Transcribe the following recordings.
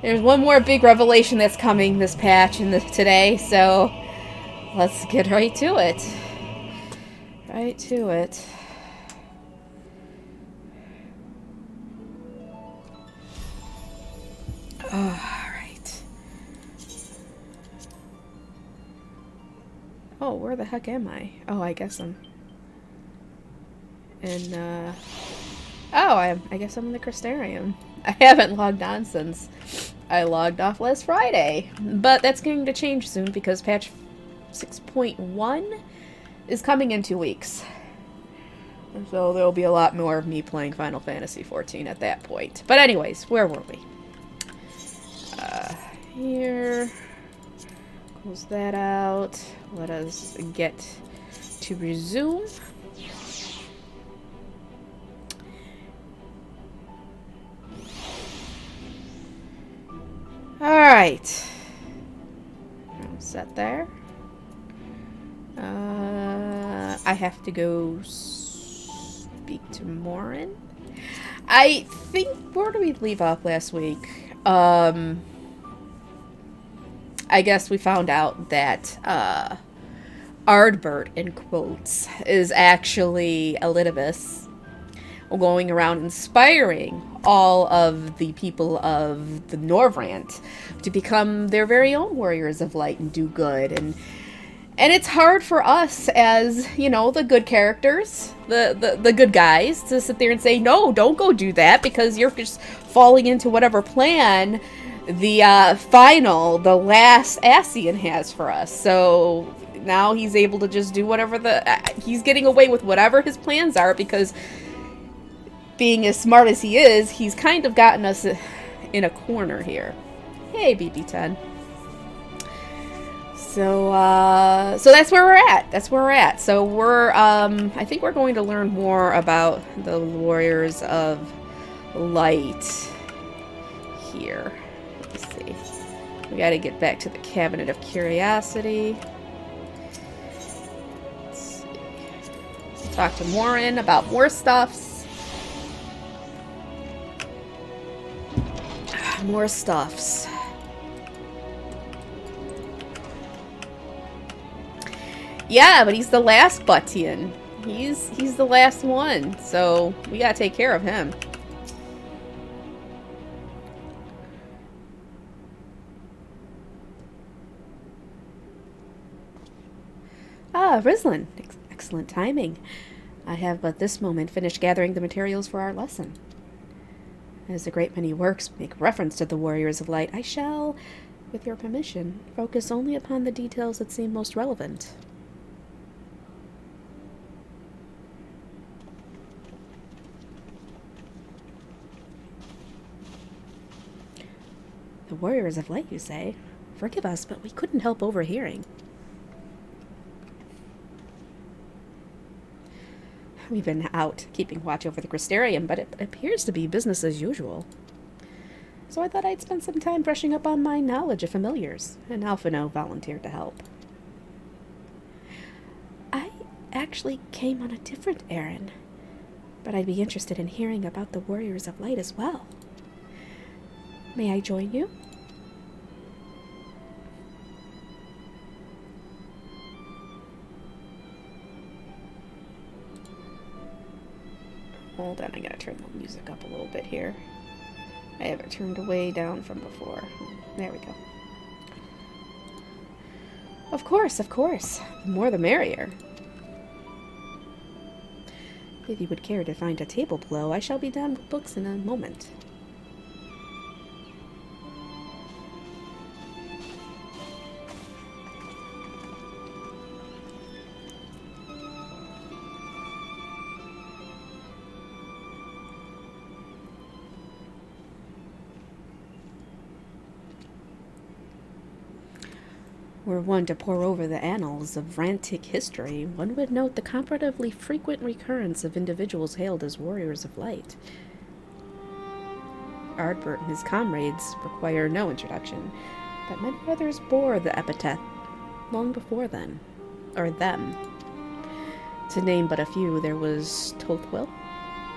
There's one more big revelation that's coming this patch and today, so let's get right to it. Right to it. Alright. Oh, where the heck am I? Oh, I guess I'm in, oh, I guess I'm in the Crystarium. I haven't logged on since I logged off last Friday. But that's going to change soon because patch 6.1 is coming in 2 weeks. So there'll be a lot more of me playing Final Fantasy XIV at that point. But anyways, where were we? Here. Close that out. Let us get to resume. Alright. Set there. I have to go speak to Morin. I think, where did we leave off last week? I guess we found out that Ardbert, in quotes, is actually Elidibus, going around inspiring all of the people of the Norvrant to become their very own warriors of light and do good. And it's hard for us as, you know, the good characters, the good guys, to sit there and say, no, don't go do that, because you're just falling into whatever plan the last Ascian has for us. So now he's able to just do whatever he's getting away with whatever his plans are, because being as smart as he is, he's kind of gotten us in a corner here. Hey, BB10. So that's where we're at. That's where we're at. So we're, I think we're going to learn more about the Warriors of Light here. Let's see. We gotta get back to the Cabinet of Curiosity. Let's see. Talk to Morin about more stuffs. More stuffs. Yeah, but he's the last Buttian. He's the last one, so we gotta take care of him. Ah, Rislin. Excellent timing. I have but this moment finished gathering the materials for our lesson. As a great many works make reference to the Warriors of Light, I shall, with your permission, focus only upon the details that seem most relevant. The Warriors of Light, you say? Forgive us, but we couldn't help overhearing. We've been out keeping watch over the Crystarium, but it appears to be business as usual. So I thought I'd spend some time brushing up on my knowledge of familiars, and Alphino volunteered to help. I actually came on a different errand, but I'd be interested in hearing about the Warriors of Light as well. May I join you? Hold on, I gotta turn the music up a little bit here. I have it turned way down from before. There we go. Of course, of course. The more the merrier. If you would care to find a table below, I shall be down with books in a moment. Were one to pore over the annals of Rantic history, one would note the comparatively frequent recurrence of individuals hailed as warriors of light. Ardbert and his comrades require no introduction, but many others bore the epithet long before then, or them. To name but a few, there was Tothwell,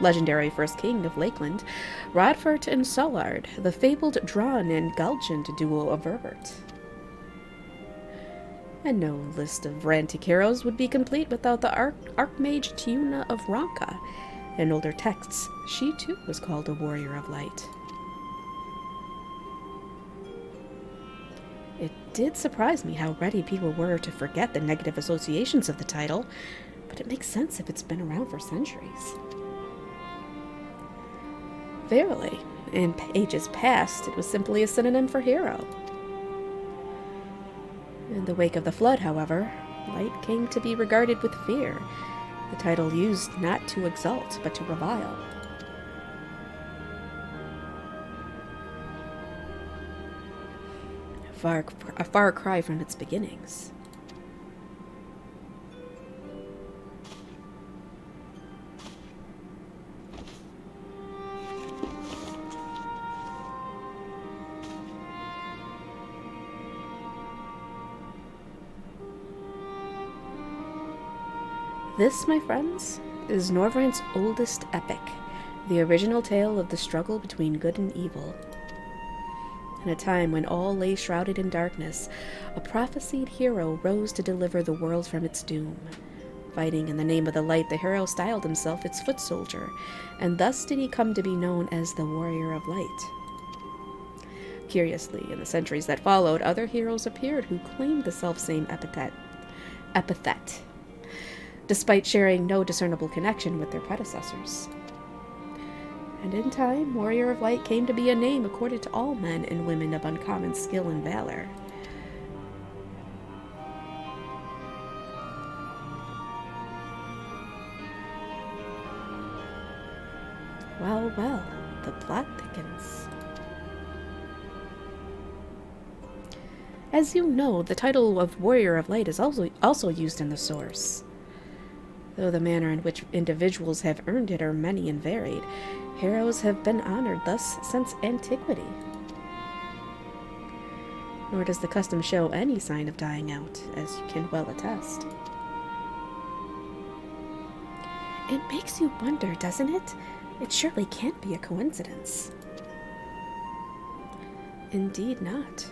legendary first king of Lakeland, Rodfert and Sollard, the fabled drawn and Galgant duo of Verbert. And no list of Rantic heroes would be complete without the Archmage Tiuna of Ronka. In older texts, she too was called a warrior of light. It did surprise me how ready people were to forget the negative associations of the title, but it makes sense if it's been around for centuries. Verily, in ages past, it was simply a synonym for hero. In the wake of the flood, however, light came to be regarded with fear, the title used not to exalt, but to revile. A far cry from its beginnings. This, my friends, is Norvrant's oldest epic, the original tale of the struggle between good and evil. In a time when all lay shrouded in darkness, a prophesied hero rose to deliver the world from its doom. Fighting in the name of the light, the hero styled himself its foot soldier, and thus did he come to be known as the Warrior of Light. Curiously, in the centuries that followed, other heroes appeared who claimed the selfsame epithet, despite sharing no discernible connection with their predecessors. And in time, Warrior of Light came to be a name accorded to all men and women of uncommon skill and valor. Well, well, the plot thickens. As you know, the title of Warrior of Light is also used in the source. Though the manner in which individuals have earned it are many and varied, heroes have been honored thus since antiquity. Nor does the custom show any sign of dying out, as you can well attest. It makes you wonder, doesn't it? It surely can't be a coincidence. Indeed not.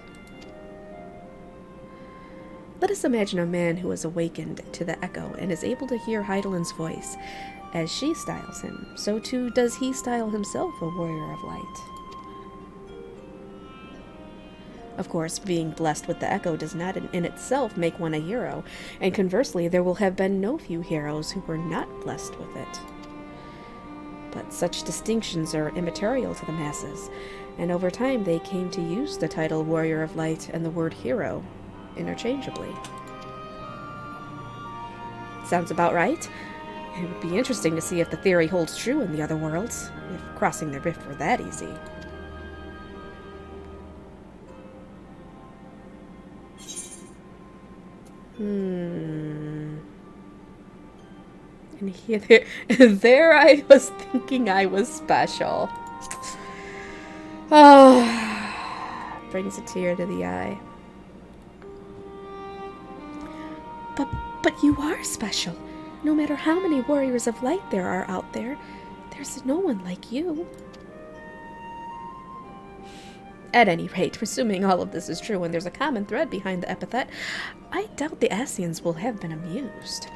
Let us imagine a man who is awakened to the echo and is able to hear Heidelin's voice. As she styles him, so too does he style himself a warrior of light. Of course, being blessed with the echo does not in itself make one a hero, and conversely, there will have been no few heroes who were not blessed with it. But such distinctions are immaterial to the masses, and over time they came to use the title Warrior of Light and the word hero interchangeably. Sounds about right. It would be interesting to see if the theory holds true in the other worlds, if crossing the rift were that easy. And there I was thinking I was special. Oh, brings a tear to the eye. But you are special. No matter how many warriors of light there are out there, there's no one like you. At any rate, presuming all of this is true and there's a common thread behind the epithet, I doubt the Asians will have been amused.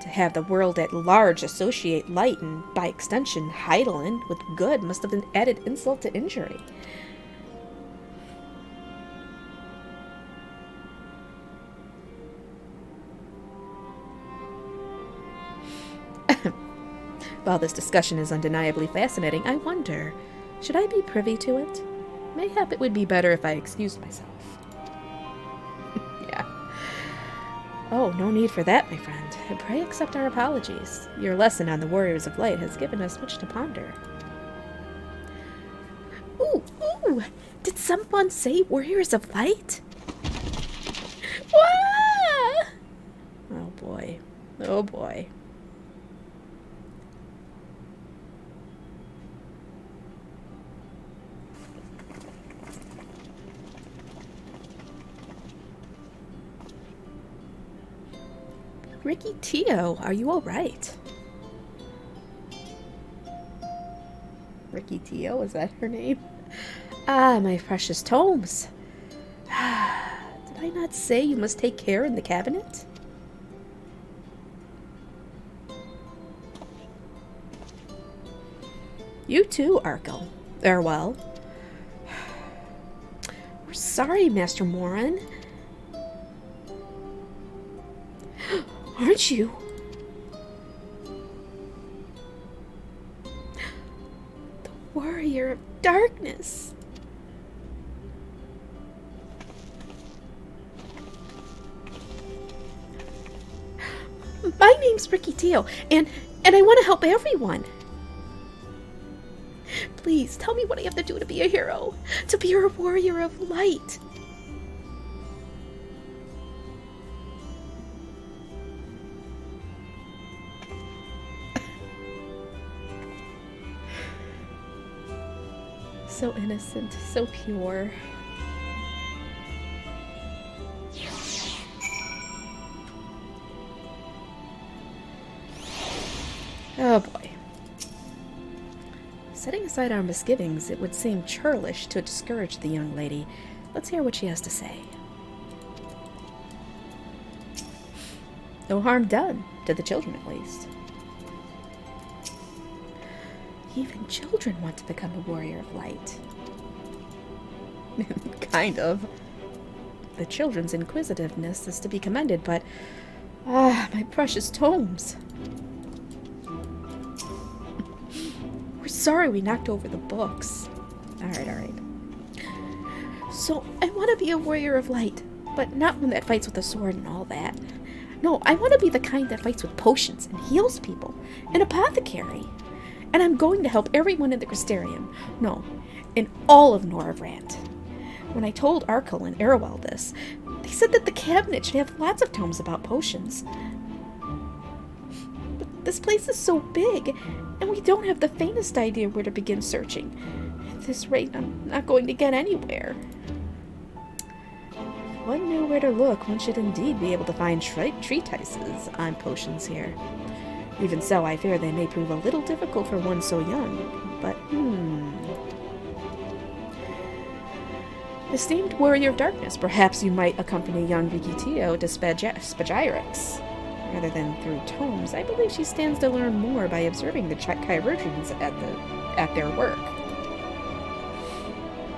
To have the world at large associate light and, by extension, Heidelin with good must have been added insult to injury. While this discussion is undeniably fascinating, I wonder, should I be privy to it? Mayhap it would be better if I excused myself. Yeah. Oh, no need for that, my friend. Pray accept our apologies. Your lesson on the Warriors of Light has given us much to ponder. Ooh! Did someone say Warriors of Light? Wah! Oh boy. Oh boy. Ricky Tio, are you all right? Ricky Tio, is that her name? Ah, my precious tomes. Did I not say you must take care in the cabinet? You too, Arkell. Farewell. We're sorry, Master Morin. Aren't you? The Warrior of Darkness. My name's Ricky Teo, and I want to help everyone. Please, tell me what I have to do to be a hero, to be a warrior of light. So innocent, so pure. Oh boy. Setting aside our misgivings, it would seem churlish to discourage the young lady. Let's hear what she has to say. No harm done, to the children at least. Even children want to become a warrior of light. Kind of. The children's inquisitiveness is to be commended, but... my precious tomes. We're sorry we knocked over the books. Alright. So, I want to be a warrior of light, but not one that fights with a sword and all that. No, I want to be the kind that fights with potions and heals people. An apothecary. And I'm going to help everyone in the Crystarium. No, in all of Noravrant. When I told Arkell and Arowell this, they said that the cabinet should have lots of tomes about potions. But this place is so big, and we don't have the faintest idea where to begin searching. At this rate, I'm not going to get anywhere. If one knew where to look, one should indeed be able to find treatises on potions here. Even so, I fear they may prove a little difficult for one so young. But, Esteemed Warrior of Darkness, perhaps you might accompany young Ricky Teo to Spagyrix. Rather than through tomes, I believe she stands to learn more by observing the chirurgeons at their work.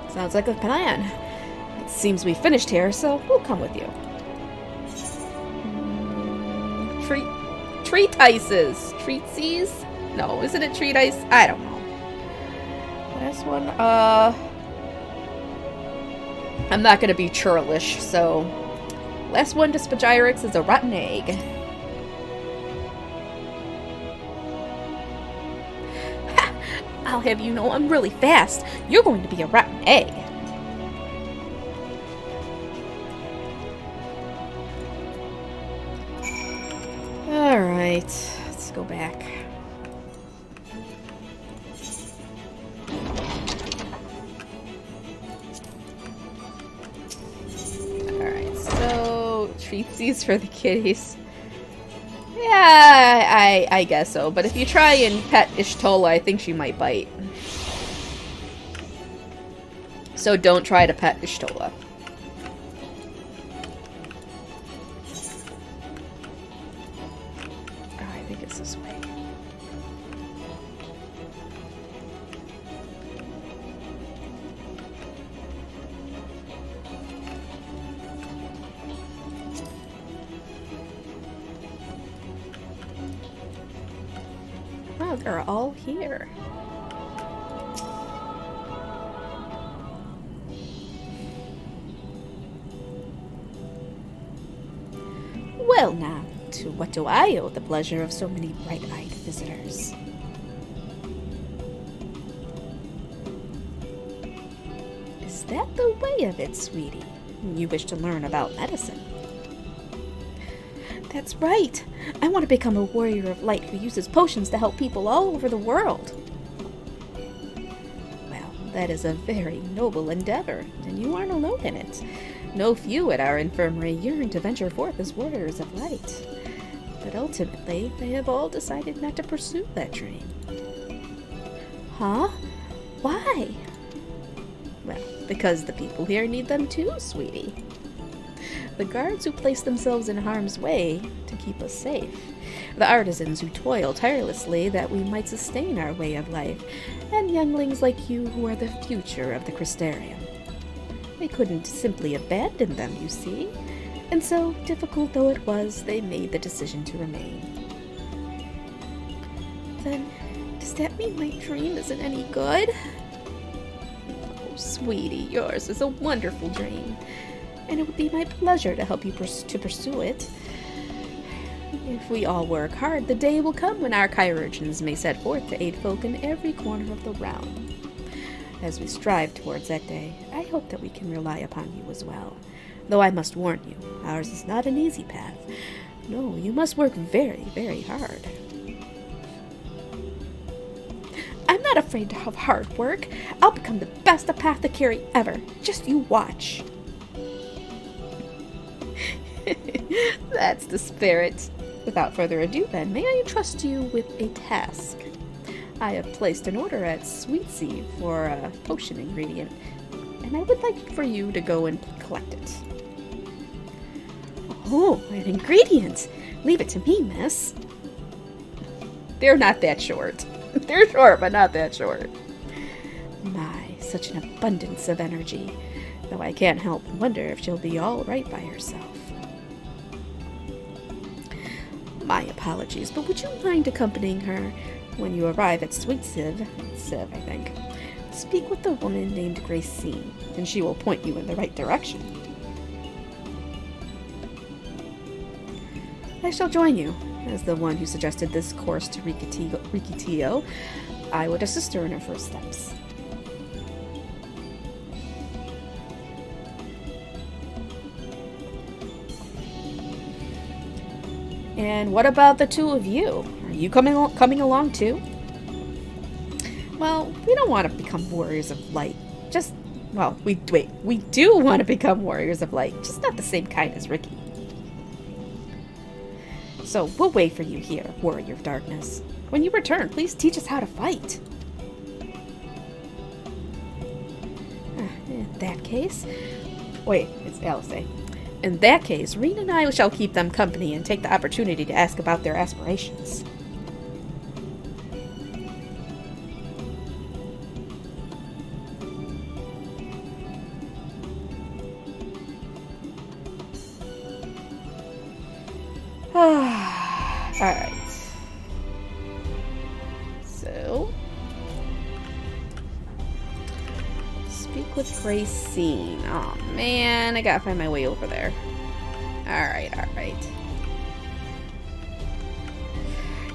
Sounds like a plan. It seems we finished here, so we'll come with you. Treatises. Treatsies? No, isn't it treatise? I don't know. Last one, I'm not gonna be churlish, so... Last one to Spagyrix is a rotten egg. Ha! I'll have you know I'm really fast. You're going to be a rotten egg. Alright, let's go back. Alright, so treatsies for the kitties. Yeah, I guess so, but if you try and pet Y'shtola, I think she might bite. So don't try to pet Y'shtola. This way. Wow, they're all here. Well now. To what do I owe the pleasure of so many bright-eyed visitors? Is that the way of it, sweetie? You wish to learn about medicine? That's right! I want to become a warrior of light who uses potions to help people all over the world. Well, that is a very noble endeavor, and you aren't alone in it. No few at our infirmary yearn to venture forth as warriors of light. But ultimately, they have all decided not to pursue that dream. Huh? Why? Well, because the people here need them too, sweetie. The guards who place themselves in harm's way to keep us safe. The artisans who toil tirelessly that we might sustain our way of life. And younglings like you who are the future of the Crystarium. They couldn't simply abandon them, you see. And so, difficult though it was, they made the decision to remain. Then, does that mean my dream isn't any good? Oh, sweetie, yours is a wonderful dream. And it would be my pleasure to help you to pursue it. If we all work hard, the day will come when our chirurgeons may set forth to aid folk in every corner of the realm. As we strive towards that day, I hope that we can rely upon you as well. Though I must warn you, ours is not an easy path. No, you must work very, very hard. I'm not afraid of hard work. I'll become the best apothecary ever. Just you watch. That's the spirit. Without further ado, then, may I entrust you with a task? I have placed an order at XIV for a potion ingredient, and I would like for you to go and collect it. Oh, an ingredient! Leave it to me, miss. They're not that short. They're short, but not that short. My, such an abundance of energy. Though I can't help but wonder if she'll be all right by herself. My apologies, but would you mind accompanying her when you arrive at XIV, I think? Speak with a woman named Gracine, and she will point you in the right direction. I shall join you. As the one who suggested this course to Rikitio, I would assist her in her first steps. And what about the two of you? Are you coming along too? Well, we don't want to become warriors of light. We do want to become warriors of light, just not the same kind as Ricky. So we'll wait for you here, warrior of darkness. When you return, please teach us how to fight. In that case... Wait, it's Alice. In that case, Reen and I shall keep them company and take the opportunity to ask about their aspirations. Alright. So... Speak with Gracine. Oh man, I gotta find my way over there. Alright.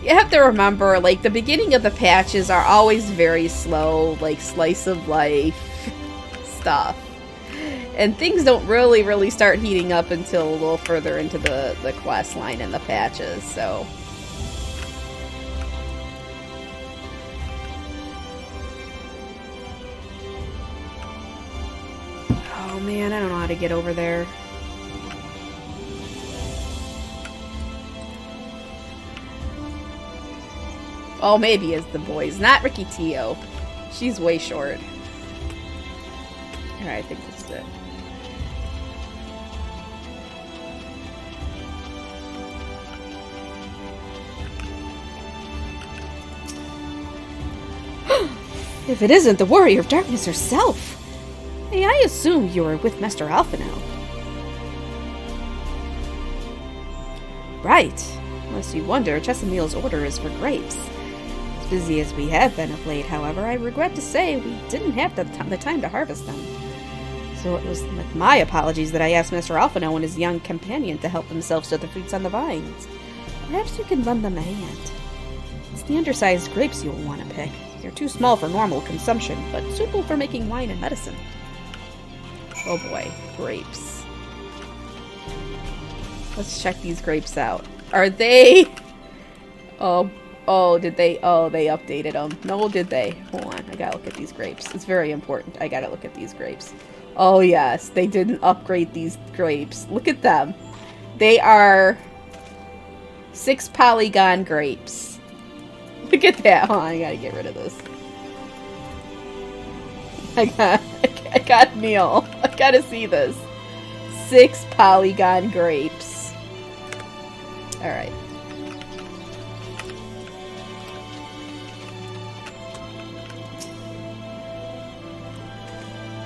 You have to remember, like, the beginning of the patches are always very slow, like, slice of life stuff. And things don't really start heating up until a little further into the quest line and the patches, so... Oh man, I don't know how to get over there. Oh, maybe it's the boys, not Ricky Tio. She's way short. Alright, I think that's it. If it isn't the Warrior of Darkness herself! Hey, I assumed you were with Master Alphino. Right. Unless you wonder, Chesameel's order is for grapes. As busy as we have been of late, however, I regret to say we didn't have the time to harvest them. So it was with my apologies that I asked Mr. Alphino and his young companion to help themselves to the fruits on the vines. Perhaps you can lend them a hand. It's the undersized grapes you'll want to pick. They're too small for normal consumption, but suitable for making wine and medicine. Oh boy, grapes. Let's check these grapes out. Are they... they updated them. No, did they? Hold on, I gotta look at these grapes. It's very important. I gotta look at these grapes. Oh yes, they didn't upgrade these grapes. Look at them. They are 6 polygon grapes. Look at that. Hold on, I gotta get rid of this. I got Neil. I gotta see this. 6 polygon grapes. Alright.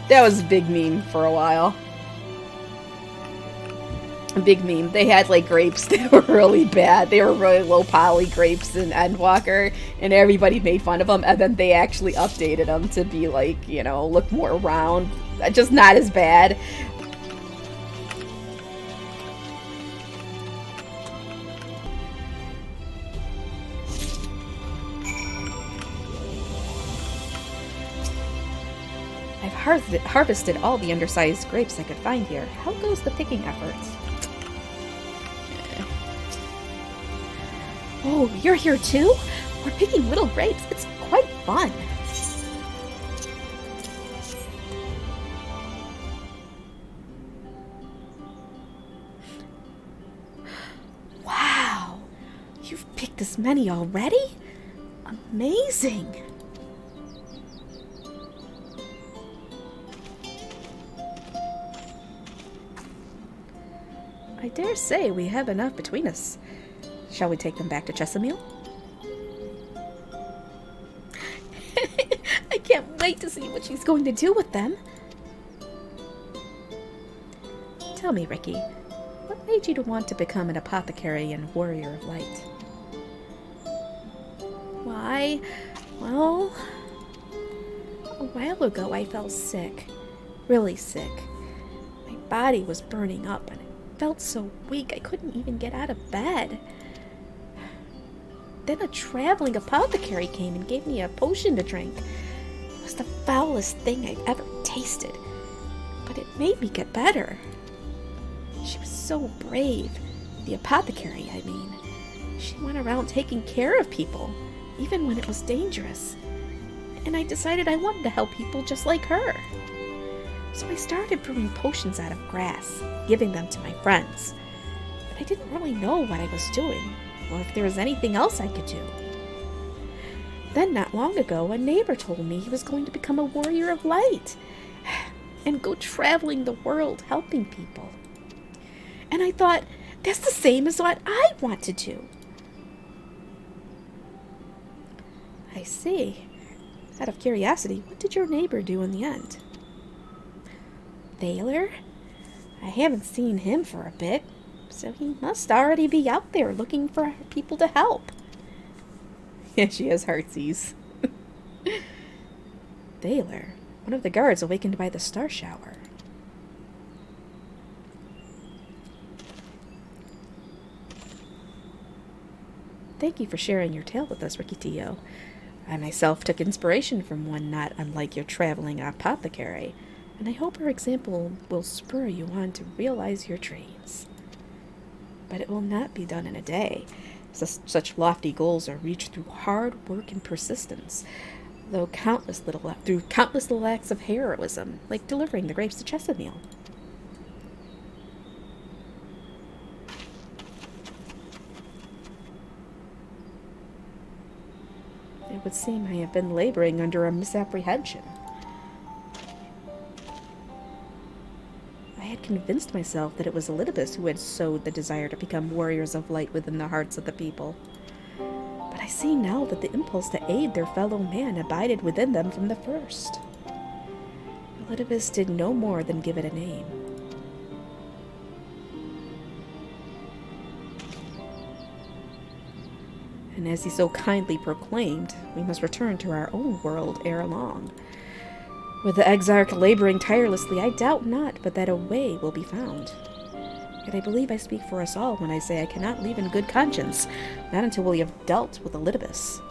That was a big meme for a while. A big meme. They had like grapes that were really bad. They were really low poly grapes in Endwalker, and everybody made fun of them, and then they actually updated them to be like, you know, look more round. Just not as bad. I've harvested all the undersized grapes I could find here. How goes the picking efforts? Oh, you're here too? We're picking little grapes. It's quite fun. Wow! You've picked this many already? Amazing! I dare say we have enough between us. Shall we take them back to Chesamil? I can't wait to see what she's going to do with them. Tell me, Ricky, what made you to want to become an apothecary and warrior of light? Why, well, a while ago I fell sick. Really sick. My body was burning up and I felt so weak I couldn't even get out of bed. Then a traveling apothecary came and gave me a potion to drink. It was the foulest thing I've ever tasted, but it made me get better. She was so brave. The apothecary, I mean. She went around taking care of people, even when it was dangerous. And I decided I wanted to help people just like her. So I started brewing potions out of grass, giving them to my friends. But I didn't really know what I was doing, or if there was anything else I could do. Then not long ago, a neighbor told me he was going to become a warrior of light and go traveling the world helping people. And I thought, that's the same as what I want to do. I see. Out of curiosity, what did your neighbor do in the end? Thaler? I haven't seen him for a bit. So he must already be out there looking for people to help. Yeah, she has heartsies. Thaler, one of the guards awakened by the star shower. Thank you for sharing your tale with us, Ricky Tio. I myself took inspiration from one not unlike your traveling apothecary, and I hope her example will spur you on to realize your dreams. But it will not be done in a day. Such lofty goals are reached through hard work and persistence, through countless little acts of heroism, like delivering the grapes to Chesamil. It would seem I have been laboring under a misapprehension. I had convinced myself that it was Elidibus who had sowed the desire to become warriors of light within the hearts of the people. But I see now that the impulse to aid their fellow man abided within them from the first. Elidibus did no more than give it a name. And as he so kindly proclaimed, we must return to our own world ere long. With the Exarch laboring tirelessly, I doubt not but that a way will be found. Yet I believe I speak for us all when I say I cannot leave in good conscience, not until we have dealt with Elidibus.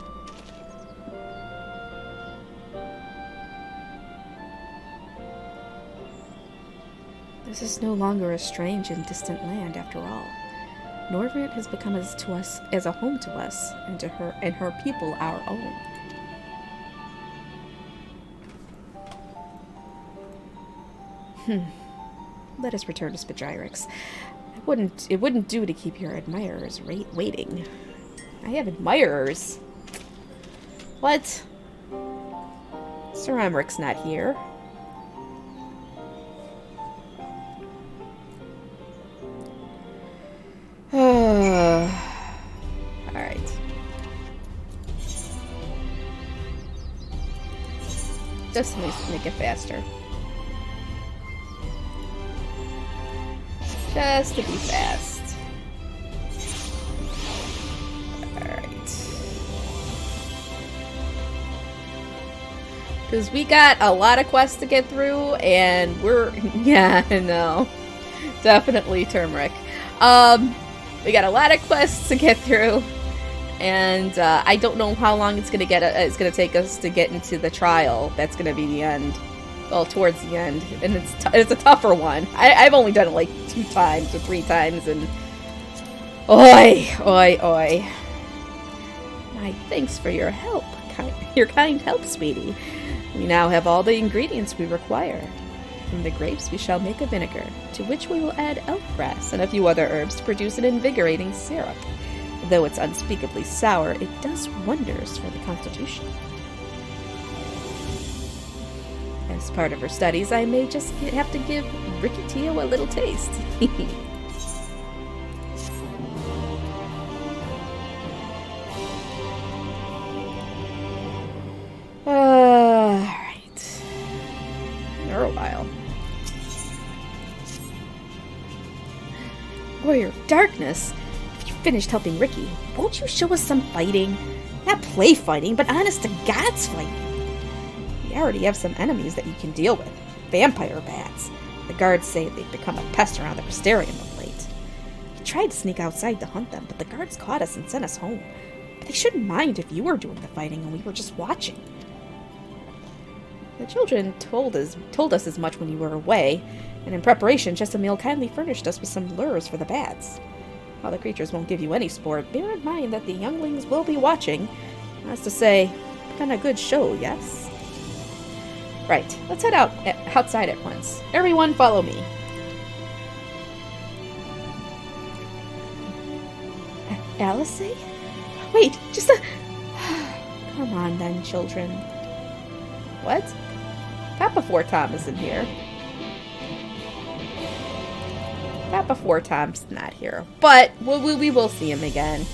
This is no longer a strange and distant land, after all. Norvrant has become to us as a home to us, and to her and her people our own. Let us return to Spidryrix. It wouldn't do to keep your admirers waiting. I have admirers. What? Sir Emmerich's not here. Alright. Just make it faster. Just to be fast. Alright. Because we got a lot of quests to get through, and we're... Yeah, I know. Definitely turmeric. We got a lot of quests to get through, and I don't know how long it's gonna take us to get into the trial. That's gonna be the end. Well, towards the end, and it's a tougher one. I've only done it like 2 times or 3 times, and oi, oi, oi. My thanks for your help, your kind help, sweetie. We now have all the ingredients we require. From the grapes we shall make a vinegar, to which we will add elk grass and a few other herbs to produce an invigorating syrup. Though it's unspeakably sour, it does wonders for the constitution. As part of her studies, I may just have to give Ricky Tio a little taste. Alright. Neurobile. Warrior of Darkness, if you finished helping Ricky, won't you show us some fighting? Not play fighting, but honest to God's fighting. We already have some enemies that you can deal with. Vampire bats. The guards say they've become a pest around the Mysterium of late. We tried to sneak outside to hunt them, but the guards caught us and sent us home. But they shouldn't mind if you were doing the fighting and we were just watching. The children told us as much when you were away, and in preparation, Jessamil kindly furnished us with some lures for the bats. While the creatures won't give you any sport, bear in mind that the younglings will be watching. That's to say, put on a good show, yes? Right, let's head outside at once. Everyone follow me. Alice? Wait, just a... Come on then, children. What? Not before Tom isn't here. Not before Tom's not here. But we will see him again.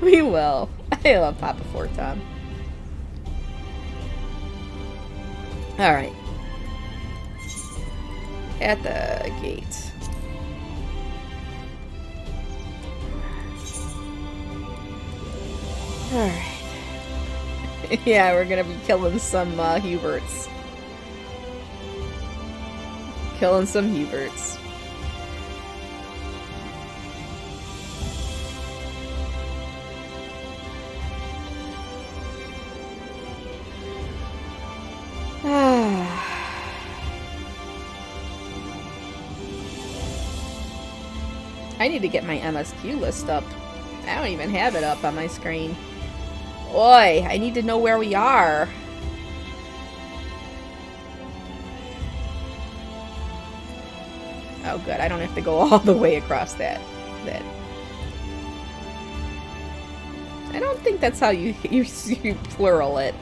We will. I love Papa 4 Tom. Alright. At the gate. Alright. Yeah, we're gonna be killing some Huberts. Killing some Huberts. I need to get my MSQ list up. I don't even have it up on my screen. Oi, I need to know where we are. Oh good, I don't have to go all the way across that. I don't think that's how you plural it.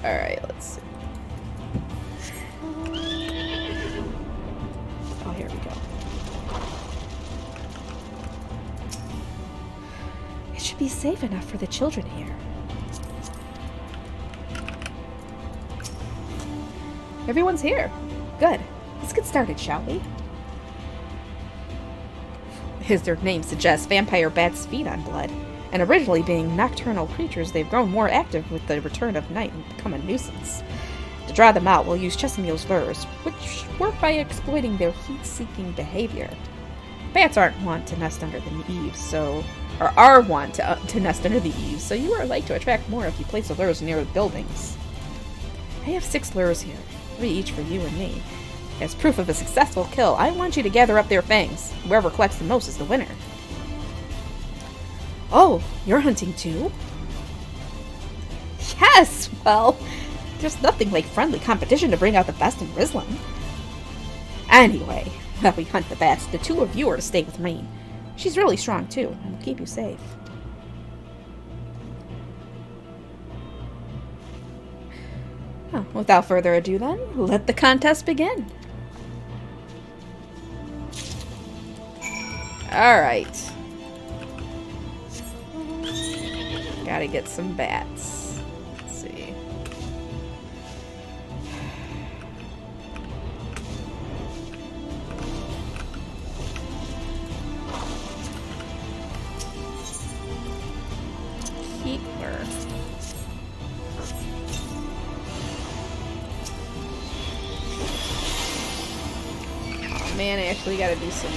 Alright, let's see. Oh, here we go. It should be safe enough for the children here. Everyone's here. Good. Let's get started, shall we? As their name suggests, vampire bats feed on blood. And originally being nocturnal creatures, they've grown more active with the return of night and become a nuisance. To draw them out, we'll use Chesamil's lures, which work by exploiting their heat-seeking behavior. Bats aren't wont to nest under the eaves, are wont to nest under the eaves, so you are likely to attract more if you place the lures near the buildings. I have 6 lures here, 3 each for you and me. As proof of a successful kill, I want you to gather up their fangs. Whoever collects the most is the winner. Oh, you're hunting too? Yes! Well, there's nothing like friendly competition to bring out the best in Rizlan. Anyway, while we hunt the bats, the 2 of you are to stay with me. She's really strong too, and will keep you safe. Well, without further ado then, let the contest begin. Alright. Gotta get some bats. Let's see. Keeper. Oh man, I actually gotta do some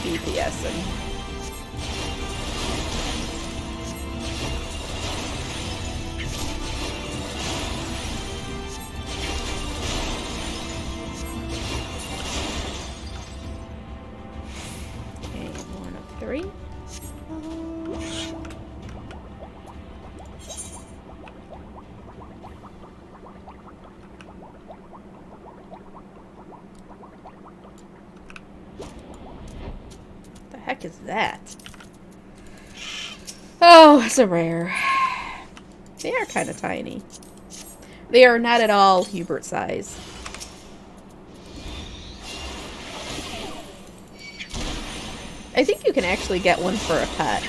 DPSing. Okay, 1 of 3. The heck is that? Oh, it's a rare. They are kind of tiny. They are not at all Hubert size. I think you can actually get one for a pet.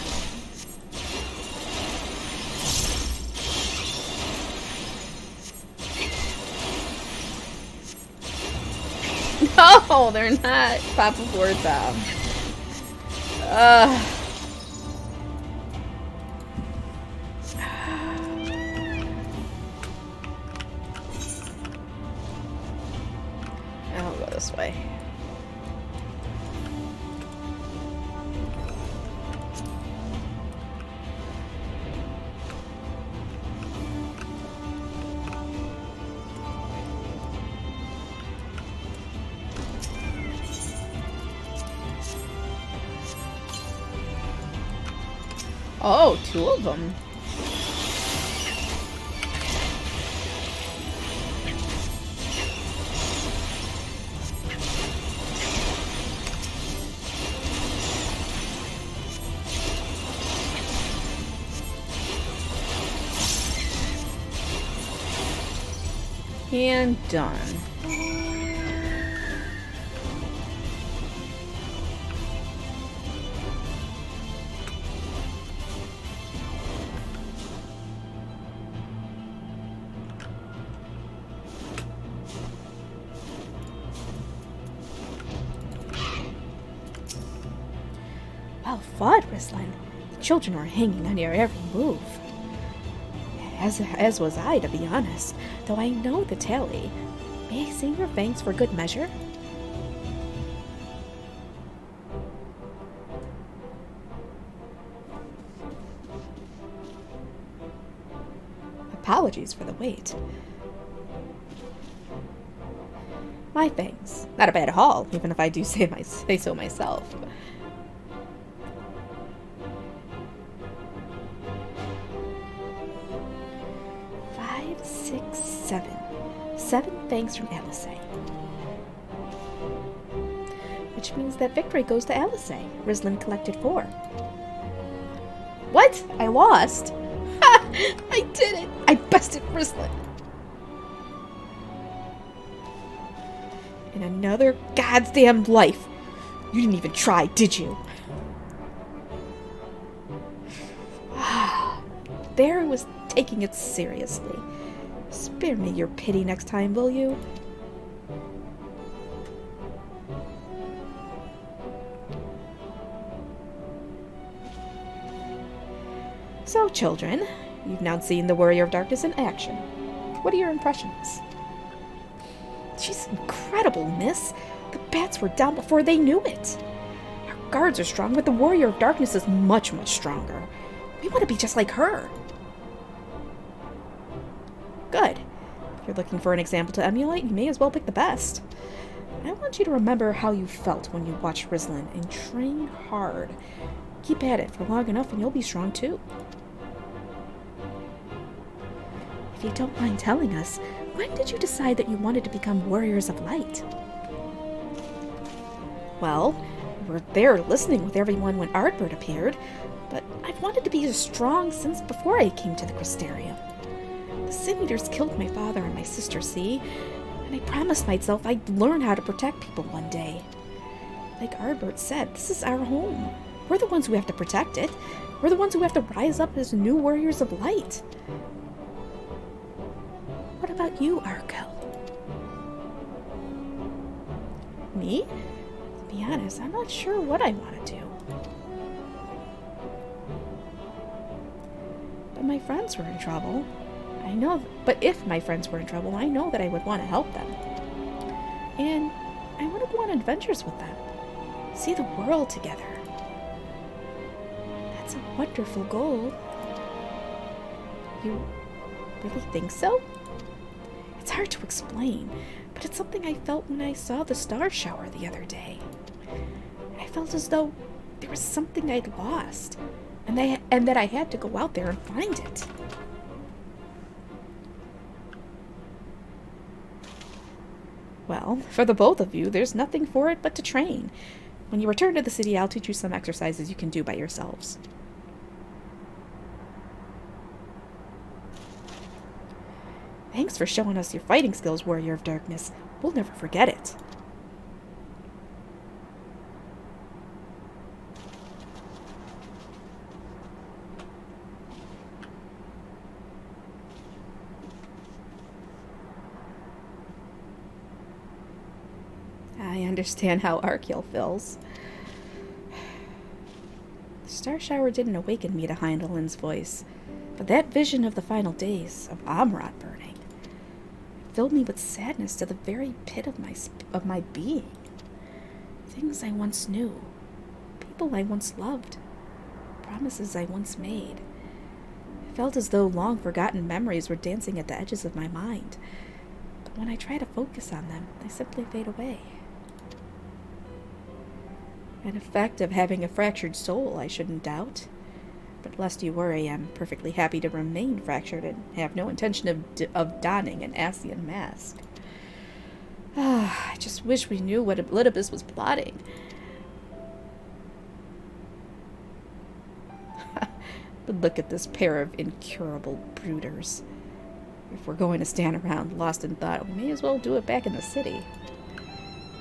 No, they're not. Papa Board Tom. I'll go this way. Oh, 2 of them. And done. Well fought, Rislin. The children were hanging on your every move. As was I, to be honest, though I know the tally. May I say your thanks for good measure? Apologies for the wait. My thanks. Not a bad haul, even if I do say so myself. Seven thanks from Alice. Which means that victory goes to Alice. Rislin collected 4. What? I lost? Ha! I did it! I bested Rislin! In another goddamn life. You didn't even try, did you? There was taking it seriously. Spare me your pity next time, will you? So, children, you've now seen the Warrior of Darkness in action. What are your impressions? She's incredible, miss. The bats were down before they knew it. Our guards are strong, but the Warrior of Darkness is much, much stronger. We want to be just like her. Good. If you're looking for an example to emulate, you may as well pick the best. I want you to remember how you felt when you watched Rislin and train hard. Keep at it for long enough and you'll be strong too. If you don't mind telling us, when did you decide that you wanted to become Warriors of Light? Well, we were there listening with everyone when Ardbird appeared, but I've wanted to be as strong since before I came to the Crystarium. The Sin Eaters killed my father and my sister, see? And I promised myself I'd learn how to protect people one day. Like Arbert said, this is our home. We're the ones who have to protect it. We're the ones who have to rise up as new warriors of light. What about you, Arkel? Me? To be honest, I'm not sure what I want to do. But my friends were in trouble. But if my friends were in trouble, I know that I would want to help them. And I want to go on adventures with them. See the world together. That's a wonderful goal. You really think so? It's hard to explain, but it's something I felt when I saw the star shower the other day. I felt as though there was something I'd lost, and that I had to go out there and find it. Well, for the both of you, there's nothing for it but to train. When you return to the city, I'll teach you some exercises you can do by yourselves. Thanks for showing us your fighting skills, Warrior of Darkness. We'll never forget it. I understand how Arkel feels. The star shower didn't awaken me to Heindelin's voice, but that vision of the final days, of Amrat burning, filled me with sadness to the very pit of my being. Things I once knew, people I once loved, promises I once made. It felt as though long-forgotten memories were dancing at the edges of my mind, but when I try to focus on them, they simply fade away. An effect of having a fractured soul, I shouldn't doubt. But lest you worry, I'm perfectly happy to remain fractured and have no intention of donning an Ascian mask. I just wish we knew what Elidibus was plotting. But look at this pair of incurable brooders. If we're going to stand around lost in thought, we may as well do it back in the city.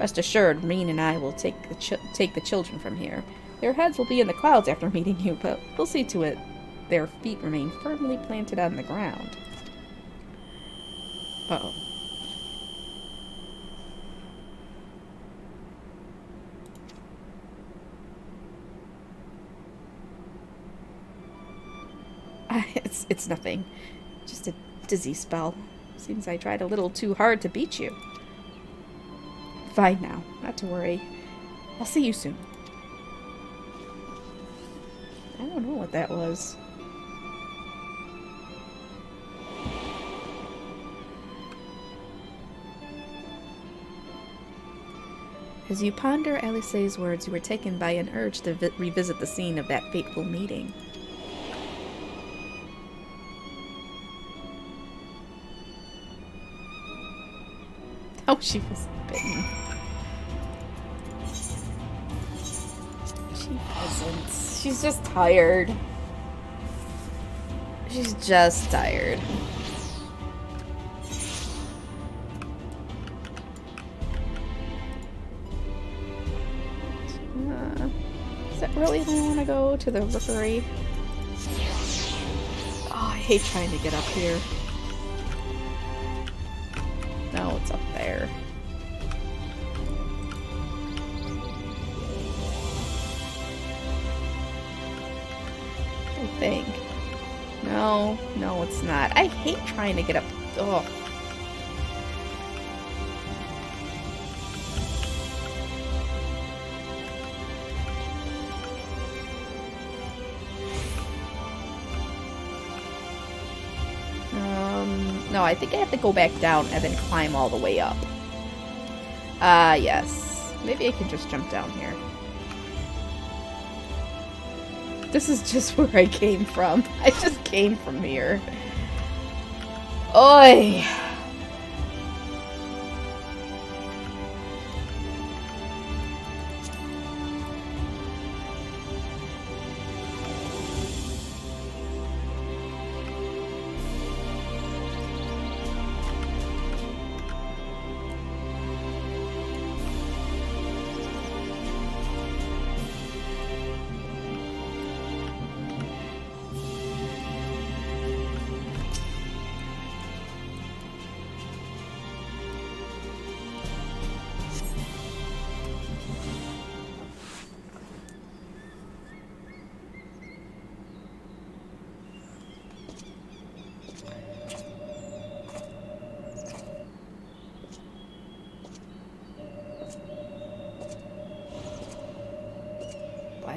Rest assured, Reen and I will take the children from here. Their heads will be in the clouds after meeting you, but we'll see to it their feet remain firmly planted on the ground. Uh-oh. It's nothing. Just a dizzy spell. Seems I tried a little too hard to beat you. Fine now, not to worry. I'll see you soon. I don't know what that was. As you ponder Alice's words, you were taken by an urge to revisit the scene of that fateful meeting. Oh, she was bitten. She wasn't. She's just tired. She's just tired. Is that really where I want to go? To the rookery? Oh, I hate trying to get up here. No, it's up there. I think. No, it's not. I hate trying to get up. Oh. No, I think I have to go back down and then climb all the way up. Yes. Maybe I can just jump down here. This is just where I came from. I just came from here. Oi!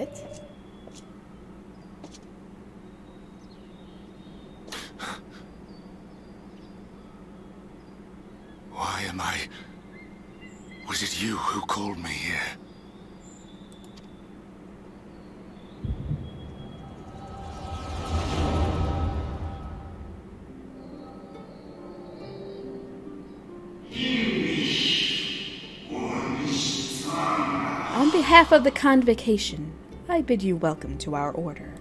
What? Why am I... Was it you who called me here? On behalf of the Convocation, I bid you welcome to our order.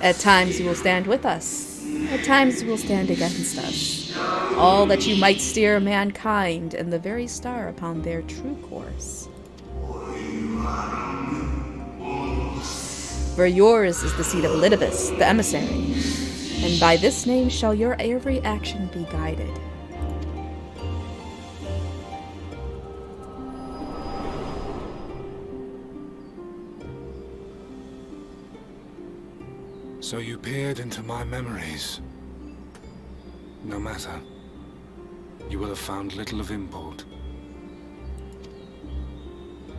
At times you will stand with us. At times you will stand against us. All that you might steer mankind and the very star upon their true course. For yours is the seat of Elidibus, the emissary, and by this name shall your every action be guided. So you peered into my memories. No matter. You will have found little of import.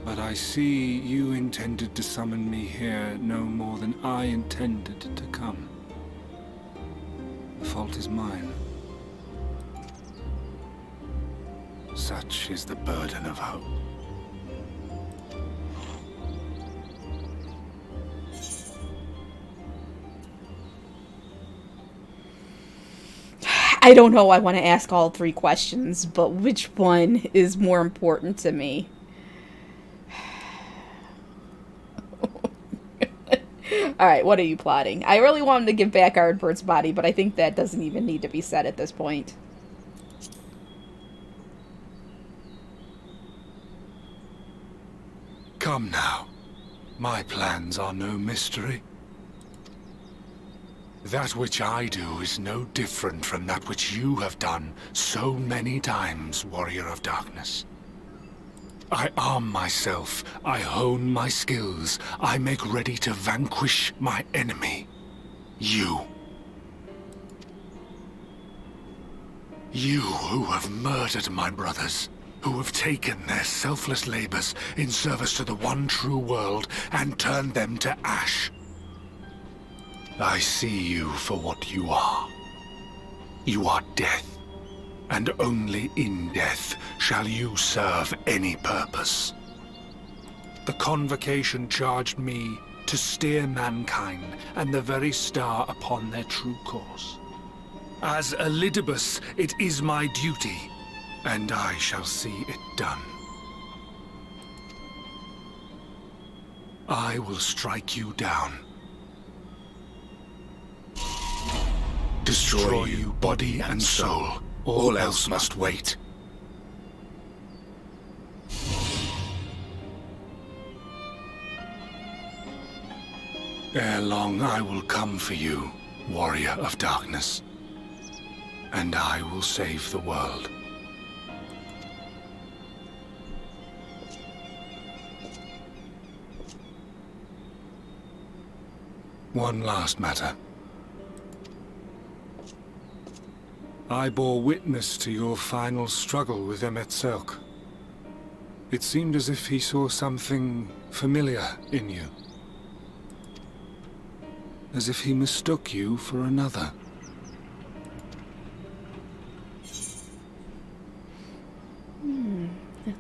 But I see you intended to summon me here no more than I intended to come. The fault is mine. Such is the burden of hope. I don't know, I want to ask all three questions, but which one is more important to me? Alright, what are you plotting? I really want him to give back Ardbert's body, but I think that doesn't even need to be said at this point. Come now. My plans are no mystery. That which I do is no different from that which you have done so many times, Warrior of Darkness. I arm myself, I hone my skills, I make ready to vanquish my enemy. You. You who have murdered my brothers, who have taken their selfless labors in service to the one true world and turned them to ash. I see you for what you are. You are death, and only in death shall you serve any purpose. The Convocation charged me to steer mankind and the very star upon their true course. As Elidibus, it is my duty, and I shall see it done. I will strike you down. Destroy you, body and soul. All else must wait. Ere long I will come for you, Warrior of Darkness. And I will save the world. One last matter. I bore witness to your final struggle with Emet-Selch. It seemed as if he saw something familiar in you. As if he mistook you for another.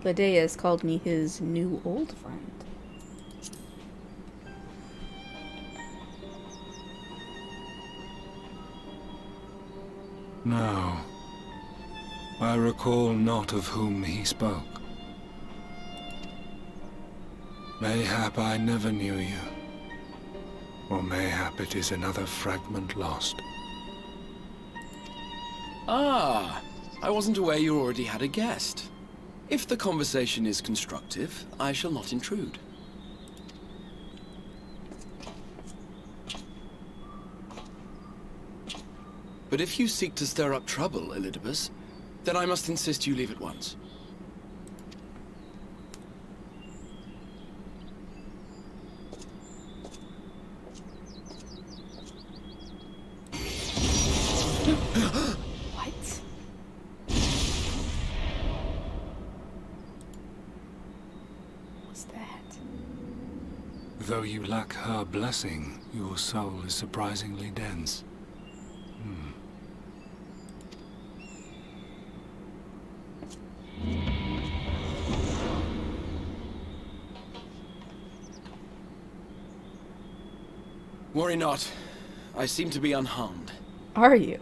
Ladeus called me his new old friend. No. I recall not of whom he spoke. Mayhap I never knew you. Or mayhap it is another fragment lost. Ah, I wasn't aware you already had a guest. If the conversation is constructive, I shall not intrude. But if you seek to stir up trouble, Elidibus, then I must insist you leave at once. What? you lack her blessing, your soul is surprisingly dense. Worry not. I seem to be unharmed. Are you?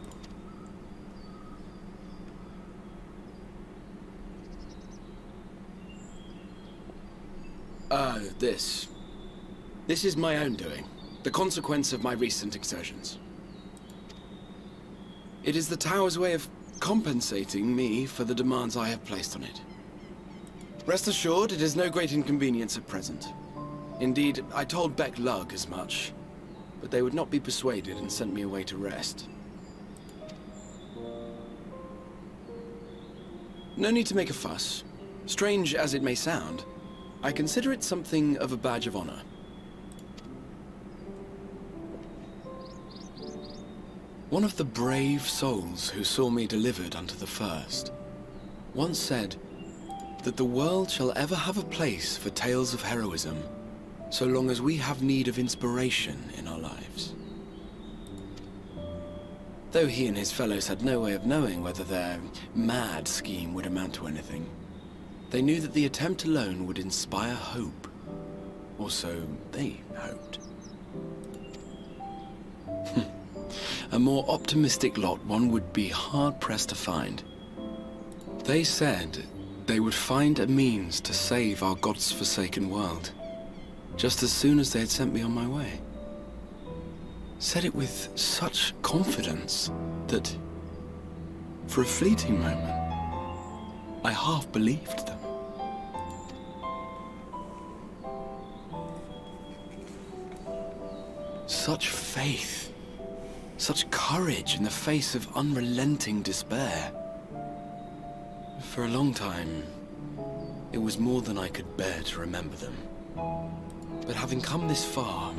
This is my own doing. The consequence of my recent exertions. It is the Tower's way of compensating me for the demands I have placed on it. Rest assured, it is no great inconvenience at present. Indeed, I told Beck Lug as much, but they would not be persuaded and sent me away to rest. No need to make a fuss. Strange as it may sound, I consider it something of a badge of honor. One of the brave souls who saw me delivered unto the first once said that the world shall ever have a place for tales of heroism so long as we have need of inspiration in our lives. Though he and his fellows had no way of knowing whether their mad scheme would amount to anything, they knew that the attempt alone would inspire hope. Or so they hoped. A more optimistic lot one would be hard-pressed to find. They said they would find a means to save our God's forsaken world, just as soon as they had sent me on my way. Said it with such confidence that, for a fleeting moment, I half believed them. Such faith. Such courage in the face of unrelenting despair. For a long time, it was more than I could bear to remember them. But having come this far,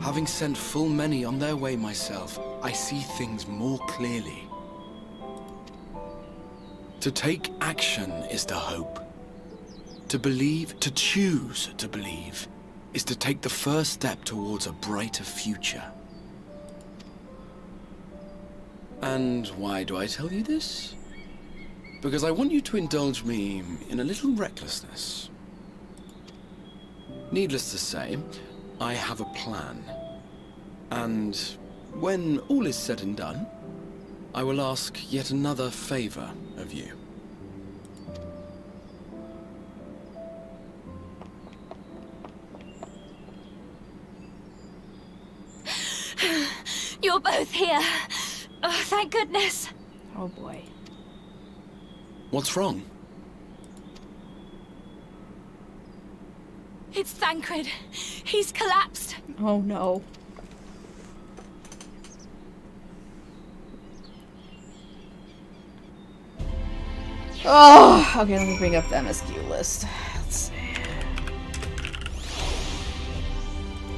having sent full many on their way myself, I see things more clearly. To take action is to hope. To believe, to choose to believe, is to take the first step towards a brighter future. And why do I tell you this? Because I want you to indulge me in a little recklessness. Needless to say, I have a plan. And when all is said and done, I will ask yet another favor of you. You're both here. Oh, thank goodness. Oh boy. What's wrong? It's Thancred. He's collapsed. Oh no. Oh, okay, let me bring up the MSQ list. Let's see.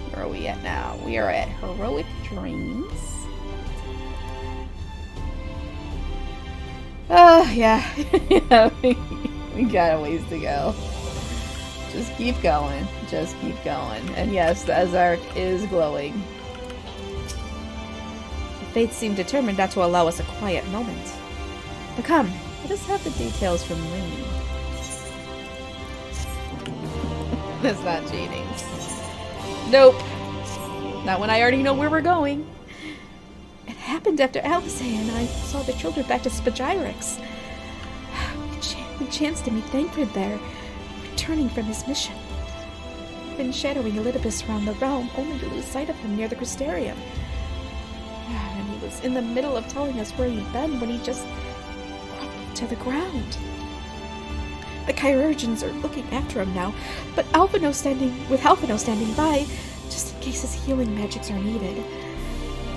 Where are we at now? We are at Heroic Dreams. Yeah. Yeah, we got a ways to go. Just keep going. Just keep going. And yes, the Ezark is glowing. The fates seem determined not to allow us a quiet moment. But come, let us have the details from Rini. That's not cheating. Nope. Not when I already know where we're going. It happened after Alice and I saw the children back to Spagyrix. We chanced to meet Thancred there, returning from his mission. I've been shadowing Elidibus around the realm, only to lose sight of him near the Crystarium. And he was in the middle of telling us where he'd been when he just crumpled to the ground. The chirurgeons are looking after him now, but Alphino standing by, just in case his healing magics are needed.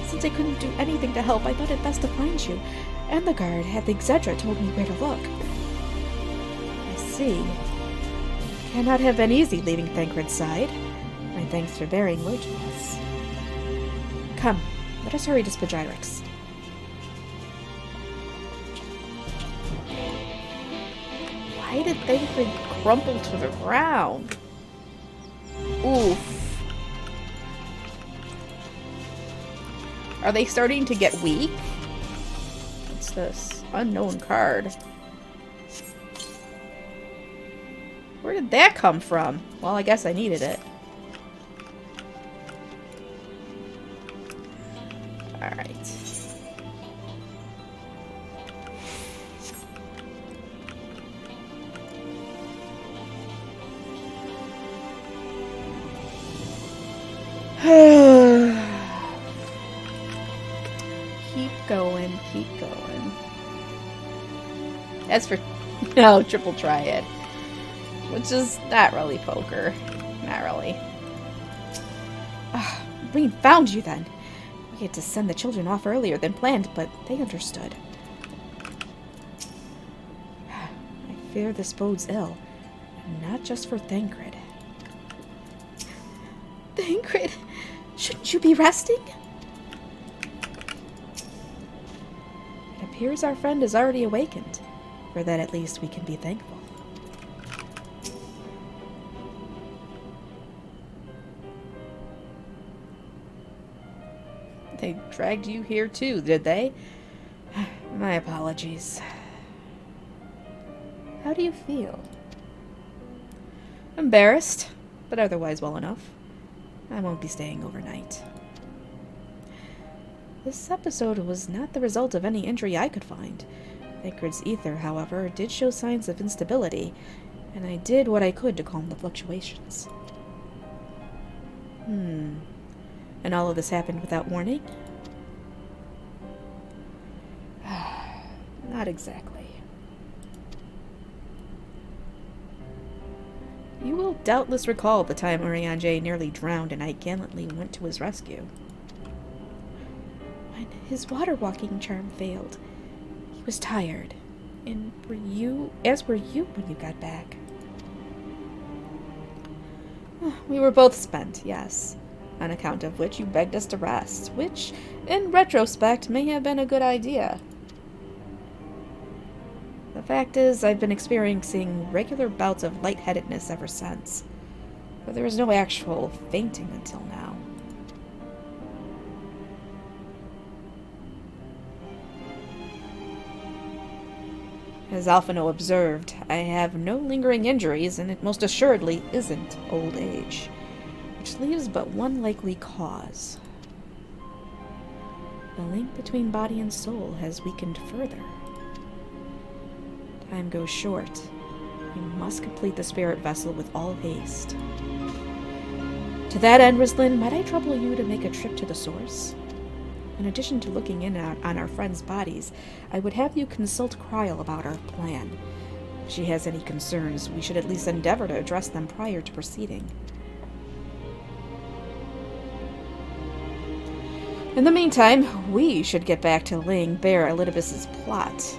Since I couldn't do anything to help, I thought it best to find you, and the guard had the Xedra told me where to look. I see. Cannot have been easy leaving Thancred's side. My thanks for bearing word to us. Come, let us hurry to Spagyrix. Why did Thancred crumple to the ground? Oof. Are they starting to get weak? What's this? Unknown card. Where did that come from? Well, I guess I needed it. Alright. Keep going, keep going. As for no, triple triad. Which is not really poker. Not really. We found you then. We had to send the children off earlier than planned, but they understood. I fear this bodes ill. Not just for Thancred. Thancred! Shouldn't you be resting? It appears our friend is already awakened. For that at least we can be thankful. They dragged you here too, did they? My apologies. How do you feel? Embarrassed, but otherwise well enough. I won't be staying overnight. This episode was not the result of any injury I could find. Thancred's ether, however, did show signs of instability, and I did what I could to calm the fluctuations. And all of this happened without warning? Not exactly. You will doubtless recall the time Urianger nearly drowned and I gallantly went to his rescue. When his water-walking charm failed, he was tired, and as were you when you got back. We were both spent, yes, on account of which you begged us to rest, which, in retrospect, may have been a good idea. The fact is, I've been experiencing regular bouts of lightheadedness ever since, but there was no actual fainting until now. As Alphino observed, I have no lingering injuries, and it most assuredly isn't old age, which leaves but one likely cause. The link between body and soul has weakened further. Time goes short. We must complete the spirit vessel with all haste. To that end, Rislin, might I trouble you to make a trip to the source? In addition to looking in on our friends' bodies, I would have you consult Kryl about our plan. If she has any concerns, we should at least endeavor to address them prior to proceeding. In the meantime, we should get back to laying bare Elidibus's plot.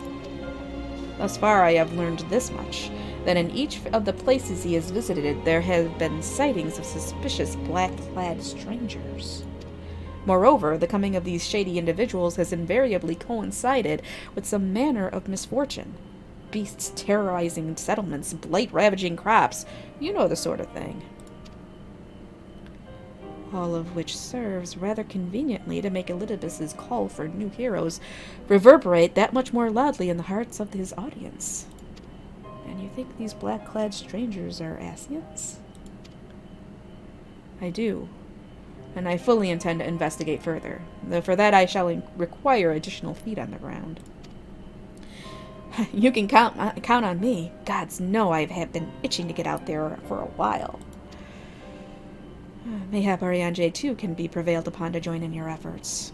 Thus far, I have learned this much, that in each of the places he has visited, there have been sightings of suspicious black-clad strangers. Moreover, the coming of these shady individuals has invariably coincided with some manner of misfortune. Beasts terrorizing settlements, blight ravaging crops, you know the sort of thing. All of which serves rather conveniently to make Elidibus's call for new heroes reverberate that much more loudly in the hearts of his audience. And you think these black-clad strangers are Asians? I do, and I fully intend to investigate further, though for that I shall require additional feet on the ground. You can count on me. Gods know I have been itching to get out there for a while. Mayhap Urianger, too, can be prevailed upon to join in your efforts.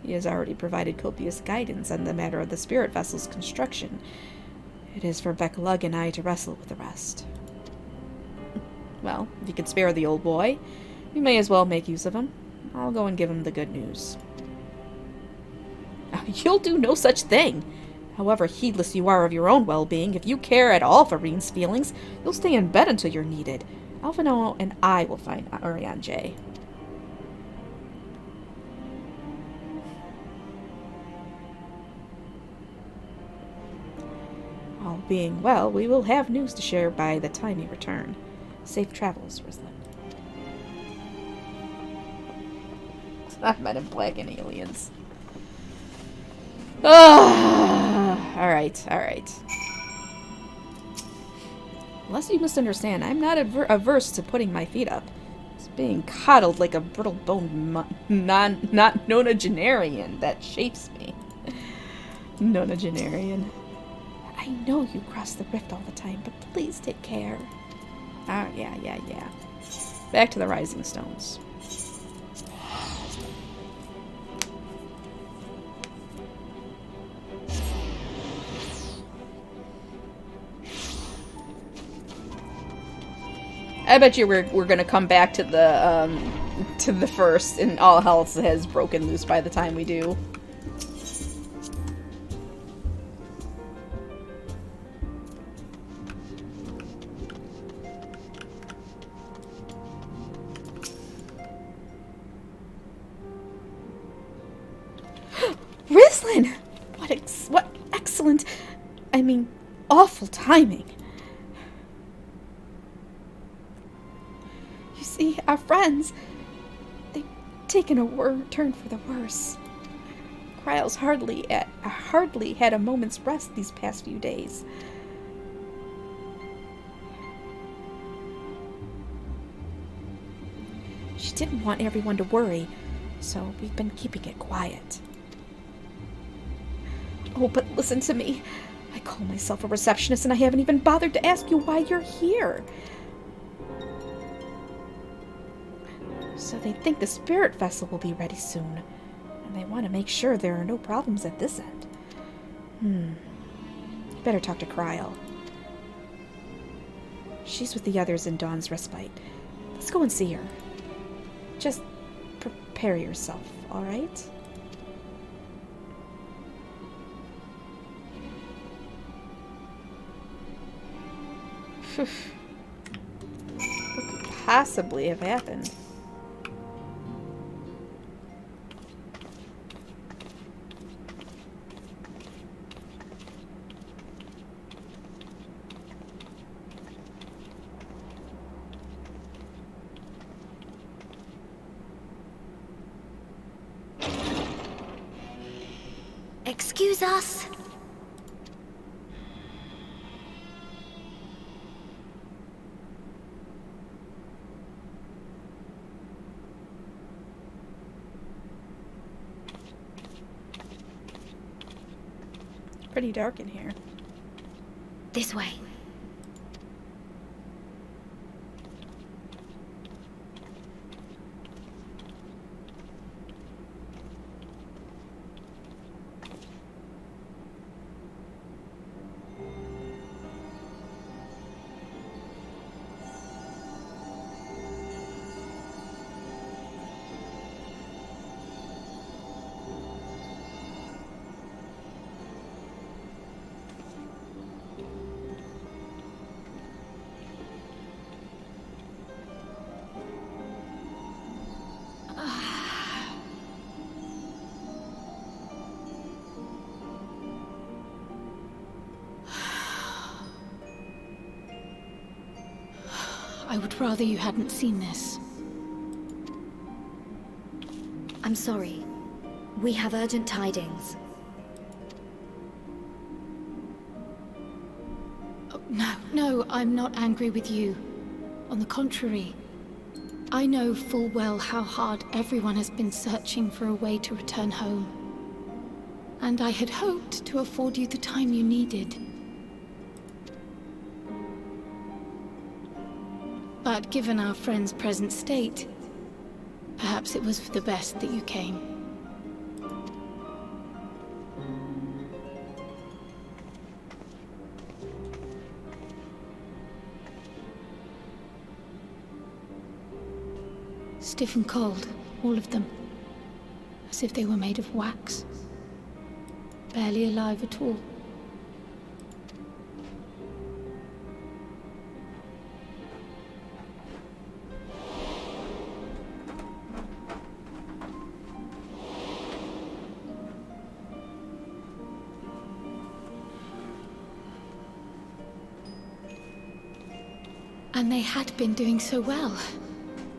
He has already provided copious guidance on the matter of the spirit vessel's construction. It is for Beck-Lug and I to wrestle with the rest. Well, if you could spare the old boy, we may as well make use of him. I'll go and give him the good news. You'll do no such thing! However heedless you are of your own well-being, if you care at all for Reen's feelings, you'll stay in bed until you're needed. Alphino and I will find Urianger. All being well, we will have news to share by the time you return. Safe travels, Rislin. Not Men in Black and aliens. Alright, alright. Unless you misunderstand, I'm not averse to putting my feet up. It's being coddled like a brittle-boned not nonagenarian that shapes me. Nonagenarian. I know you cross the rift all the time, but please take care. Oh, yeah. Back to the Rising Stones. I bet you we're gonna come back to the first, and all hell has broken loose by the time we do. Rislin! What excellent, I mean, awful timing. You see, our friends, they've taken a turn for the worse. Kryle's hardly had a moment's rest these past few days. She didn't want everyone to worry, so we've been keeping it quiet. Oh, but listen to me. I call myself a receptionist and I haven't even bothered to ask you why you're here. So they think the spirit vessel will be ready soon, and they want to make sure there are no problems at this end. You better talk to Kryle. She's with the others in Dawn's Respite. Let's go and see her. Just prepare yourself, all right? What could possibly have happened? Excuse us. It's pretty dark in here. This way. I would rather you hadn't seen this. I'm sorry. We have urgent tidings. Oh, no, I'm not angry with you. On the contrary, I know full well how hard everyone has been searching for a way to return home. And I had hoped to afford you the time you needed. But given our friend's present state, perhaps it was for the best that you came. Stiff and cold, all of them. As if they were made of wax. Barely alive at all. And they had been doing so well.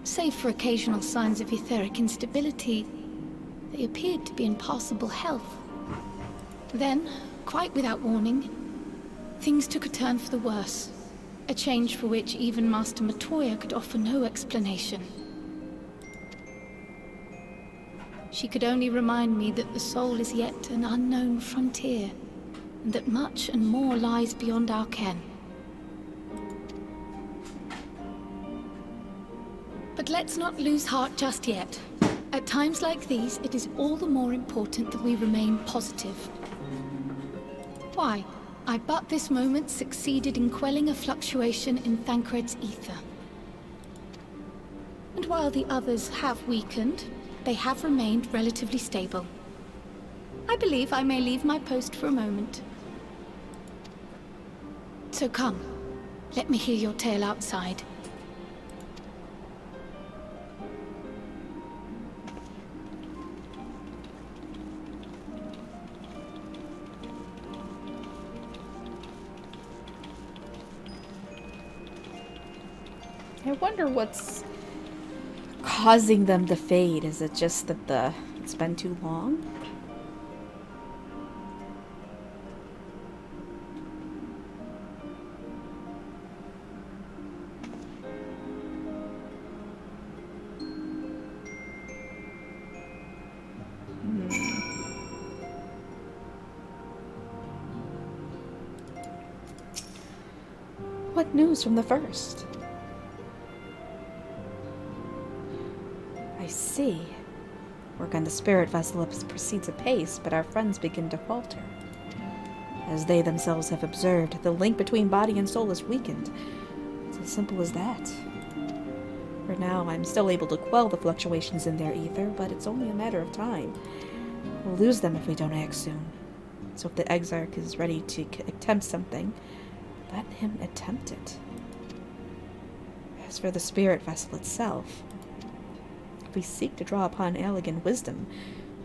Save for occasional signs of etheric instability, they appeared to be in passable health. Then, quite without warning, things took a turn for the worse. A change for which even Master Matoya could offer no explanation. She could only remind me that the soul is yet an unknown frontier, and that much and more lies beyond our ken. But let's not lose heart just yet. At times like these, it is all the more important that we remain positive. Why? I but this moment succeeded in quelling a fluctuation in Thancred's ether. And while the others have weakened, they have remained relatively stable. I believe I may leave my post for a moment. So come, let me hear your tale outside. I wonder what's causing them to fade. Is it just that it's been too long? What news from the first? I see. Work on the spirit vessel proceeds apace, but our friends begin to falter. As they themselves have observed, the link between body and soul is weakened. It's as simple as that. For now, I'm still able to quell the fluctuations in their ether, but it's only a matter of time. We'll lose them if we don't act soon. So if the Exarch is ready to attempt something, let him attempt it. As for the spirit vessel itself, if we seek to draw upon Allegan wisdom,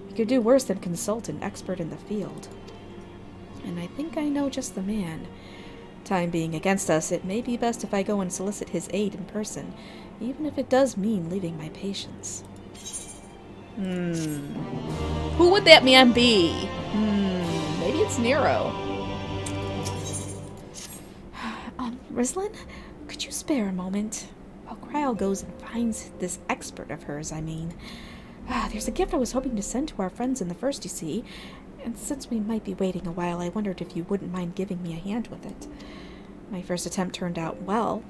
we could do worse than consult an expert in the field. And I think I know just the man. Time being against us, it may be best if I go and solicit his aid in person, even if it does mean leaving my patients. Who would that man be? Maybe it's Nero. Rislin, could you spare a moment? While Kryl goes and finds this expert of hers, I mean. There's a gift I was hoping to send to our friends in the first, you see. And since we might be waiting a while, I wondered if you wouldn't mind giving me a hand with it. My first attempt turned out well,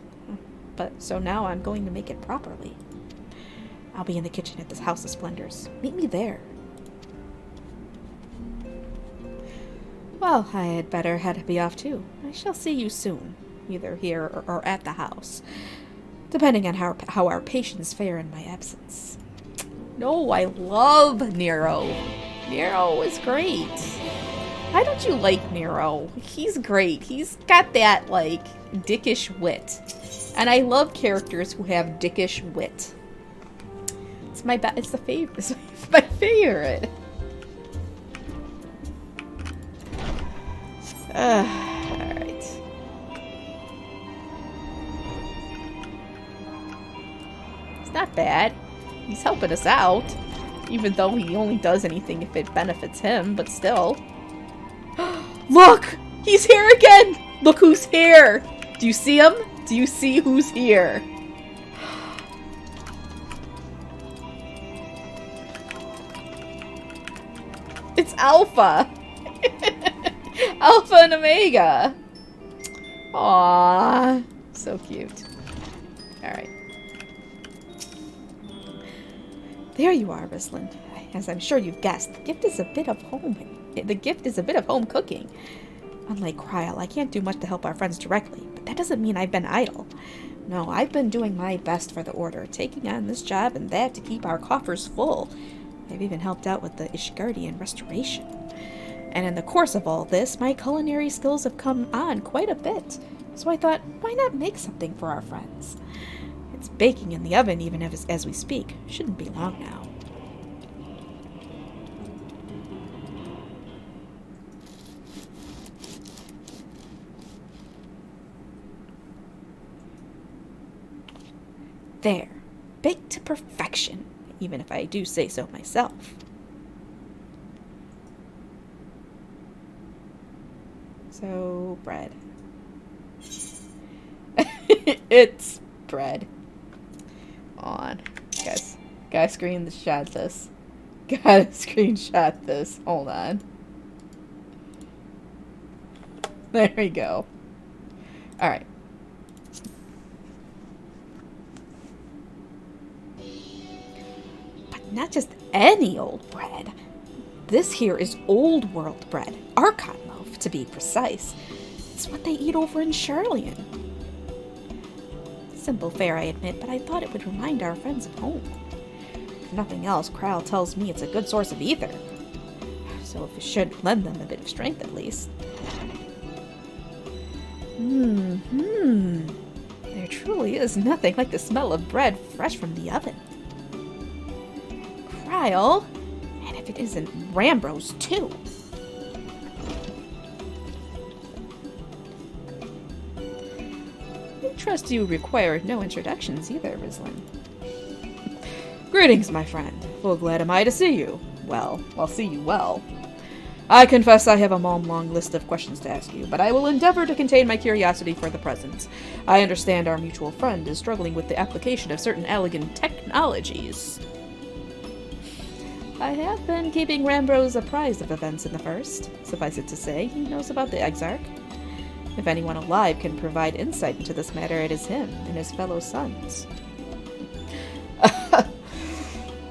but so now I'm going to make it properly. I'll be in the kitchen at this House of Splendors. Meet me there. Well, I had better be off too. I shall see you soon, either here or at the house, depending on how our patients fare in my absence. No, I love Nero. Nero is great. Why don't you like Nero? He's great. He's got that, like, dickish wit. And I love characters who have dickish wit. It's my favorite. It's my favorite. Alright. It's not bad. He's helping us out. Even though he only does anything if it benefits him, but still. Look! He's here again! Look who's here! Do you see him? Do you see who's here? It's Alpha! Alpha and Omega! Aww. So cute. Alright. There you are, Rislin. As I'm sure you've guessed, the gift is a bit of home cooking. Unlike Kryl, I can't do much to help our friends directly, but that doesn't mean I've been idle. No, I've been doing my best for the Order, taking on this job and that to keep our coffers full. I've even helped out with the Ishgardian restoration. And in the course of all this, my culinary skills have come on quite a bit. So I thought, why not make something for our friends? It's baking in the oven even as we speak. Shouldn't be long now. There. Baked to perfection, even if I do say so myself. So, bread. It's bread. On. Guys. Gotta screenshot this. Gotta screenshot this. Hold on. There we go. Alright. But not just any old bread. This here is old world bread. Archon loaf, to be precise. It's what they eat over in Charlian. Simple fare, I admit, but I thought it would remind our friends at home. If nothing else, Kral tells me it's a good source of ether. So if it should lend them a bit of strength at least. There truly is nothing like the smell of bread fresh from the oven. Krile, and if it isn't Rambros too. I trust you require no introductions either, Rislin. Greetings, my friend. Full glad am I to see you. Well, I'll see you well. I confess I have a long list of questions to ask you, but I will endeavor to contain my curiosity for the present. I understand our mutual friend is struggling with the application of certain elegant technologies. I have been keeping Rambros apprised of events in the First. Suffice it to say, he knows about the Exarch. If anyone alive can provide insight into this matter, it is him and his fellow sons.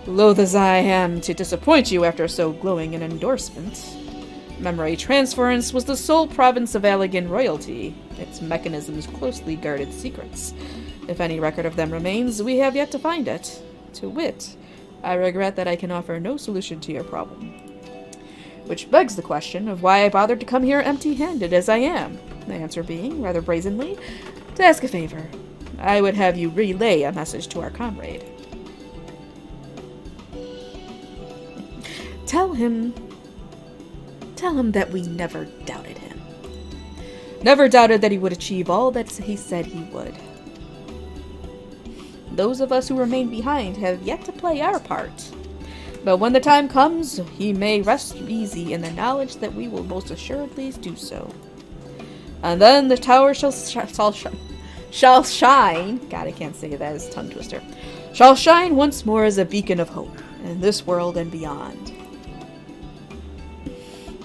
Loath as I am to disappoint you after so glowing an endorsement, memory transference was the sole province of Allegan royalty, its mechanisms closely guarded secrets. If any record of them remains, we have yet to find it. To wit, I regret that I can offer no solution to your problem. Which begs the question of why I bothered to come here empty-handed as I am, the answer being, rather brazenly, to ask a favor. I would have you relay a message to our comrade. Tell him that we never doubted him. Never doubted that he would achieve all that he said he would. Those of us who remain behind have yet to play our part. But when the time comes, he may rest easy in the knowledge that we will most assuredly do so. And then the tower shall shine. God, I can't say that as a tongue twister. Shall shine once more as a beacon of hope in this world and beyond.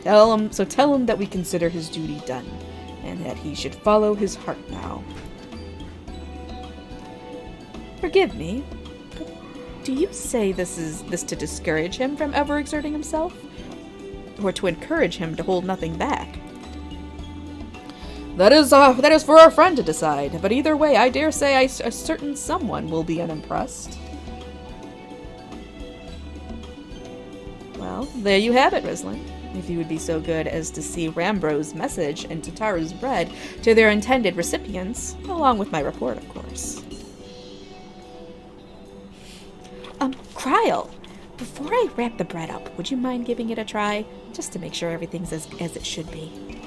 Tell him that we consider his duty done, and that he should follow his heart now. Forgive me, but do you say this to discourage him from ever exerting himself? Or to encourage him to hold nothing back? That is for our friend to decide, but either way, I dare say a certain someone will be unimpressed. Well, there you have it, Rislin. If you would be so good as to see Rambro's message and Tataru's bread to their intended recipients, along with my report, of course. Krile, before I wrap the bread up, would you mind giving it a try? Just to make sure everything's as it should be.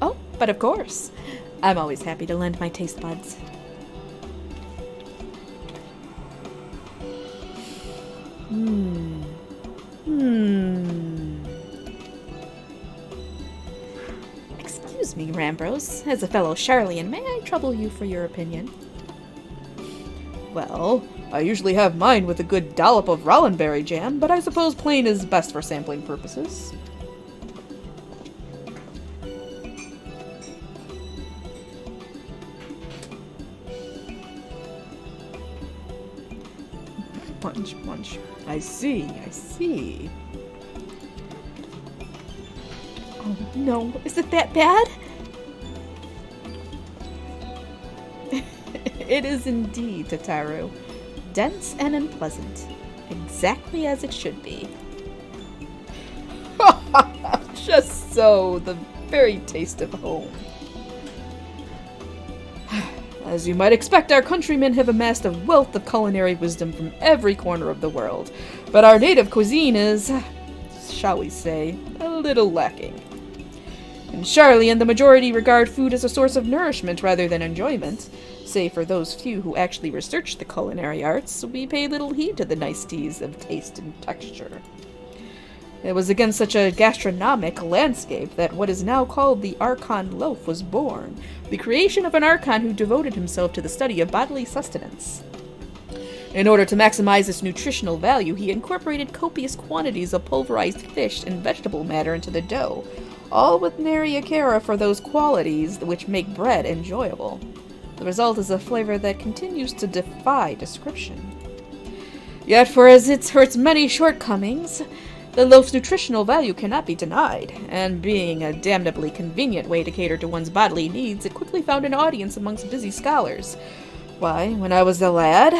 Oh, but of course. I'm always happy to lend my taste buds. Excuse me, Rambros. As a fellow Charlian, may I trouble you for your opinion? Well, I usually have mine with a good dollop of Rollenberry jam, but I suppose plain is best for sampling purposes. Punch. I see. Oh no, is it that bad? It is indeed, Tataru. Dense and unpleasant. Exactly as it should be. Just so, the very taste of home. As you might expect, our countrymen have amassed a wealth of culinary wisdom from every corner of the world, but our native cuisine is, shall we say, a little lacking. In Charlian, the majority regard food as a source of nourishment rather than enjoyment. Save for those few who actually research the culinary arts, we pay little heed to the niceties of taste and texture. It was against such a gastronomic landscape that what is now called the Archon Loaf was born, the creation of an Archon who devoted himself to the study of bodily sustenance. In order to maximize its nutritional value, he incorporated copious quantities of pulverized fish and vegetable matter into the dough, all with nary care for those qualities which make bread enjoyable. The result is a flavor that continues to defy description. Yet for its many shortcomings, the loaf's nutritional value cannot be denied, and being a damnably convenient way to cater to one's bodily needs, it quickly found an audience amongst busy scholars. Why, when I was a lad,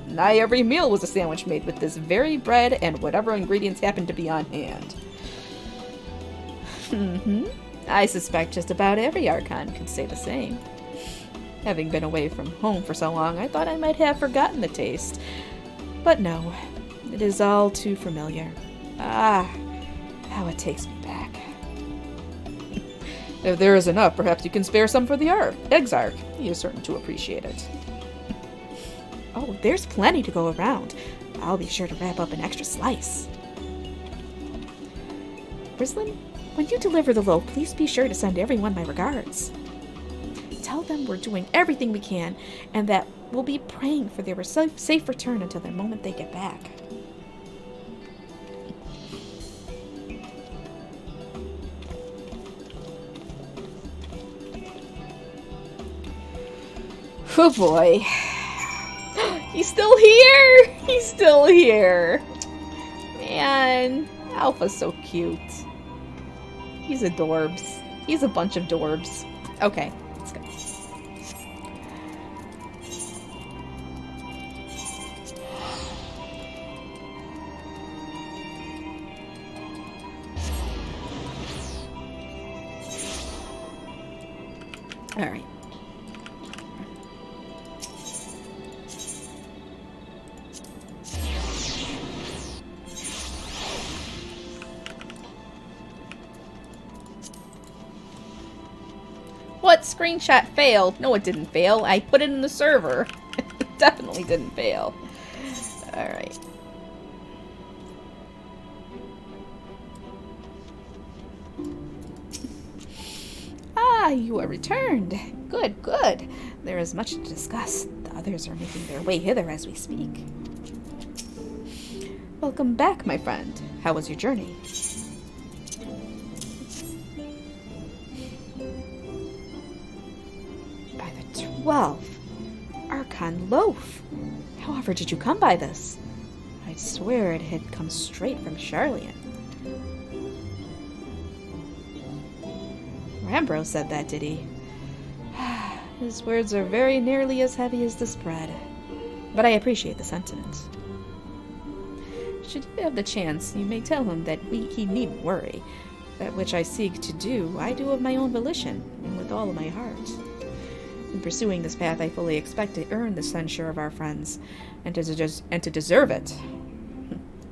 nigh every meal was a sandwich made with this very bread and whatever ingredients happened to be on hand. I suspect just about every Archon could say the same. Having been away from home for so long, I thought I might have forgotten the taste. But no, it is all too familiar. Ah, how it takes me back. If there is enough, perhaps you can spare some for the Exarch. He is certain to appreciate it. Oh, there's plenty to go around. I'll be sure to wrap up an extra slice. Brislin, when you deliver the loaf, please be sure to send everyone my regards. Tell them we're doing everything we can, and that we'll be praying for their safe return until the moment they get back. Oh boy. He's still here! He's still here! Man, Alpha's so cute. He's adorbs. He's a bunch of dorbs. Okay, let's go. Alright. What? Screenshot failed? No, it didn't fail. I put it in the server. It definitely didn't fail. Alright. Ah, you are returned. Good, good. There is much to discuss. The others are making their way hither as we speak. Welcome back, my friend. How was your journey? By the 12. Archon Loaf. However did you come by this? I'd swear it had come straight from Charlian. Rambro said that, did he? His words are very nearly as heavy as this bread. But I appreciate the sentiment. Should you have the chance, you may tell him that he needn't worry. That which I seek to do, I do of my own volition, and with all of my heart. In pursuing this path, I fully expect to earn the censure of our friends, and to deserve it.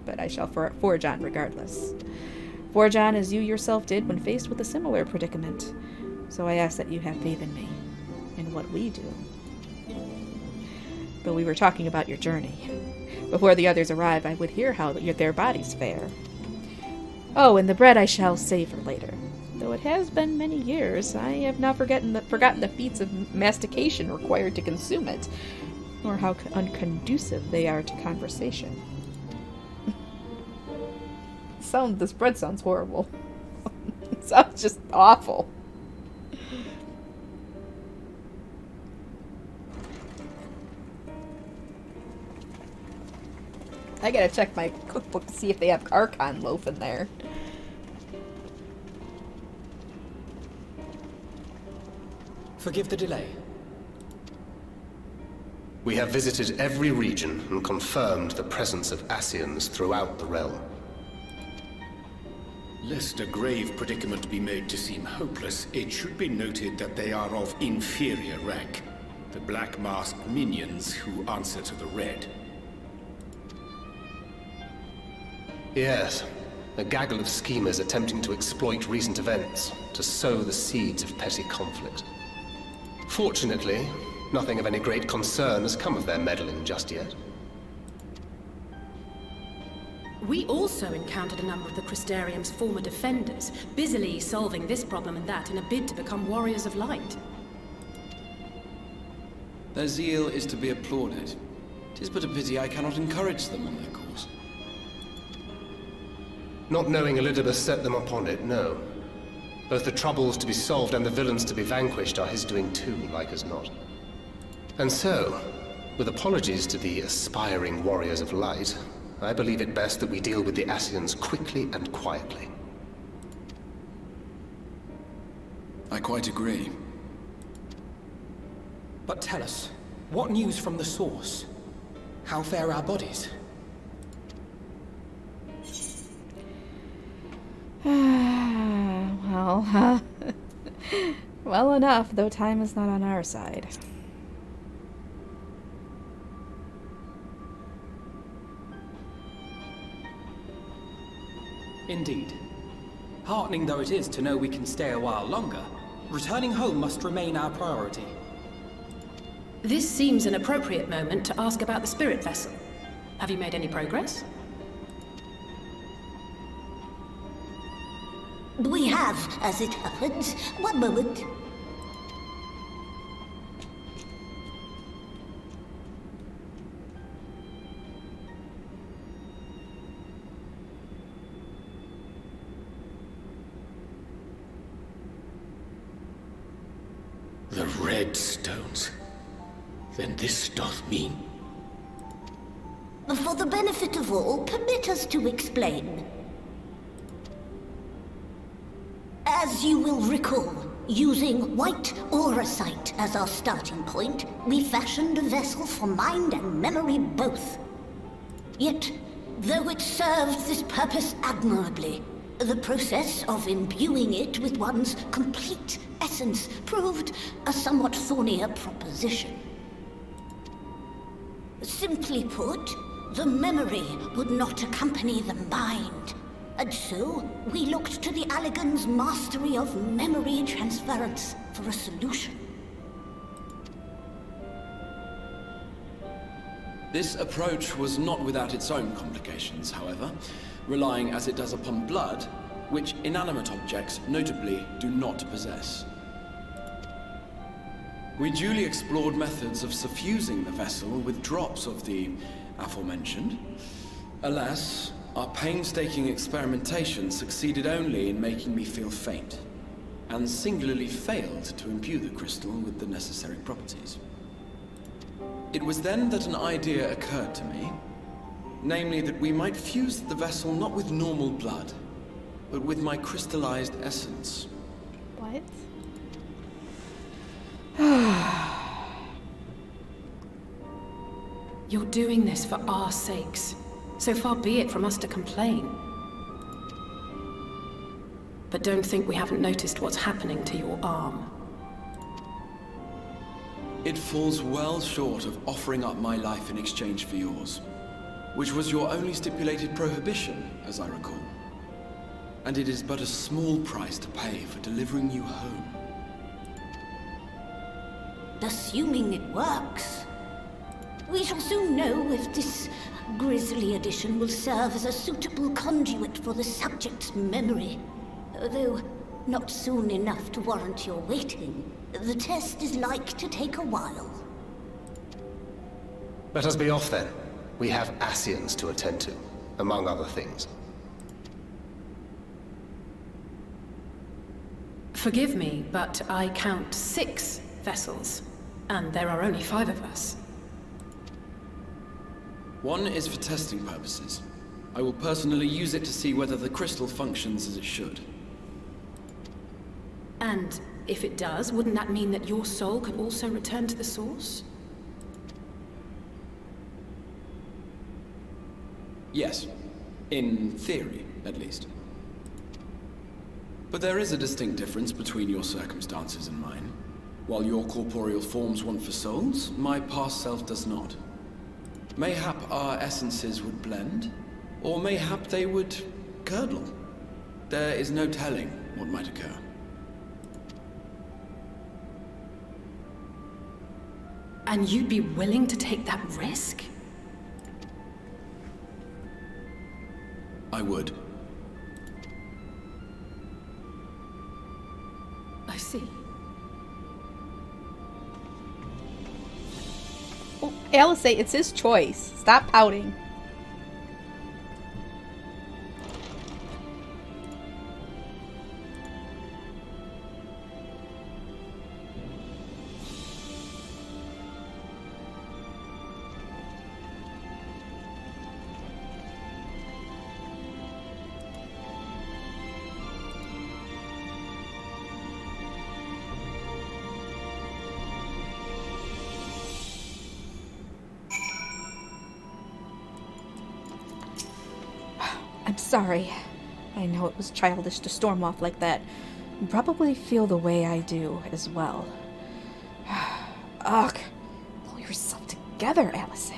But I shall forge on regardless. Forge on as you yourself did when faced with a similar predicament. So I ask that you have faith in me, in what we do. But we were talking about your journey. Before the others arrive, I would hear how their bodies fare. Oh, and the bread I shall save for later. Though it has been many years, I have not forgotten the feats of mastication required to consume it, nor how unconducive they are to conversation. This bread sounds horrible. It sounds just awful. I gotta check my cookbook to see if they have Archon Loaf in there. Forgive the delay. We have visited every region and confirmed the presence of Ascians throughout the realm. Lest a grave predicament be made to seem hopeless, it should be noted that they are of inferior rank. The black masked minions who answer to the red. Yes, a gaggle of schemers attempting to exploit recent events to sow the seeds of petty conflict. Fortunately, nothing of any great concern has come of their meddling just yet. We also encountered a number of the Crystarium's former defenders, busily solving this problem and that in a bid to become warriors of light. Their zeal is to be applauded. 'Tis but a pity I cannot encourage them on their course. Not knowing Elizabeth set them upon it, no. Both the troubles to be solved and the villains to be vanquished are his doing too, like as not. And so, with apologies to the aspiring warriors of light, I believe it best that we deal with the Ascians quickly and quietly. I quite agree. But tell us, what news from the source? How fare our bodies? Well, well enough, though time is not on our side. Indeed. Heartening though it is to know we can stay a while longer, returning home must remain our priority. This seems an appropriate moment to ask about the spirit vessel. Have you made any progress? We have, as it happens. One moment. The red stones. Then this doth mean... For the benefit of all, permit us to explain. As you will recall, using white auracite as our starting point, we fashioned a vessel for mind and memory both. Yet, though it served this purpose admirably, the process of imbuing it with one's complete essence proved a somewhat thornier proposition. Simply put, the memory would not accompany the mind. And so, we looked to the Alligan's mastery of memory transference for a solution. This approach was not without its own complications, however, relying as it does upon blood, which inanimate objects, notably, do not possess. We duly explored methods of suffusing the vessel with drops of the aforementioned. Alas, our painstaking experimentation succeeded only in making me feel faint, and singularly failed to imbue the crystal with the necessary properties. It was then that an idea occurred to me, namely that we might fuse the vessel not with normal blood, but with my crystallized essence. What? You're doing this for our sakes. So far be it from us to complain. But don't think we haven't noticed what's happening to your arm. It falls well short of offering up my life in exchange for yours, which was your only stipulated prohibition, as I recall. And it is but a small price to pay for delivering you home. Assuming it works. We shall soon know if this grisly addition will serve as a suitable conduit for the subject's memory. Though not soon enough to warrant your waiting. The test is like to take a while. Let us be off then. We have Ascians to attend to, among other things. Forgive me, but I count 6 vessels, and there are only 5 of us. One is for testing purposes. I will personally use it to see whether the crystal functions as it should. And if it does, wouldn't that mean that your soul could also return to the source? Yes. In theory, at least. But there is a distinct difference between your circumstances and mine. While your corporeal forms want for souls, my past self does not. Mayhap our essences would blend, or mayhap they would curdle. There is no telling what might occur. And you'd be willing to take that risk? I would. I see. Oh, Alice, it's his choice. Stop pouting. I'm sorry. I know it was childish to storm off like that. You probably feel the way I do as well. Ugh. Pull yourself together, Alice.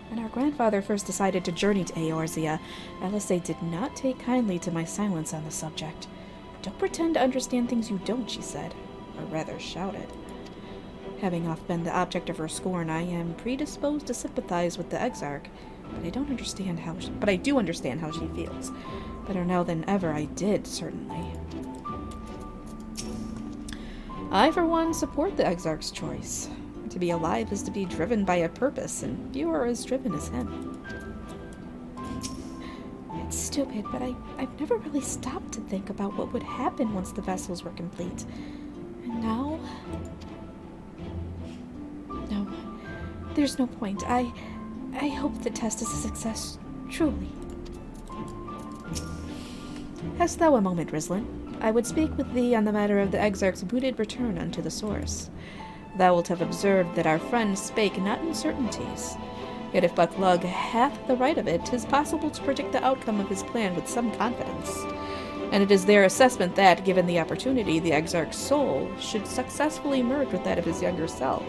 When our grandfather first decided to journey to Eorzea, Alice did not take kindly to my silence on the subject. Don't pretend to understand things you don't, she said, or rather shouted. Having often been the object of her scorn, I am predisposed to sympathize with the Exarch, but I do understand how she feels. Better now than ever I did, certainly. I, for one, support the Exarch's choice. To be alive is to be driven by a purpose, and few are as driven as him. It's stupid, but I've never really stopped to think about what would happen once the vessels were complete. And now... No, there's no point. I hope the test is a success, truly. Hast thou a moment, Rislin? I would speak with thee on the matter of the Exarch's booted return unto the source. Thou wilt have observed that our friend spake not in certainties. Yet if Bucklug hath the right of it, 'tis possible to predict the outcome of his plan with some confidence. And it is their assessment that, given the opportunity, the Exarch's soul should successfully merge with that of his younger self.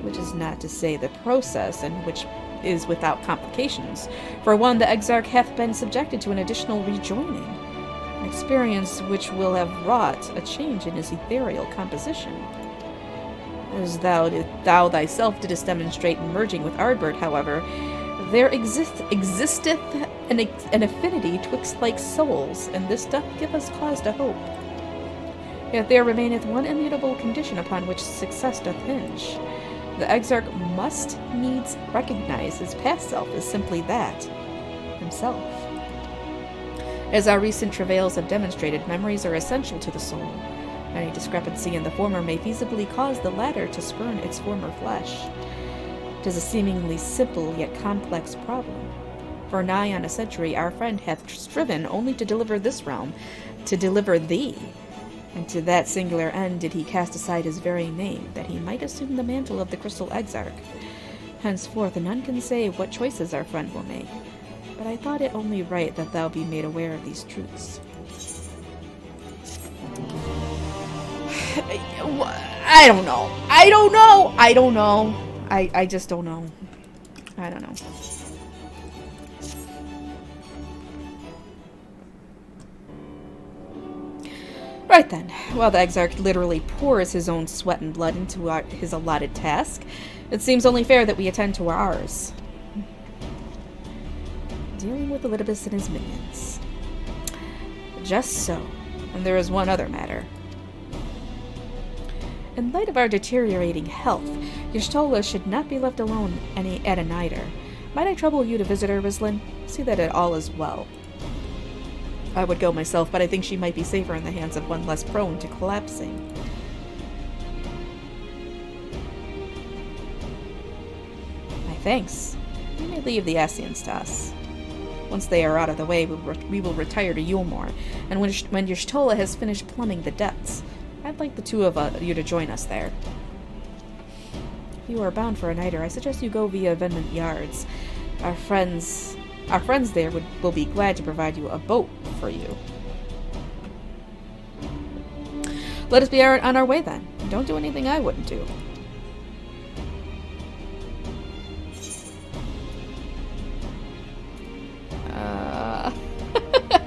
Which is not to say the process, and which is without complications. For one, the Exarch hath been subjected to an additional rejoining, an experience which will have wrought a change in his ethereal composition. As thou thyself didst demonstrate in merging with Ardbert, however, there existeth an affinity twixt like souls, and this doth give us cause to hope. Yet there remaineth one immutable condition upon which success doth hinge. The Exarch must needs recognize his past self as simply that, himself. As our recent travails have demonstrated, memories are essential to the soul. Any discrepancy in the former may feasibly cause the latter to spurn its former flesh. 'Tis a seemingly simple yet complex problem. For nigh on a century our friend hath striven only to deliver this realm, to deliver thee. And to that singular end did he cast aside his very name, that he might assume the mantle of the Crystal Exarch. Henceforth none can say what choices our friend will make, but I thought it only right that thou be made aware of these truths. I don't know. I just don't know. I don't know. Right then, while the Exarch literally pours his own sweat and blood into his allotted task, it seems only fair that we attend to ours. Dealing with Elidibus and his minions. Just so. And there is one other matter. In light of our deteriorating health, Y'shtola should not be left alone at a nighter. Might I trouble you to visit her, Rislin? See that it all is well. I would go myself, but I think she might be safer in the hands of one less prone to collapsing. My thanks. You may leave the Ascians to us. Once they are out of the way, we will retire to Yulmore, and when Y'shtola has finished plumbing the depths, I'd like the two of you to join us there. If you are bound for a nighter, I suggest you go via Venmont Yards. Our friends there will be glad to provide you a boat for you. Let us be on our way then. Don't do anything I wouldn't do.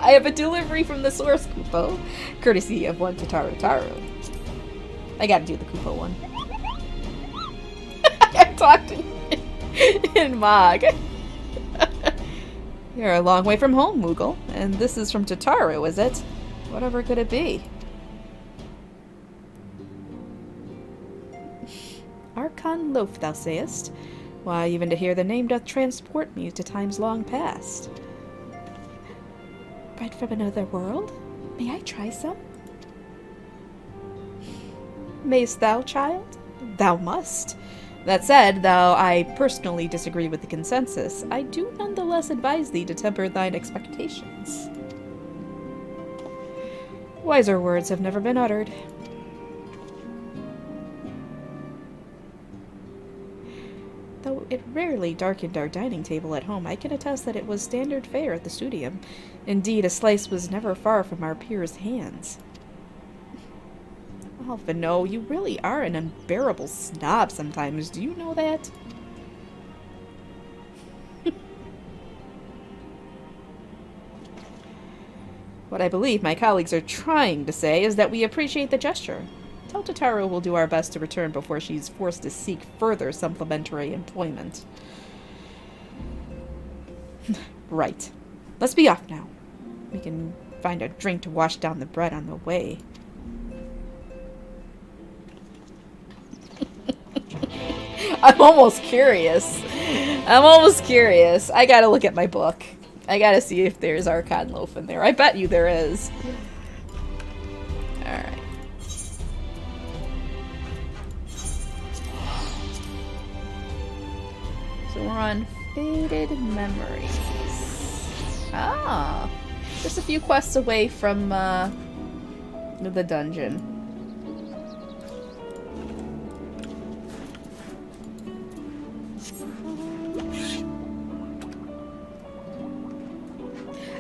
I have a delivery from the source, Kupo, courtesy of one Tataru Taru. I gotta do the Kupo one. I talked in Mog. You're a long way from home, Moogle. And this is from Tataru, is it? Whatever could it be? Archon loaf, thou sayest? Why, even to hear the name doth transport me to times long past. Bread from another world? May I try some? Mayst thou, child? Thou must. That said, though I personally disagree with the consensus, I do nonetheless advise thee to temper thine expectations. Wiser words have never been uttered. Though it rarely darkened our dining table at home, I can attest that it was standard fare at the studium. Indeed, a slice was never far from our peers' hands. Oh, Vino, you really are an unbearable snob sometimes. Do you know that? What I believe my colleagues are trying to say is that we appreciate the gesture. Tell Tataru we'll do our best to return before she's forced to seek further supplementary employment. Right. Let's be off now. We can find a drink to wash down the bread on the way. I'm almost curious. I gotta look at my book. I gotta see if there's Archon loaf in there. I bet you there is. Alright. So we're on Faded Memories. Ah! Just a few quests away from the dungeon.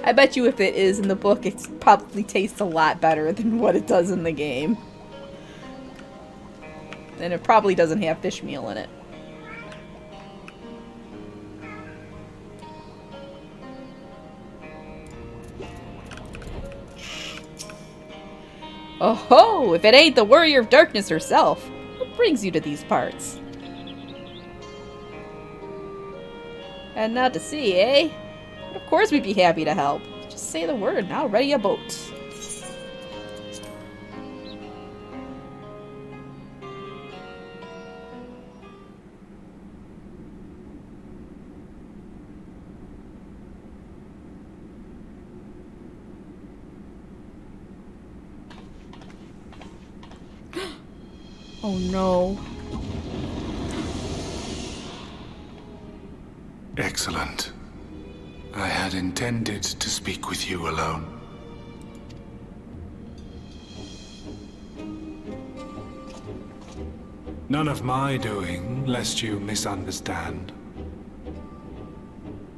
I bet you if it is in the book, it probably tastes a lot better than what it does in the game. And it probably doesn't have fish meal in it. Oh ho! If it ain't the Warrior of Darkness herself, what brings you to these parts? And not to see, eh? Of course we'd be happy to help. Just say the word and I'll ready a boat. Oh no. Excellent. I had intended to speak with you alone. None of my doing, lest you misunderstand.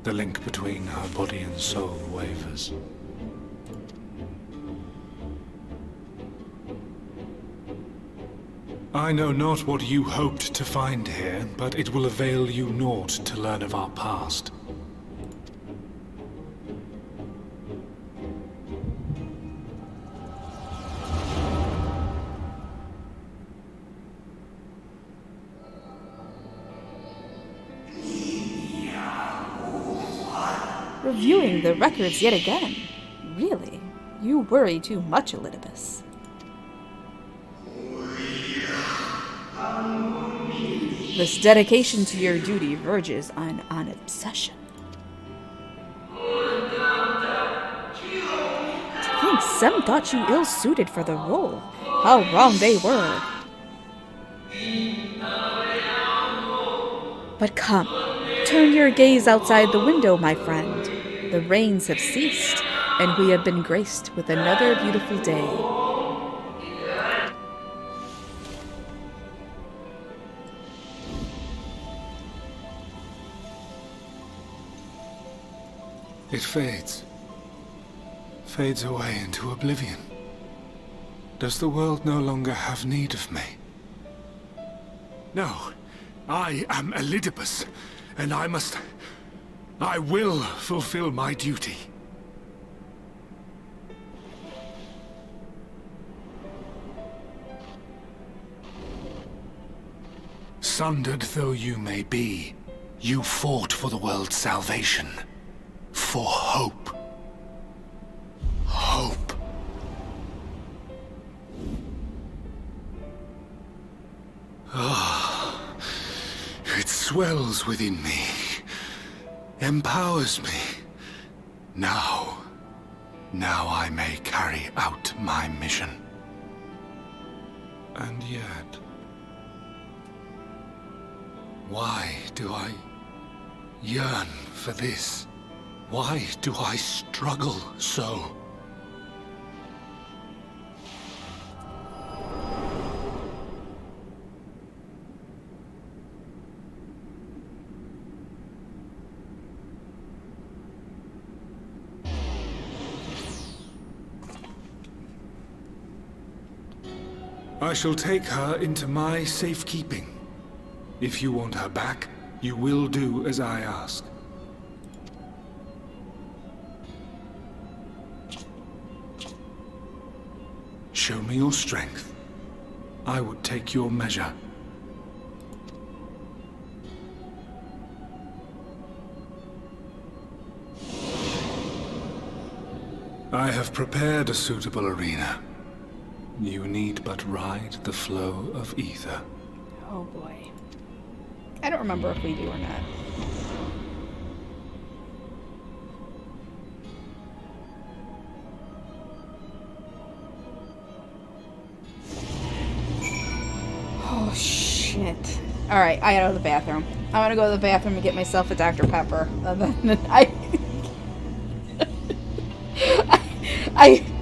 The link between her body and soul wavers. I know not what you hoped to find here, but it will avail you naught to learn of our past. Reviewing the records yet again. Really? You worry too much, Elidibus. This dedication to your duty verges on an obsession. To think some thought you ill-suited for the role. How wrong they were. But come, turn your gaze outside the window, my friend. The rains have ceased, and we have been graced with another beautiful day. It fades. Fades away into oblivion. Does the world no longer have need of me? No. I am Elidibus, and I will fulfill my duty. Sundered though you may be, you fought for the world's salvation. for hope. Hope. Ah, it swells within me, empowers me. Now I may carry out my mission. And yet, why do I yearn for this? Why do I struggle so? I shall take her into my safekeeping. If you want her back, you will do as I ask. Show me your strength. I would take your measure. I have prepared a suitable arena. You need but ride the flow of ether. Oh boy. I don't remember if we do or not. Oh shit. Alright, I gotta go to the bathroom. I wanna go to the bathroom and get myself a Dr. Pepper. And then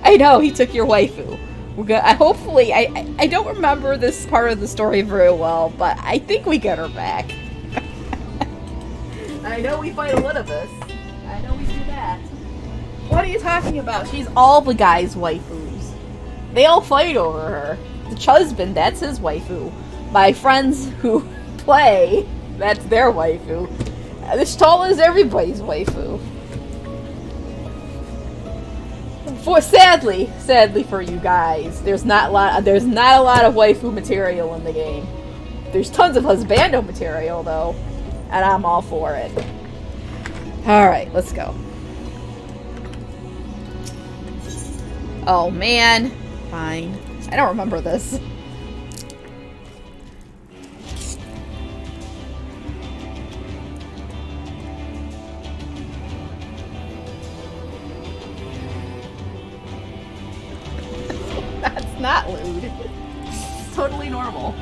I know, he took your waifu. We're good. Hopefully, I don't remember this part of the story very well, but I think we get her back. I know we fight Elizabeth. I know we do that. What are you talking about? She's all the guys' waifus. They all fight over her. The husband, that's his waifu. My friends who play, that's their waifu. This tall is everybody's waifu. Sadly for you guys, there's not a lot of waifu material in the game. There's tons of husbando material though, and I'm all for it. All right, let's go. Oh man, fine. I don't remember this. Not lewd. It's totally normal.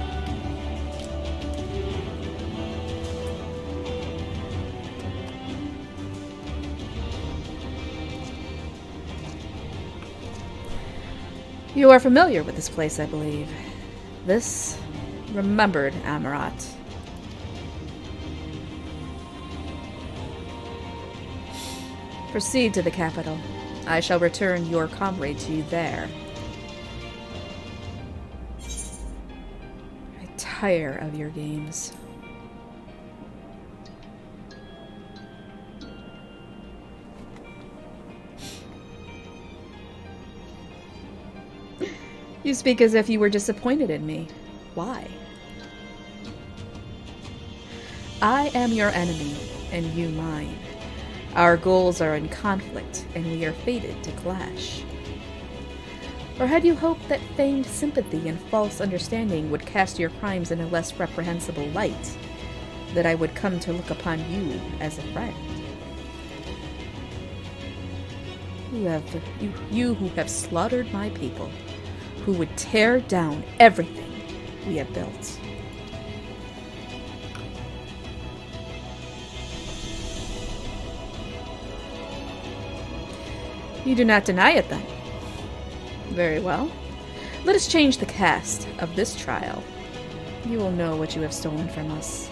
You are familiar with this place, I believe. This remembered Amarat. Proceed to the capital. I shall return your comrade to you there. Tire of your games. You speak as if you were disappointed in me. Why? I am your enemy, and you mine. Our goals are in conflict, and we are fated to clash. Or had you hoped that feigned sympathy and false understanding would cast your crimes in a less reprehensible light? That I would come to look upon you as a friend? You who have slaughtered my people, who would tear down everything we have built. You do not deny it, then? Very well. Let us change the cast of this trial. You will know what you have stolen from us.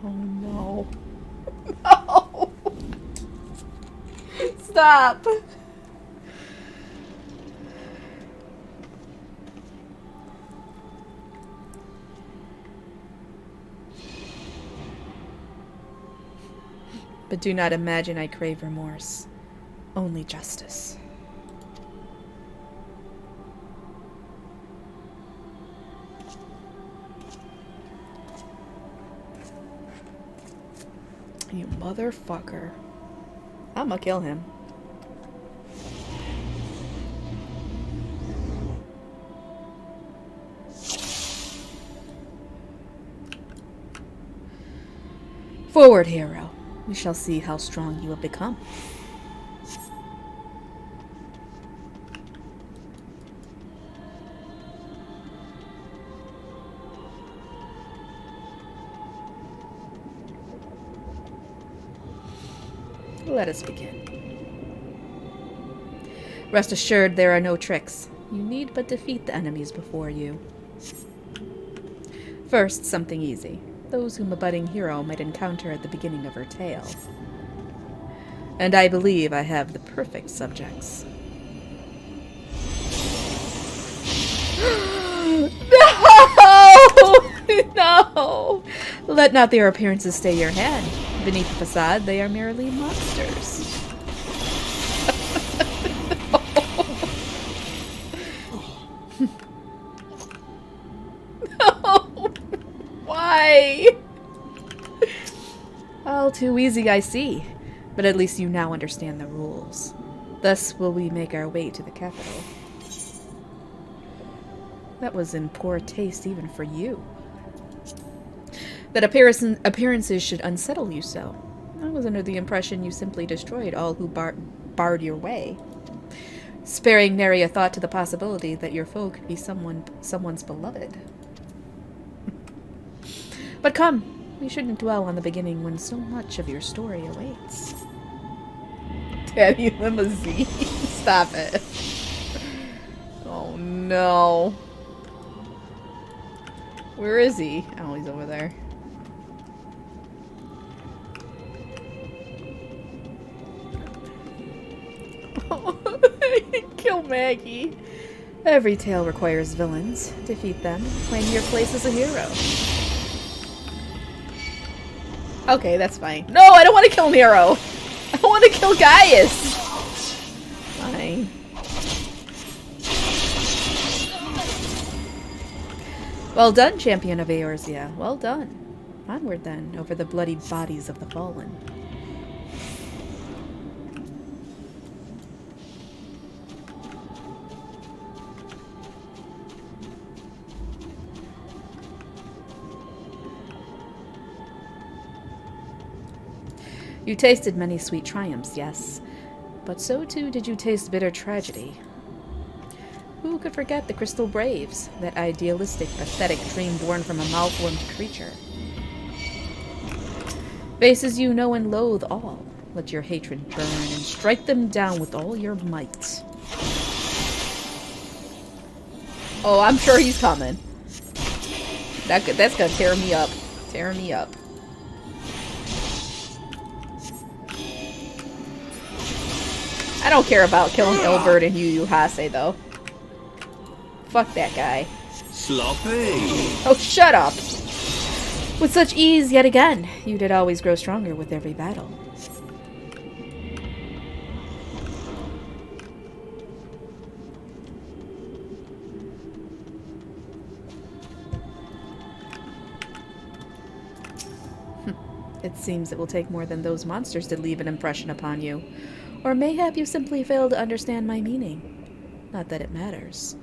Oh no. No! Stop! But do not imagine I crave remorse. Only justice. You motherfucker. I'ma kill him. Forward, hero. We shall see how strong you have become. Let us begin. Rest assured, there are no tricks. You need but defeat the enemies before you. First, something easy. Those whom a budding hero might encounter at the beginning of her tale. And I believe I have the perfect subjects. No! No! Let not their appearances stay your hand. Beneath the facade, they are merely monsters. No! Why? All too easy, I see. But at least you now understand the rules. Thus will we make our way to the capital. That was in poor taste even for you. That appearances should unsettle you so. I was under the impression you simply destroyed all who barred your way, sparing nary a thought to the possibility that your foe could be someone's beloved. But come, we shouldn't dwell on the beginning when so much of your story awaits. Daddy Limousine, stop it. Oh no. Where is he? Oh, he's over there. Kill Maggie. Every tale requires villains. Defeat them. Claim your place as a hero. Okay, that's fine. No, I don't want to kill Nero. I want to kill Gaius. Fine. Well done, champion of Eorzea. Well done. Onward then, over the bloody bodies of the fallen. You tasted many sweet triumphs, yes, but so too did you taste bitter tragedy. Who could forget the Crystal Braves, that idealistic, pathetic dream born from a malformed creature? Faces you know and loathe all. Let your hatred burn and strike them down with all your might. Oh, I'm sure he's coming. That's gonna tear me up. Tear me up. I don't care about killing Ilbert and Yu Hase, though. Fuck that guy. Sloppy! Oh, shut up! With such ease, yet again, you did always grow stronger with every battle. It seems it will take more than those monsters to leave an impression upon you. Or mayhap you simply fail to understand my meaning. Not that it matters.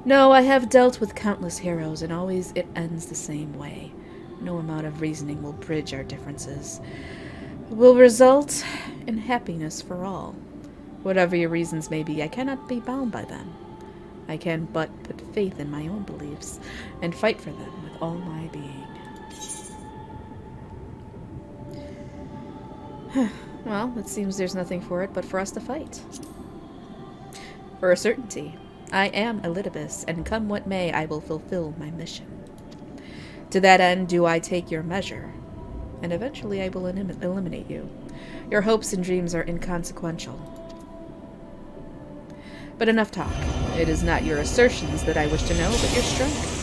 No, I have dealt with countless heroes, and always it ends the same way. No amount of reasoning will bridge our differences. It will result in happiness for all. Whatever your reasons may be, I cannot be bound by them. I can but put faith in my own beliefs, and fight for them with all my being. Well, it seems there's nothing for it but for us to fight. For a certainty, I am Elidibus, and come what may, I will fulfill my mission. To that end do I take your measure, and eventually I will eliminate you. Your hopes and dreams are inconsequential. But enough talk. It is not your assertions that I wish to know, but your strength.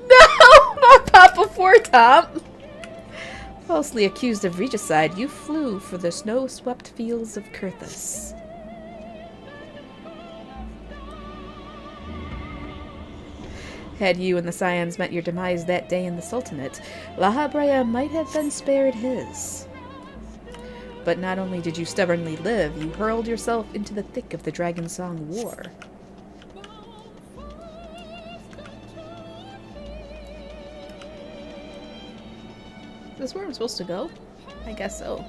No! Not Papa 4 Top! Falsely accused of regicide, you flew for the snow-swept fields of Kurthus. Had you and the Scions met your demise that day in the Sultanate, La Habrea might have been spared his. But not only did you stubbornly live, you hurled yourself into the thick of the Dragon Song War. Is this where I'm supposed to go? I guess so.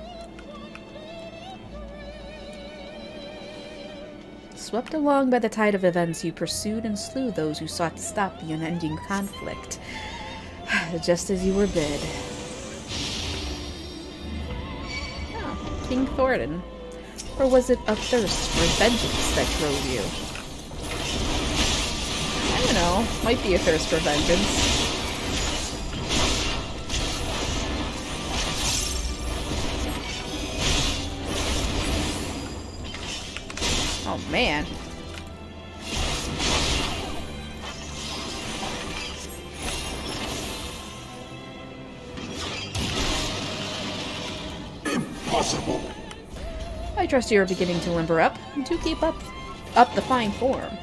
Swept along by the tide of events, you pursued and slew those who sought to stop the unending conflict. Just as you were bid. Oh, King Thornton. Or was it a thirst for vengeance that drove you? I don't know. Might be a thirst for vengeance. Oh, man. Impossible. I trust you are beginning to limber up. Do keep up the fine form.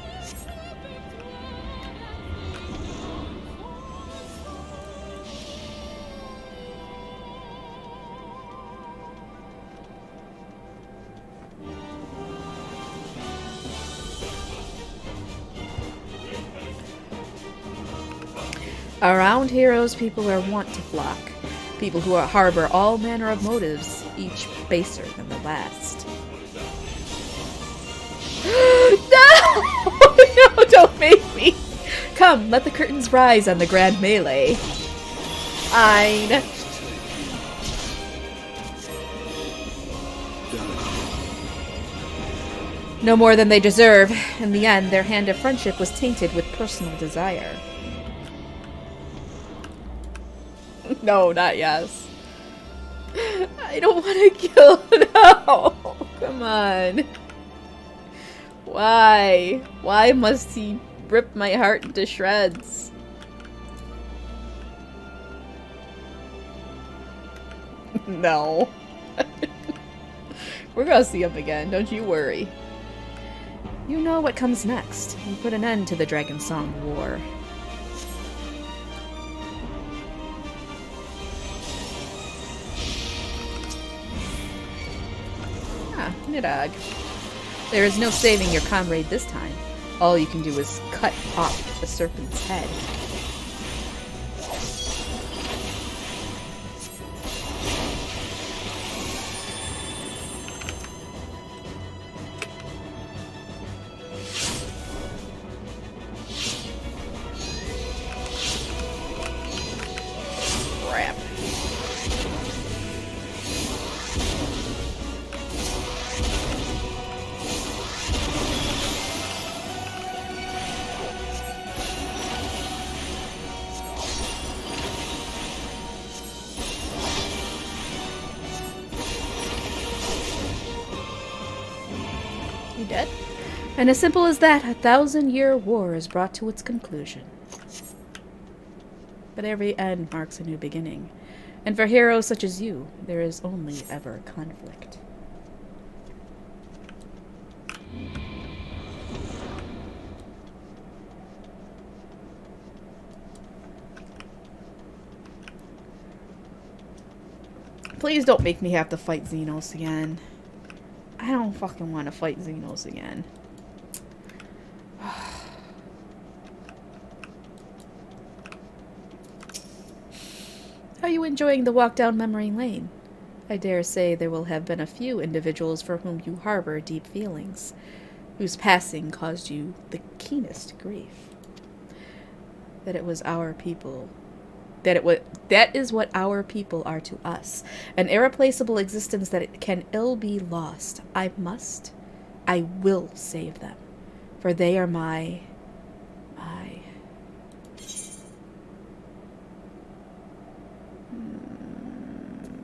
Around heroes, people are wont to flock. People who harbor all manner of motives, each baser than the last. No! No, don't make me! Come, let the curtains rise on the grand melee. Fine. No more than they deserve. In the end, their hand of friendship was tainted with personal desire. No, not yes. I don't want to kill. No! Come on. Why? Why must he rip my heart into shreds? No. We're gonna see him again, don't you worry. You know what comes next. You put an end to the Dragon Song War. Ah, Nidog. There is no saving your comrade this time. All you can do is cut off the serpent's head. Crap. You dead? And as simple as that, a 1,000-year war is brought to its conclusion. But every end marks a new beginning. And for heroes such as you, there is only ever conflict. Please don't make me have to fight Xenos again. I don't fucking want to fight Xenos again. Are you enjoying the walk down memory lane? I dare say there will have been a few individuals for whom you harbor deep feelings, whose passing caused you the keenest grief. That it was our people. That is what our people are to us. An irreplaceable existence that it can ill be lost. I will save them. For they are my...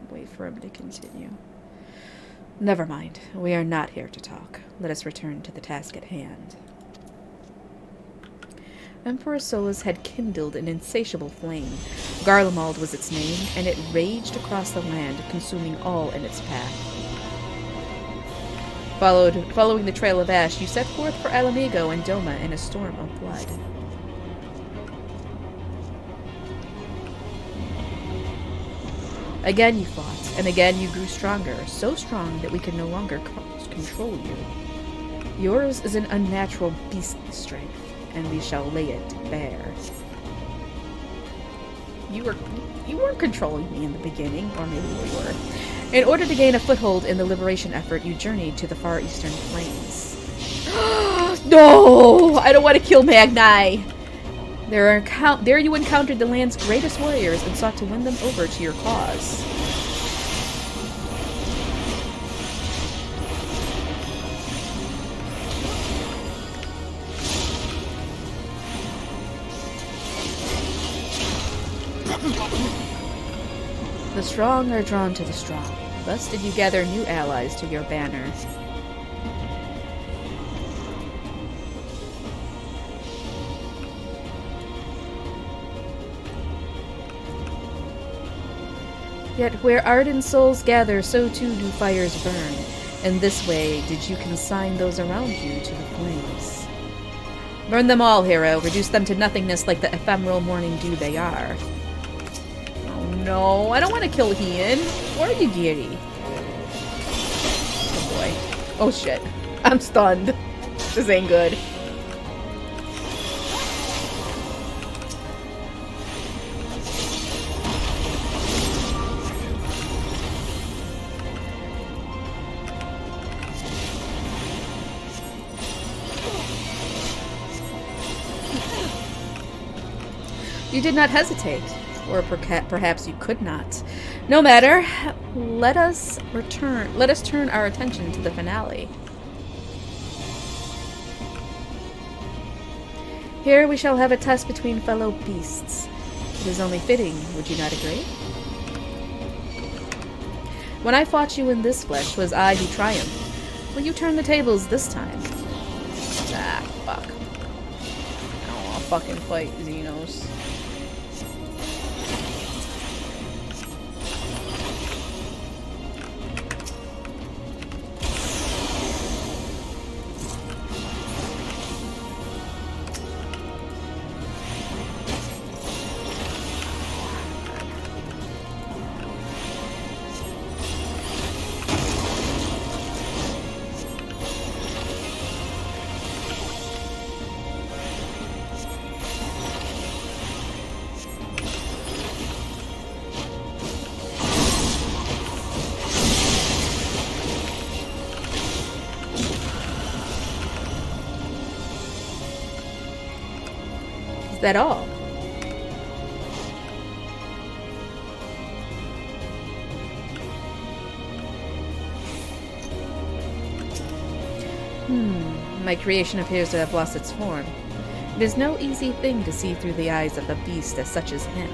Wait for him to continue. Never mind. We are not here to talk. Let us return to the task at hand. Emperor Solus had kindled an insatiable flame. Garlemald was its name, and it raged across the land, consuming all in its path. Following the trail of ash, you set forth for Alamigo and Doma in a storm of blood. Again you fought, and again you grew stronger, so strong that we can no longer control you. Yours is an unnatural beastly strength, and we shall lay it bare. You weren't controlling me in the beginning, or maybe you were. In order to gain a foothold in the liberation effort, you journeyed to the far eastern plains. No! I don't want to kill Magni! There you encountered the land's greatest warriors and sought to win them over to your cause. The strong are drawn to the strong. Thus did you gather new allies to your banner. Yet where ardent souls gather, so too do fires burn. In this way did you consign those around you to the flames. Burn them all, hero. Reduce them to nothingness like the ephemeral morning dew they are. Oh no, I don't want to kill Hien. Or Yugiri. Oh boy. Oh shit. I'm stunned. This ain't good. You did not hesitate, or perhaps you could not. No matter, let us turn our attention to the finale. Here we shall have a test between fellow beasts. It is only fitting, would you not agree? When I fought you in this flesh, was I who triumphed. Will you turn the tables this time? Ah, fuck. I don't want to fucking fight Xenos. Is that all? My creation appears to have lost its form. It is no easy thing to see through the eyes of a beast as such as him.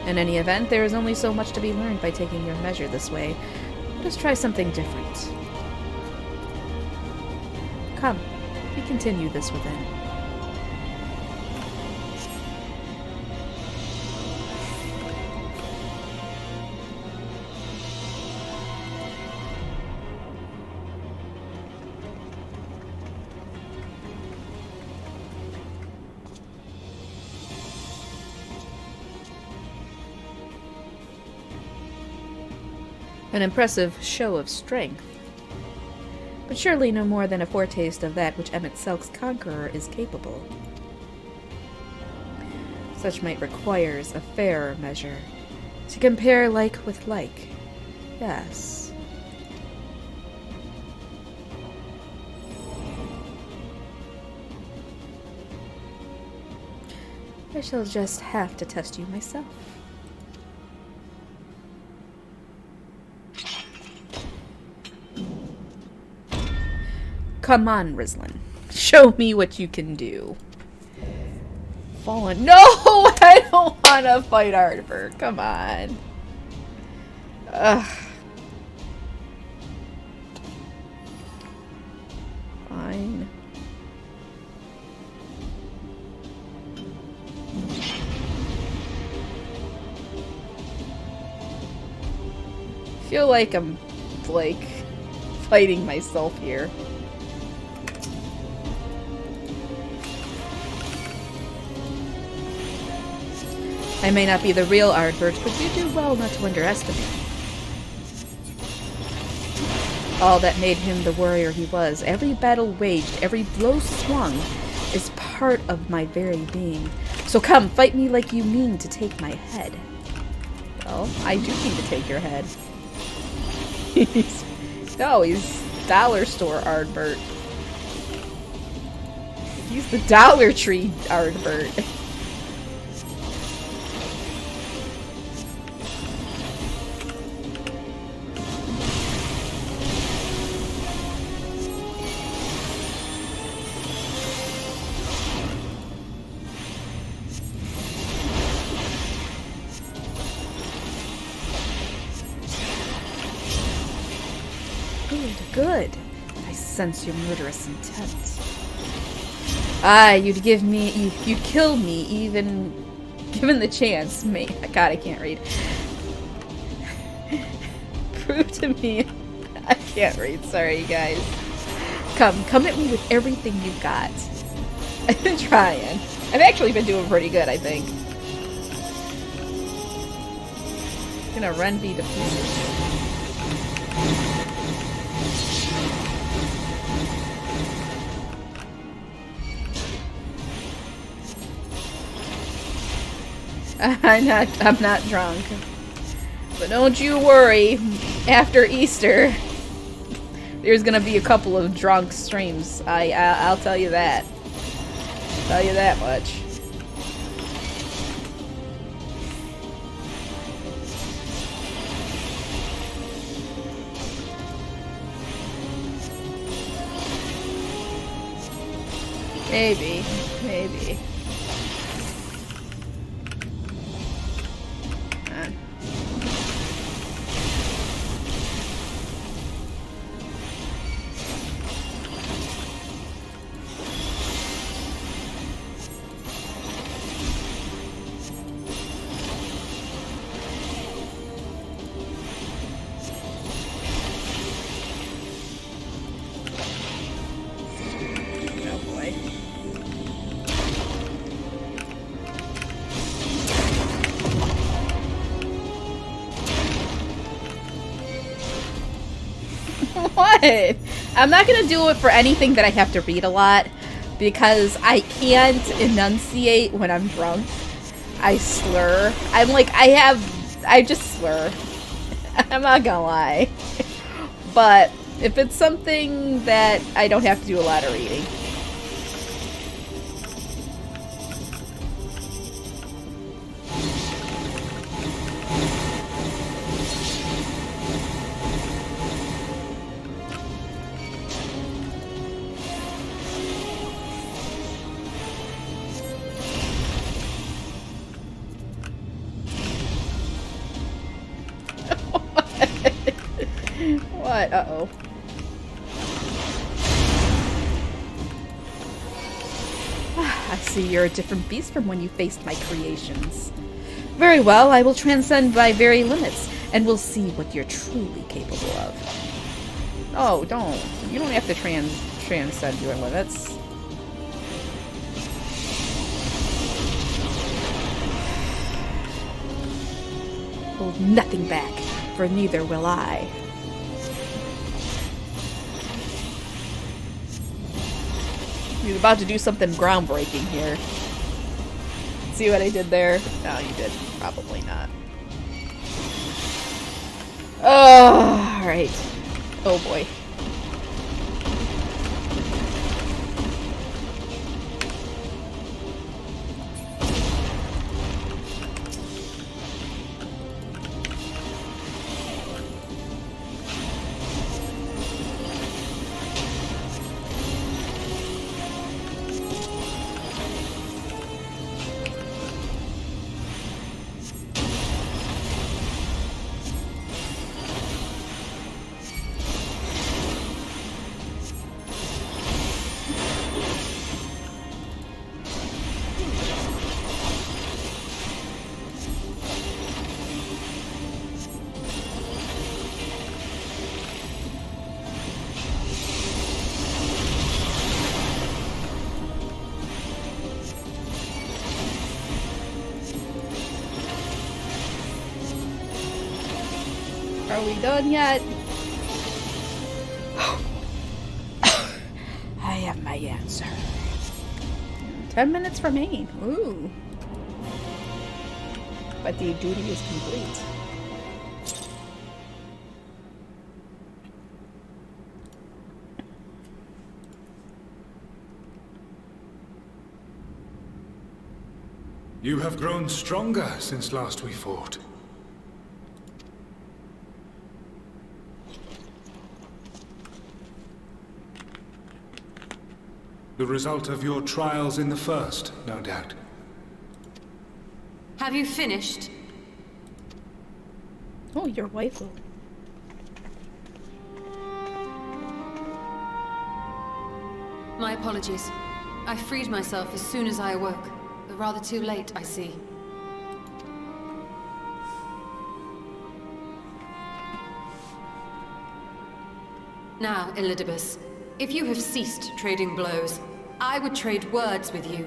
In any event, there is only so much to be learned by taking your measure this way. Let us try something different. Come, we continue this within. An impressive show of strength, but surely no more than a foretaste of that which Emmett Selk's conqueror is capable. Such might requires a fairer measure, to compare like with like, yes. I shall just have to test you myself. Come on, Rislin. Show me what you can do. Fallen. No! I don't want to fight Artifer. Come on. Ugh. Fine. feel like I'm, like, fighting myself here. I may not be the real Ardbert, but you do well not to underestimate. All that made him the warrior he was, every battle waged, every blow swung, is part of my very being. So come, fight me like you mean to take my head. Well, I do mean to take your head. No, he's Dollar Store Ardbert. He's the Dollar Tree Ardbert. Good. I sense your murderous intent. Ah, you'd kill me even given the chance. God, I can't read. Prove to me. I can't read. Sorry, you guys. Come at me with everything you've got. I've been trying. I've actually been doing pretty good, I think. Gonna run me to pieces. I'm not drunk. But don't you worry. After Easter, there's gonna be a couple of drunk streams. I'll tell you that. Tell you that much. Maybe. What? I'm not gonna do it for anything that I have to read a lot because I can't enunciate when I'm drunk. I slur. I just slur. I'm not gonna lie. But if it's something that I don't have to do a lot of reading. What? Uh-oh. I see you're a different beast from when you faced my creations. Very well, I will transcend my very limits, and we'll see what you're truly capable of. Oh, don't. You don't have to transcend your limits. Hold nothing back, for neither will I. He's about to do something groundbreaking here. See what I did there? No, you did. Probably not. Oh, alright. Oh boy. Are we done yet? I have my answer. 10 minutes remain. Ooh. But the duty is complete. You have grown stronger since last we fought. The result of your trials in the first, no doubt. Have you finished? Oh, your wife will. My apologies. I freed myself as soon as I awoke. But rather too late, I see. Now, Elidibus, if you have ceased trading blows, I would trade words with you.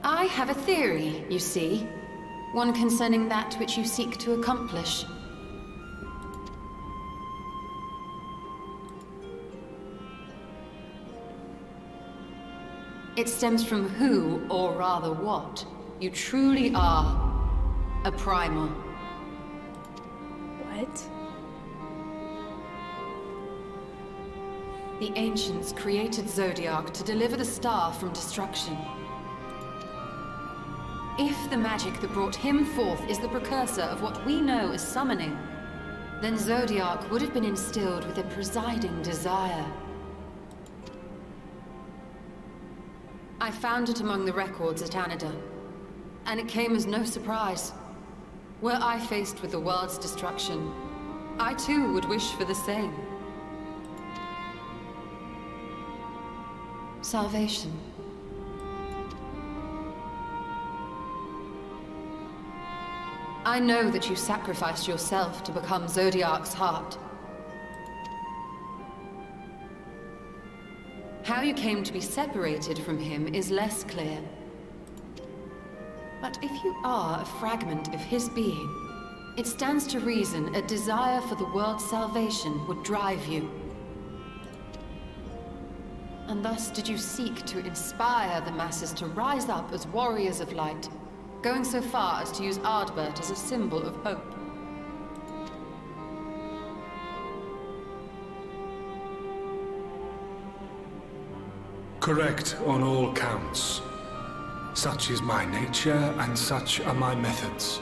I have a theory, you see. One concerning that which you seek to accomplish. It stems from who, or rather what, you truly are. A primal. What? The ancients created Zodiac to deliver the star from destruction. If the magic that brought him forth is the precursor of what we know as summoning, then Zodiac would have been instilled with a presiding desire. I found it among the records at Anida, and it came as no surprise. Were I faced with the world's destruction, I too would wish for the same. Salvation. I know that you sacrificed yourself to become Zodiac's heart. How you came to be separated from him is less clear. But if you are a fragment of his being, it stands to reason a desire for the world's salvation would drive you. And thus did you seek to inspire the masses to rise up as warriors of light, going so far as to use Ardbert as a symbol of hope. Correct on all counts. Such is my nature, and such are my methods.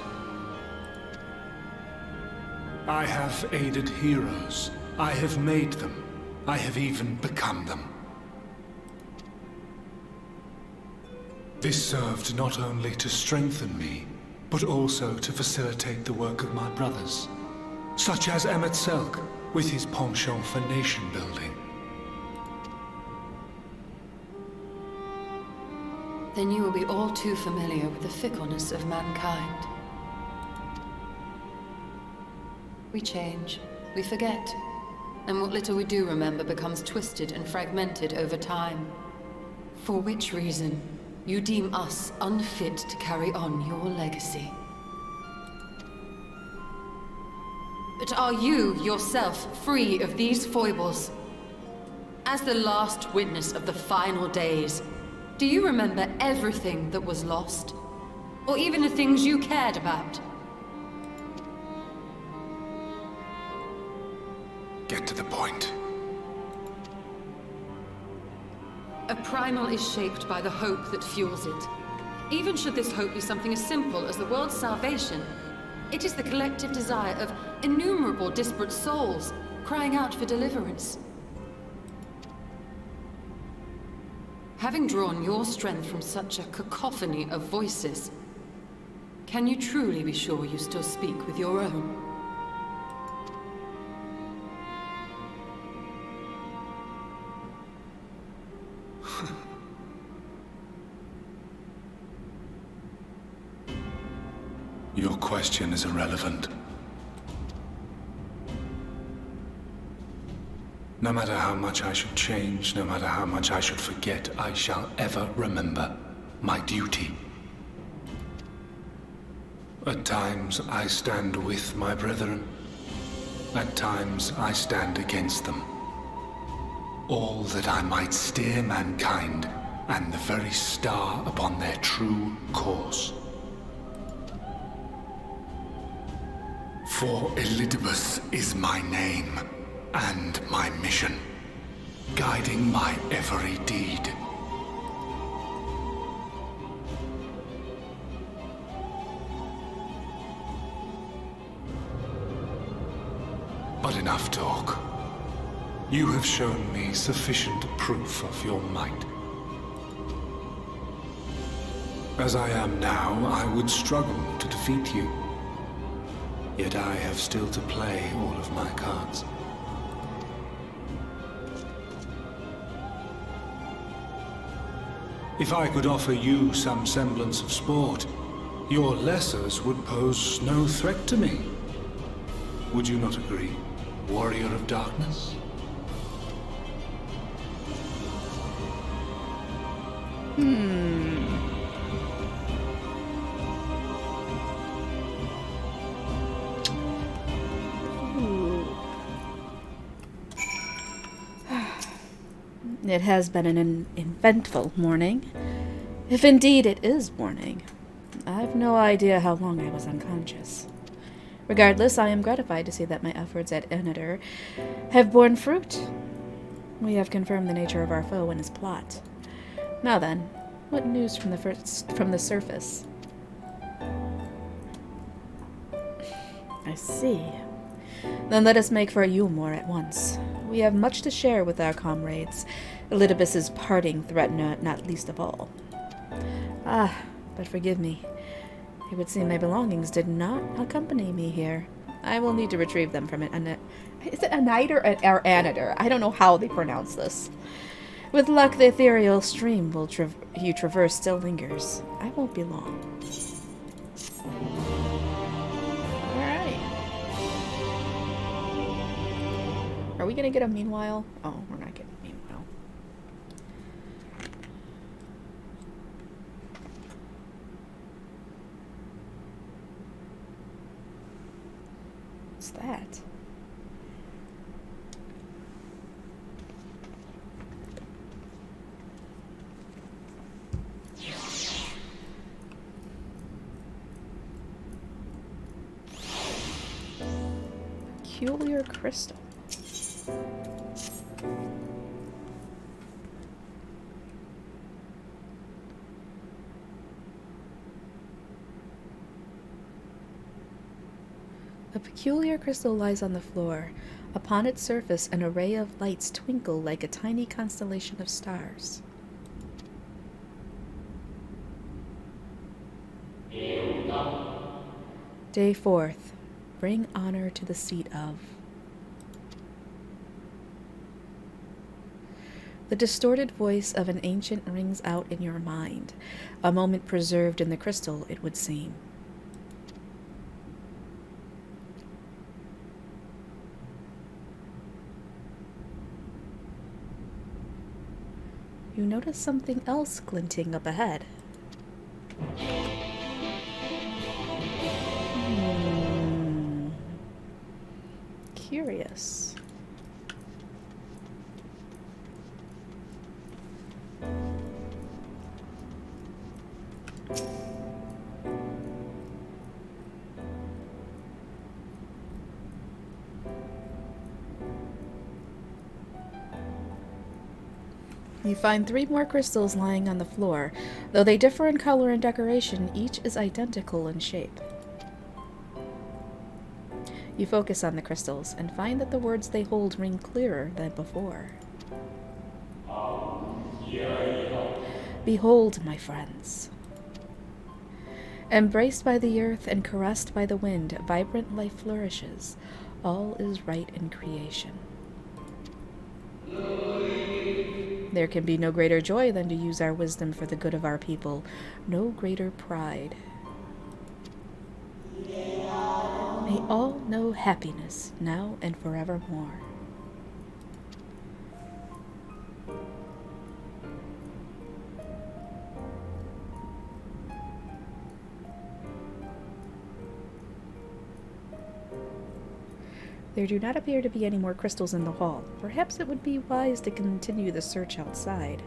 I have aided heroes. I have made them. I have even become them. This served not only to strengthen me, but also to facilitate the work of my brothers, such as Emmett Selk, with his penchant for nation building. Then you will be all too familiar with the fickleness of mankind. We change, we forget, and what little we do remember becomes twisted and fragmented over time. For which reason, you deem us unfit to carry on your legacy. But are you, yourself, free of these foibles? As the last witness of the final days, do you remember everything that was lost? Or even the things you cared about? Get to the point. A primal is shaped by the hope that fuels it. Even should this hope be something as simple as the world's salvation, it is the collective desire of innumerable disparate souls crying out for deliverance. Having drawn your strength from such a cacophony of voices, can you truly be sure you still speak with your own? Your question is irrelevant. No matter how much I should change, no matter how much I should forget, I shall ever remember my duty. At times I stand with my brethren. At times I stand against them. All that I might steer mankind and the very star upon their true course. For Elidibus is my name and my mission, guiding my every deed. But enough talk. You have shown me sufficient proof of your might. As I am now, I would struggle to defeat you. Yet I have still to play all of my cards. If I could offer you some semblance of sport, your lessers would pose no threat to me. Would you not agree, Warrior of Darkness? It has been an eventful morning. If indeed it is morning. I've no idea how long I was unconscious. Regardless, I am gratified to see that my efforts at Enitor have borne fruit. We have confirmed the nature of our foe and his plot. Now then, what news from the surface? I see. Then let us make for Eulmore at once. We have much to share with our comrades. Elidibus's parting threat not least of all. But forgive me. It would seem my belongings did not accompany me here. I will need to retrieve them from it. Is it Anite or Anitor? I don't know how they pronounce this. With luck, the ethereal stream you traverse still lingers. I won't be long. Alright. Are we gonna get a meanwhile? Oh, we're not getting a meanwhile. What's that? Peculiar crystal. A peculiar crystal lies on the floor. Upon its surface, an array of lights twinkle like a tiny constellation of stars. Day 4th. Bring honor to the seat of. The distorted voice of an ancient rings out in your mind, a moment preserved in the crystal, it would seem. You notice something else glinting up ahead. Curious. You find 3 more crystals lying on the floor. Though they differ in color and decoration, each is identical in shape. You focus on the crystals and find that the words they hold ring clearer than before. Behold, my friends. Embraced by the earth and caressed by the wind, vibrant life flourishes. All is right in creation. There can be no greater joy than to use our wisdom for the good of our people. No greater pride. May all know happiness, now and forevermore. There do not appear to be any more crystals in the hall. Perhaps it would be wise to continue the search outside.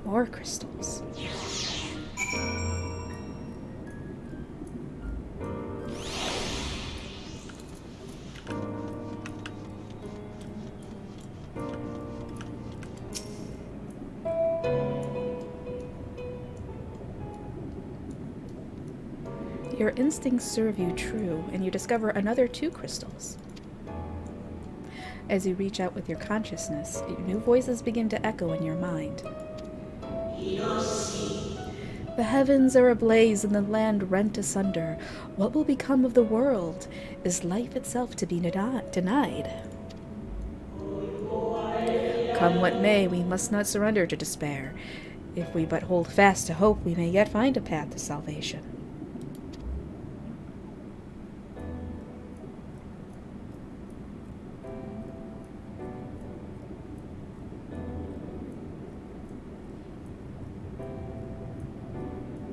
More crystals. Your instincts serve you true, and you discover another 2 crystals. As you reach out with your consciousness, new voices begin to echo in your mind. The heavens are ablaze and the land rent asunder. What will become of the world? Is life itself to be denied? Come what may, we must not surrender to despair. If we but hold fast to hope, we may yet find a path to salvation.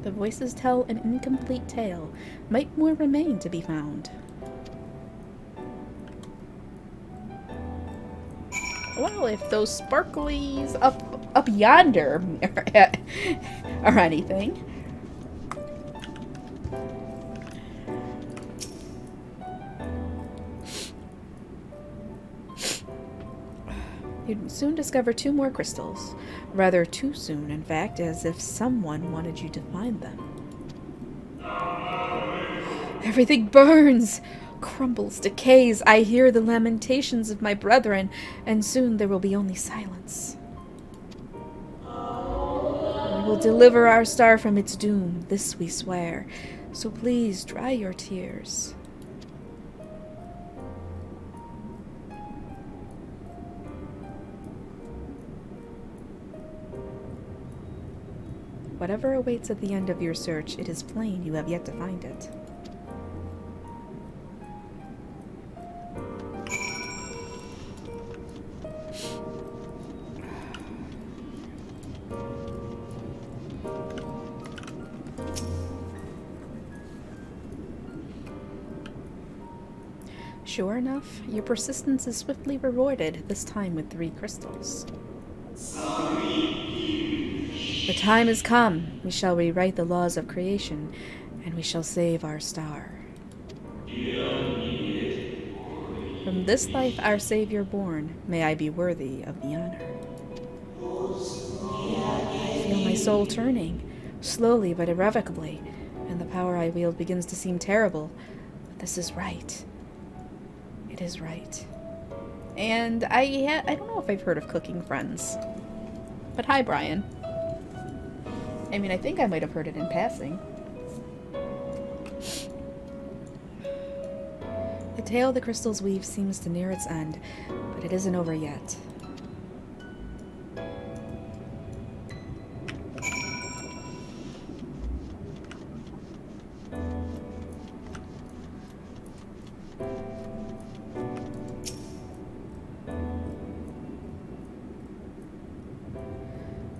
The voices tell an incomplete tale. Might more remain to be found. Well, if those sparklies up yonder are anything. You'd soon discover 2 more crystals. Rather too soon, in fact, as if someone wanted you to find them. Everything burns, crumbles, decays. I hear the lamentations of my brethren, and soon there will be only silence. We will deliver our star from its doom, this we swear. So please dry your tears. Whatever awaits at the end of your search, it is plain you have yet to find it. Sure enough, your persistence is swiftly rewarded, this time with 3 crystals. The time has come. We shall rewrite the laws of creation, and we shall save our star. From this life our Savior born, may I be worthy of the honor. I feel my soul turning, slowly but irrevocably, and the power I wield begins to seem terrible. But this is right. It is right. And I don't know if I've heard of Cooking Friends. But hi, Brian. I mean, I think I might have heard it in passing. The tale the crystals weave seems to near its end, but it isn't over yet.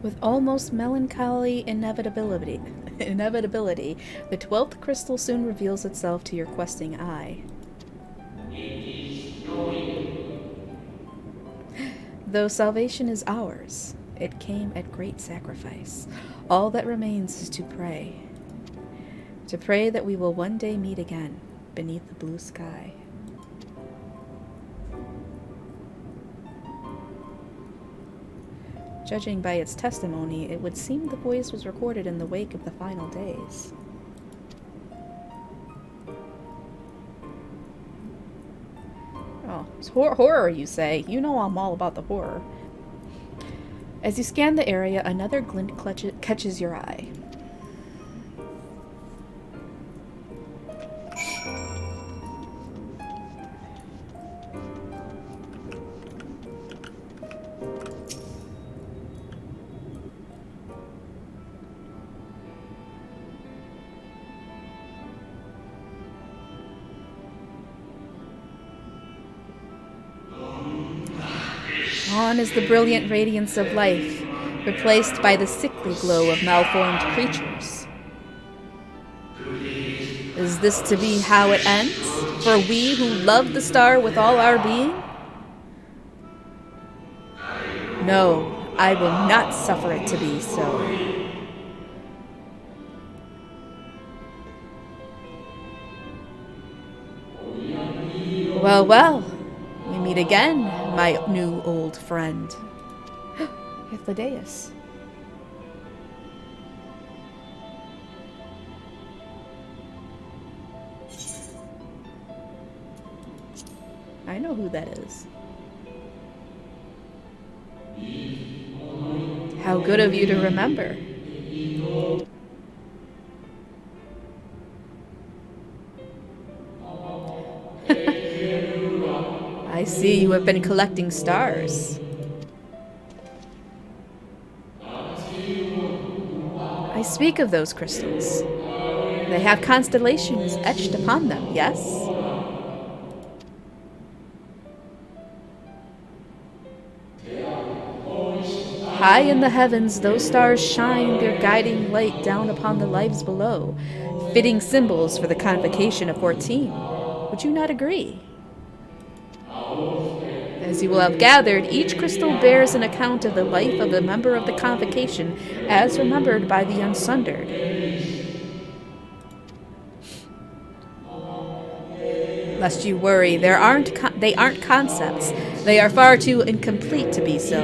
With almost melancholy inevitability, the 12th crystal soon reveals itself to your questing eye. Though salvation is ours, it came at great sacrifice. All that remains is to pray. To pray that we will one day meet again beneath the blue sky. Judging by its testimony, it would seem the voice was recorded in the wake of the final days. Oh, it's horror, you say? You know I'm all about the horror. As you scan the area, another glint catches your eye. Gone is the brilliant radiance of life, replaced by the sickly glow of malformed creatures. Is this to be how it ends? For we who love the star with all our being? No, I will not suffer it to be so. Well, well, we meet again, my new old friend. Hythlodaeus. I know who that is. How good of you to remember. I see you have been collecting stars. I speak of those crystals. They have constellations etched upon them, yes? High in the heavens, those stars shine their guiding light down upon the lives below, fitting symbols for the convocation of 14. Would you not agree? As you will have gathered, each crystal bears an account of the life of a member of the convocation as remembered by the Unsundered. Lest you worry, they aren't concepts. They are far too incomplete to be so.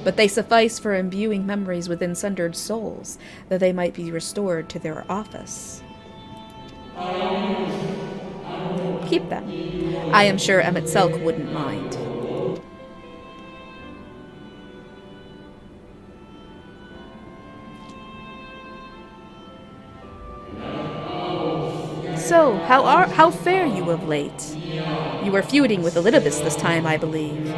But they suffice for imbuing memories within sundered souls, that they might be restored to their office. Keep them. I am sure Emmett Selk wouldn't mind. So, how fare you of late? You were feuding with Elidibus this time, I believe.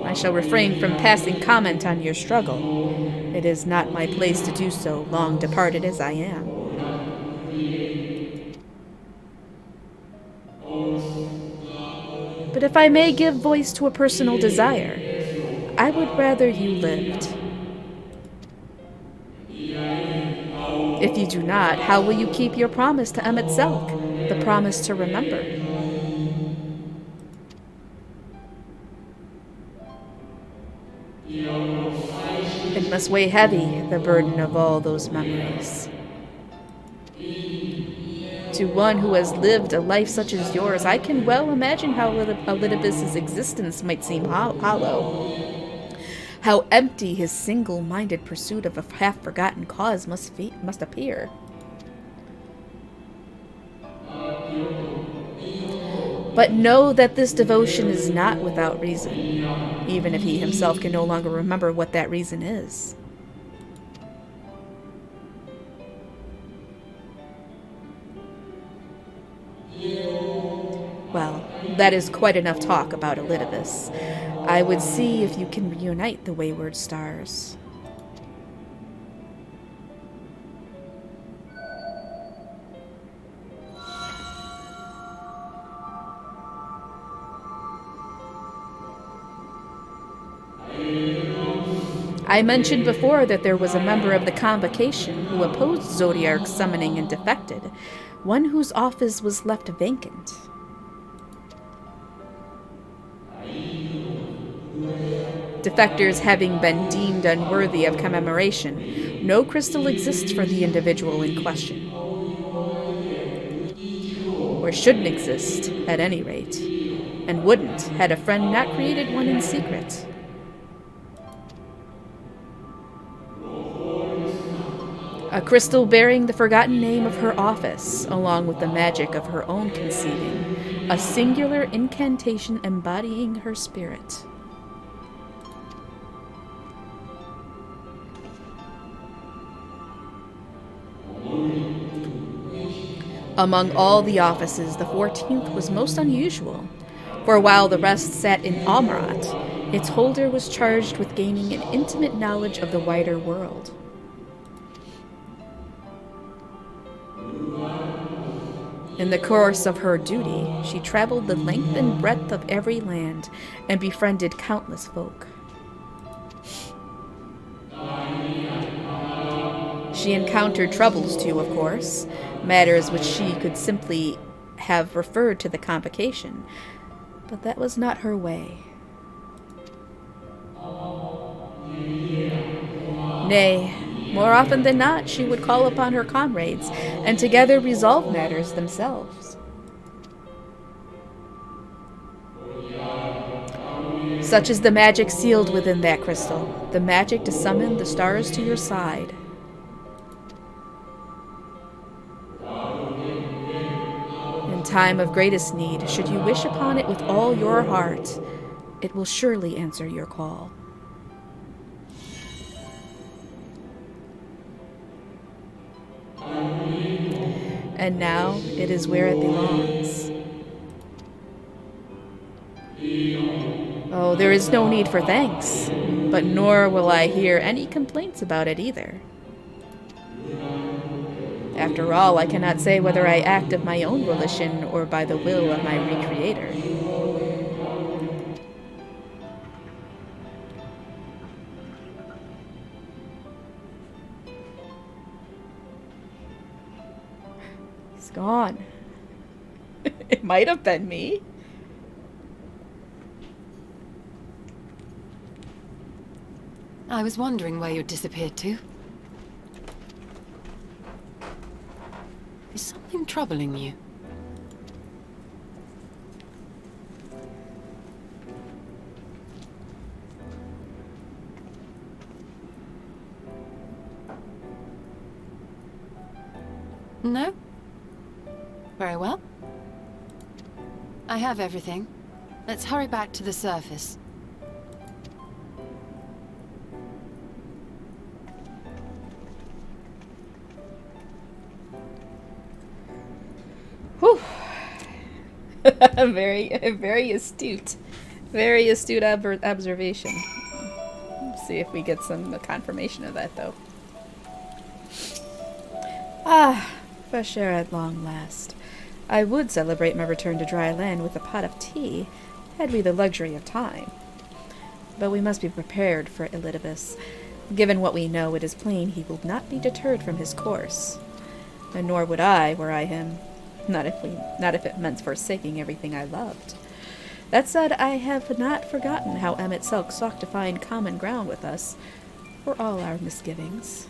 I shall refrain from passing comment on your struggle. It is not my place to do so, long departed as I am. But if I may give voice to a personal desire, I would rather you lived. If you do not, how will you keep your promise to Emmett Selk, the promise to remember? It must weigh heavy, the burden of all those memories. To one who has lived a life such as yours, I can well imagine how Elidibus' existence might seem hollow. How empty his single-minded pursuit of a half-forgotten cause must appear. But know that this devotion is not without reason, even if he himself can no longer remember what that reason is. Well, that is quite enough talk about Elidibus. I would see if you can reunite the wayward stars. I mentioned before that there was a member of the Convocation who opposed Zodiark's summoning and defected, one whose office was left vacant. Defectors having been deemed unworthy of commemoration, no crystal exists for the individual in question. Or shouldn't exist, at any rate, and wouldn't had a friend not created one in secret. A crystal bearing the forgotten name of her office, along with the magic of her own conceiving, a singular incantation embodying her spirit. Among all the offices, the 14th was most unusual, for while the rest sat in Almarat, its holder was charged with gaining an intimate knowledge of the wider world. In the course of her duty, she traveled the length and breadth of every land and befriended countless folk. She encountered troubles too, of course, matters which she could simply have referred to the convocation, but that was not her way. Nay, more often than not, she would call upon her comrades, and together resolve matters themselves. Such is the magic sealed within that crystal, the magic to summon the stars to your side. In time of greatest need, should you wish upon it with all your heart, it will surely answer your call. And now it is where it belongs. Oh, there is no need for thanks, but nor will I hear any complaints about it either. After all, I cannot say whether I act of my own volition or by the will of my Recreator. He's gone. It might have been me. I was wondering where you disappeared to. Is something troubling you? No? Very well. I have everything. Let's hurry back to the surface. Whew. Very astute. Very astute observation. Let's see if we get some confirmation of that, though. Ah, fresh air at long last. I would celebrate my return to dry land with a pot of tea, had we the luxury of time. But we must be prepared for Elidibus. Given what we know, it is plain he will not be deterred from his course. And nor would I, were I him. Not if it meant forsaking everything I loved. That said, I have not forgotten how Emmet Selk sought to find common ground with us, for all our misgivings.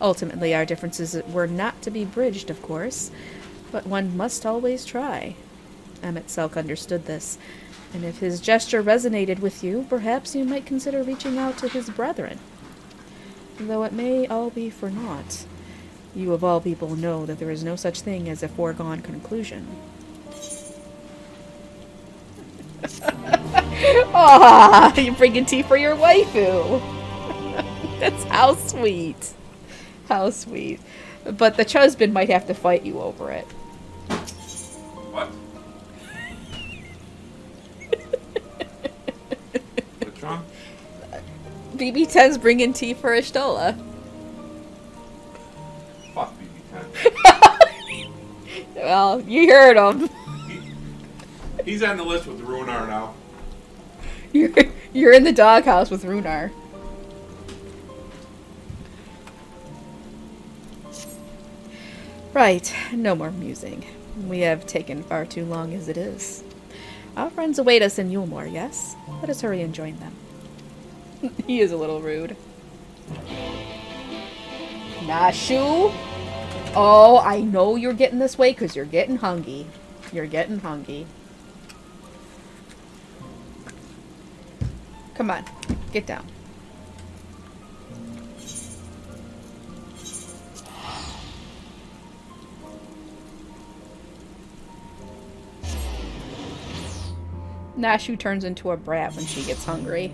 Ultimately, our differences were not to be bridged, of course, but one must always try. Emmet Selk understood this, and if his gesture resonated with you, perhaps you might consider reaching out to his brethren. Though it may all be for naught. You of all people know that there is no such thing as a foregone conclusion. Aw, you're bringing tea for your waifu. That's how sweet. How sweet. But the husband might have to fight you over it. What? What's wrong? BB10's bringing tea for Ishtola. Fuck BB10. Well, you heard him. He's on the list with Runar now. You're in the doghouse with Runar. Right, no more musing. We have taken far too long as it is. Our friends await us in Yulmore, yes? Let us hurry and join them. He is a little rude. Nashu? Oh, I know you're getting this way because you're getting hungry. You're getting hungry. Come on, get down. Nashu turns into a brat when she gets hungry.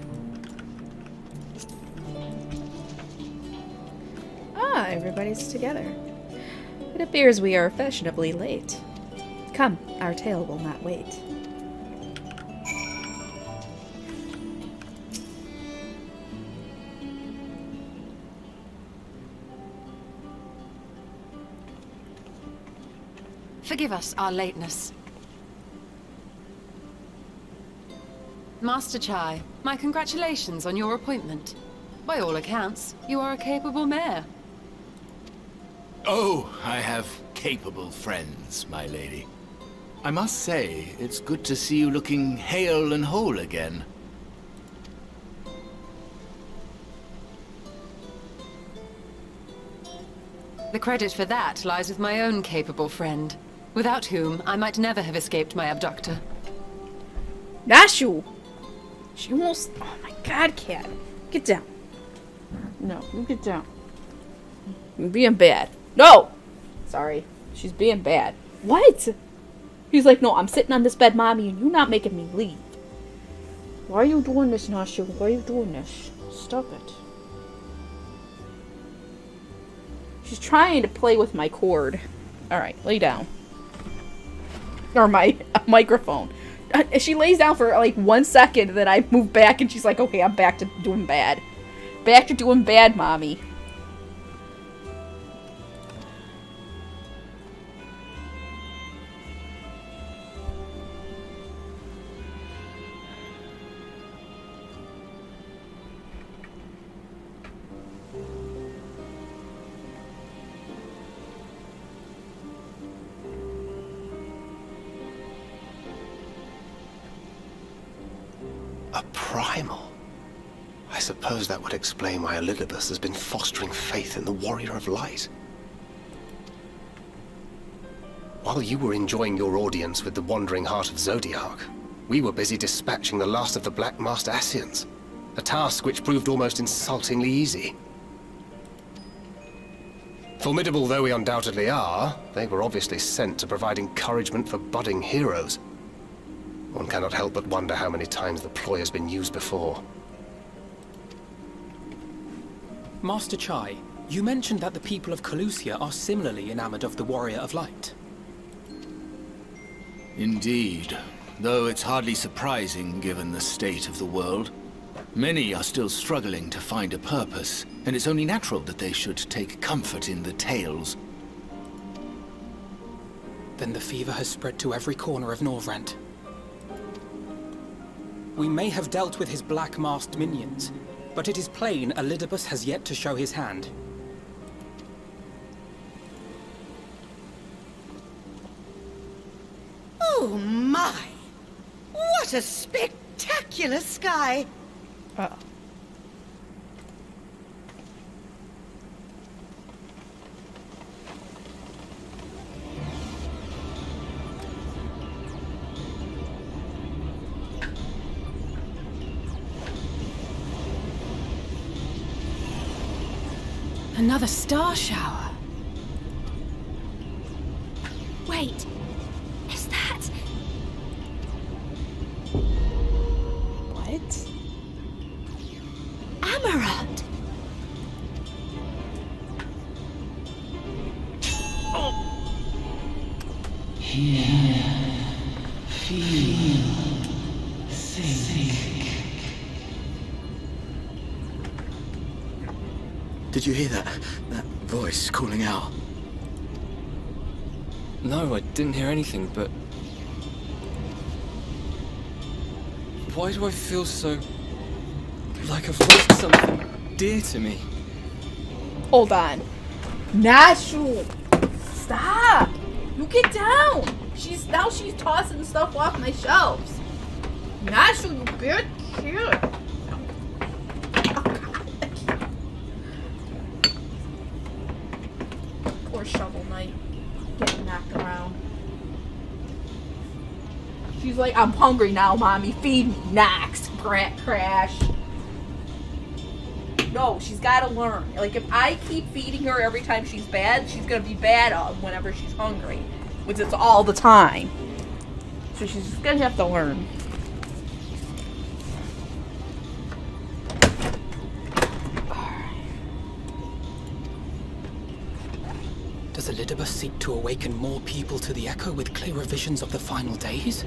Ah, everybody's together. It appears we are fashionably late. Come, our tale will not wait. Forgive us our lateness. Master Chai, my congratulations on your appointment. By all accounts, you are a capable mayor. Oh, I have capable friends, my lady. I must say, it's good to see you looking hale and whole again. The credit for that lies with my own capable friend, without whom I might never have escaped my abductor. Nashu! She almost... Oh my god, Cat. Get down. No, you get down. You're being bad. No! Sorry. She's being bad. What? He's like, no, I'm sitting on this bed, Mommy, and you're not making me leave. Why are you doing this, Nashu? Why are you doing this? Stop it. She's trying to play with my cord. Alright, lay down. Or my microphone. She lays down for like 1 second, then I move back and she's like, okay, I'm back to doing bad. Back to doing bad, Mommy. A primal? I suppose that would explain why Elizabeth has been fostering faith in the Warrior of Light. While you were enjoying your audience with the Wandering Heart of Zodiac, we were busy dispatching the last of the Black Master Ascians, a task which proved almost insultingly easy. Formidable though we undoubtedly are, they were obviously sent to provide encouragement for budding heroes. One cannot help but wonder how many times the ploy has been used before. Master Chai, you mentioned that the people of Calusia are similarly enamored of the Warrior of Light. Indeed, though it's hardly surprising given the state of the world. Many are still struggling to find a purpose, and it's only natural that they should take comfort in the tales. Then the fever has spread to every corner of Norvrant. We may have dealt with his black-masked minions, but it is plain Elidibus has yet to show his hand. Oh my! What a spectacular sky! Uh-oh. Another star shower. Wait, is that... What? Amaranth! Did you hear that? That voice calling out? No, I didn't hear anything, but... Why do I feel so... like I've lost something dear to me? Hold on. Nashu! Stop! You get down! She's tossing stuff off my shelves. Nashu, you good kid. Poor Shovel Knight. Getting knocked around. She's like, I'm hungry now, Mommy. Feed me. Next. Crash. No, she's gotta learn. Like, if I keep feeding her every time she's bad, she's gonna be bad whenever she's hungry. Which is all the time. So she's just gonna have to learn. Does Elidibus seek to awaken more people to the Echo with clearer visions of the final days?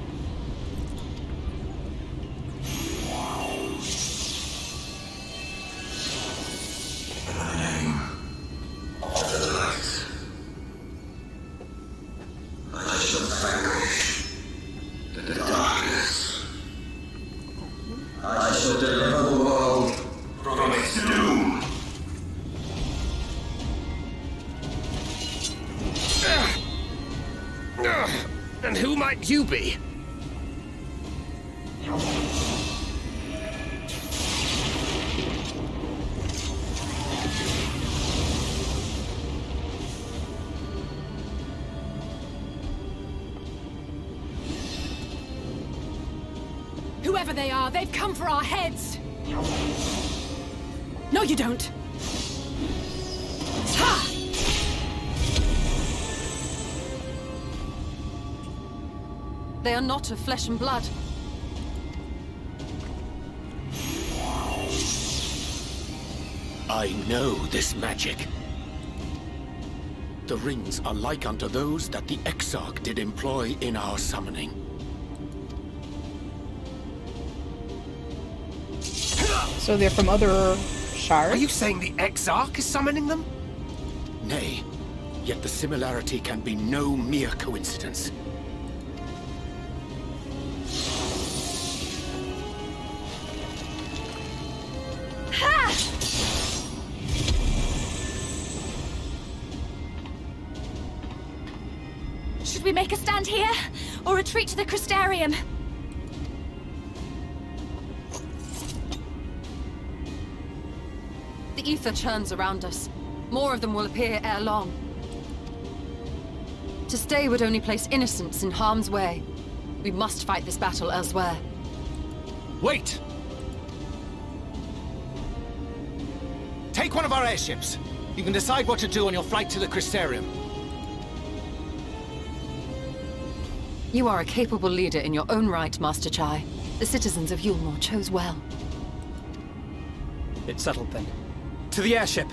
And who might you be? Whoever they are, they've come for our heads! No, you don't! Ha! They are not of flesh and blood. I know this magic. The rings are like unto those that the Exarch did employ in our summoning. So they're from other shards? Are you saying the Exarch is summoning them? Nay, yet the similarity can be no mere coincidence. Should we make a stand here, or retreat to the Crystarium? The ether churns around us. More of them will appear ere long. To stay would only place innocents in harm's way. We must fight this battle elsewhere. Wait! Take one of our airships. You can decide what to do on your flight to the Crystarium. You are a capable leader in your own right, Master Chai. The citizens of Yulmore chose well. It's settled then. To the airship!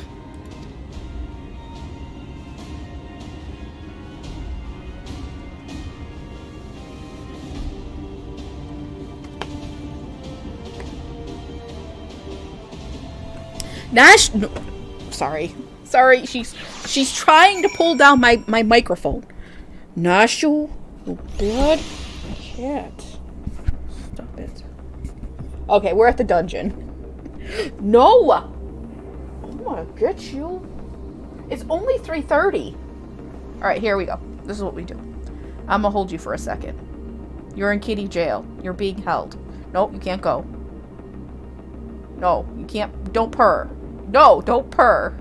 Nash, no, sorry, she's trying to pull down my microphone. Nashul, you bad cat. Stop it. Okay, we're at the dungeon. No, I wanna get you. It's only 3:30. All right, here we go. This is what we do. I'm gonna hold you for a second. You're in kitty jail. You're being held. Nope, you can't go. No, you can't. Don't purr. No, don't purr.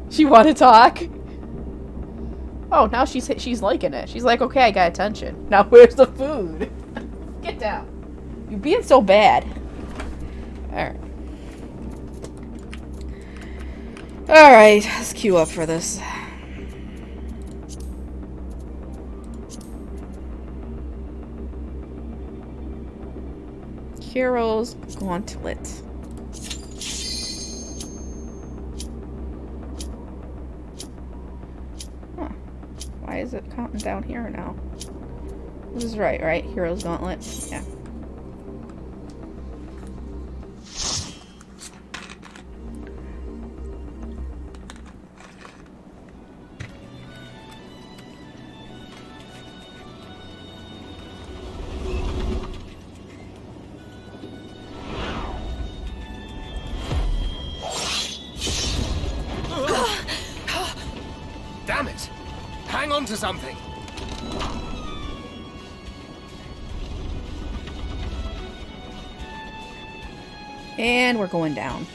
She want to talk? Oh, now she's liking it. She's like, okay, I got attention. Now where's the food? Get down. You're being so bad. Alright. Alright, let's queue up for this. Hero's Gauntlet. Huh. Why is it counting down here now? This is right? Hero's Gauntlet. Yeah. Damn it! Hang on to something! And we're going down.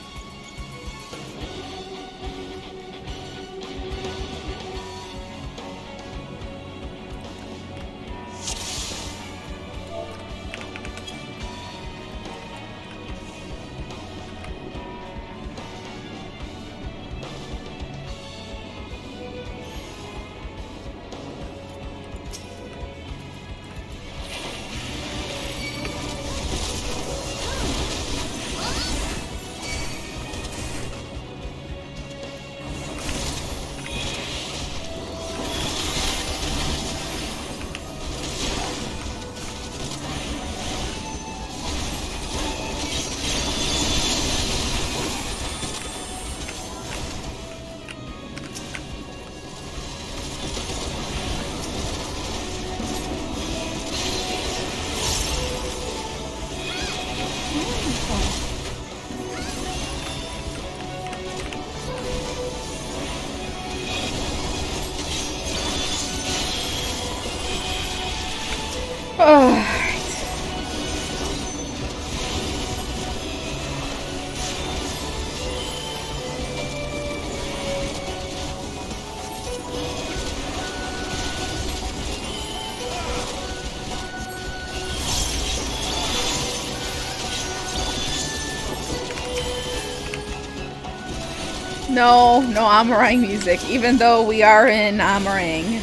No, no Amarang music, even though we are in Amarang.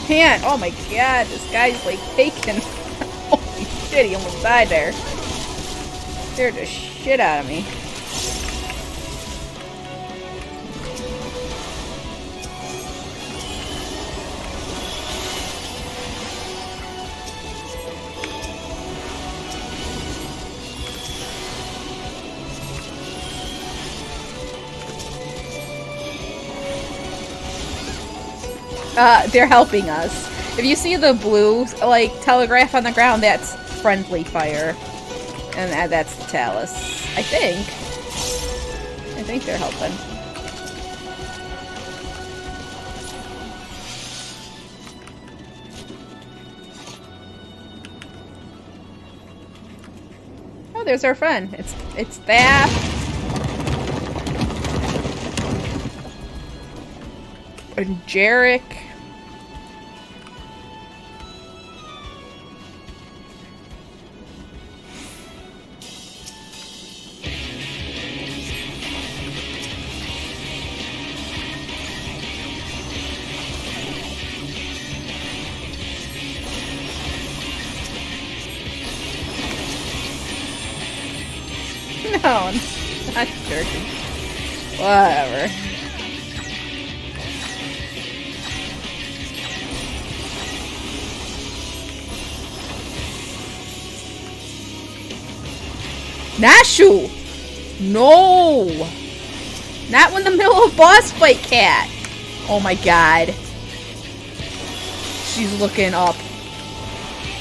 Man, oh my god, this guy's like faking. Holy shit, he almost died there. Scared the shit out of me. They're helping us. If you see the blue, like, telegraph on the ground, that's friendly fire. And that's the Talus. I think they're helping. Oh, there's our friend. It's that. And Jarek. No, I'm not jerking. Whatever. Nashu! No! Not in the middle of boss fight, cat! Oh my god. She's looking up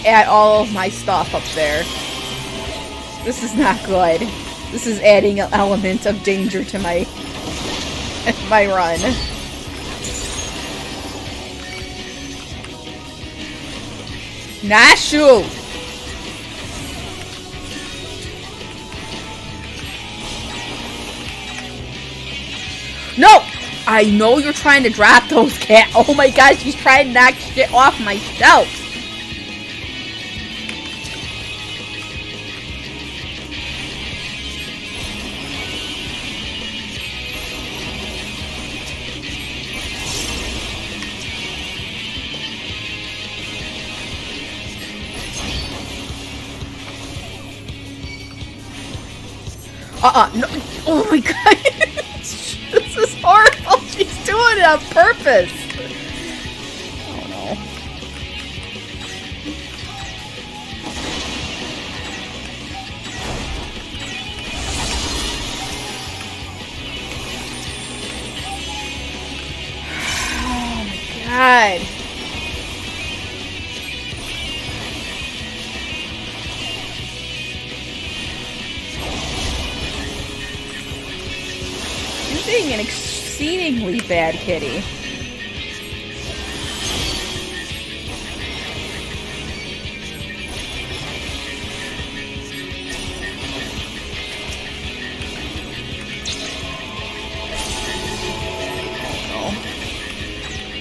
at all of my stuff up there. This is not good. This is adding an element of danger to my run. Nashu! No! I know you're trying to drop those, cat. Oh my god, she's trying to knock shit off my shelf. No. Oh my god. This is horrible. She's doing it on purpose. Oh no. Oh my god. Being an exceedingly bad kitty.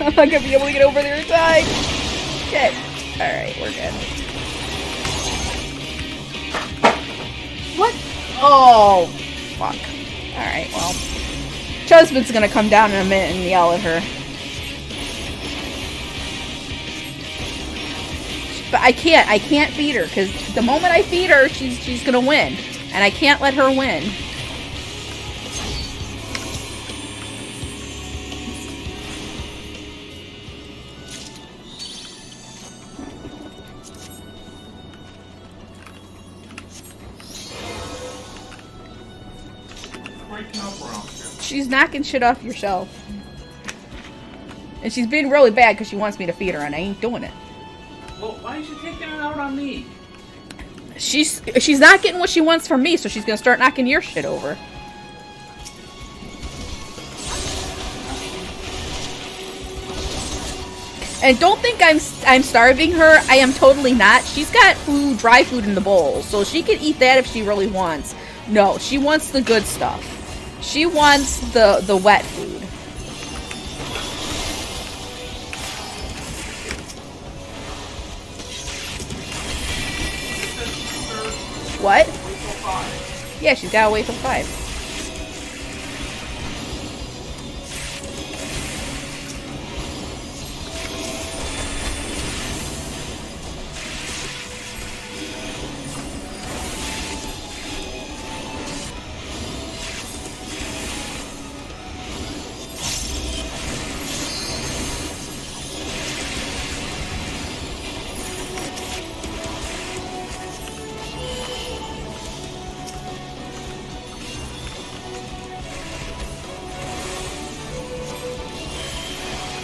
I'm not gonna be able to get over there in time. Shit. Alright, we're good. What? Oh, fuck. Alright, well. Chusman's gonna come down in a minute and yell at her. But I can't feed her, because the moment I feed her, she's gonna win. And I can't let her win. She's knocking shit off your shelf. And she's being really bad because she wants me to feed her, and I ain't doing it. Well, why is she taking it out on me? She's not getting what she wants from me, so she's gonna start knocking your shit over. And don't think I'm starving her. I am totally not. She's got food, dry food in the bowl, so she can eat that if she really wants. No, she wants the good stuff. She wants the wet food. What? Yeah, she's gotta wait till 5.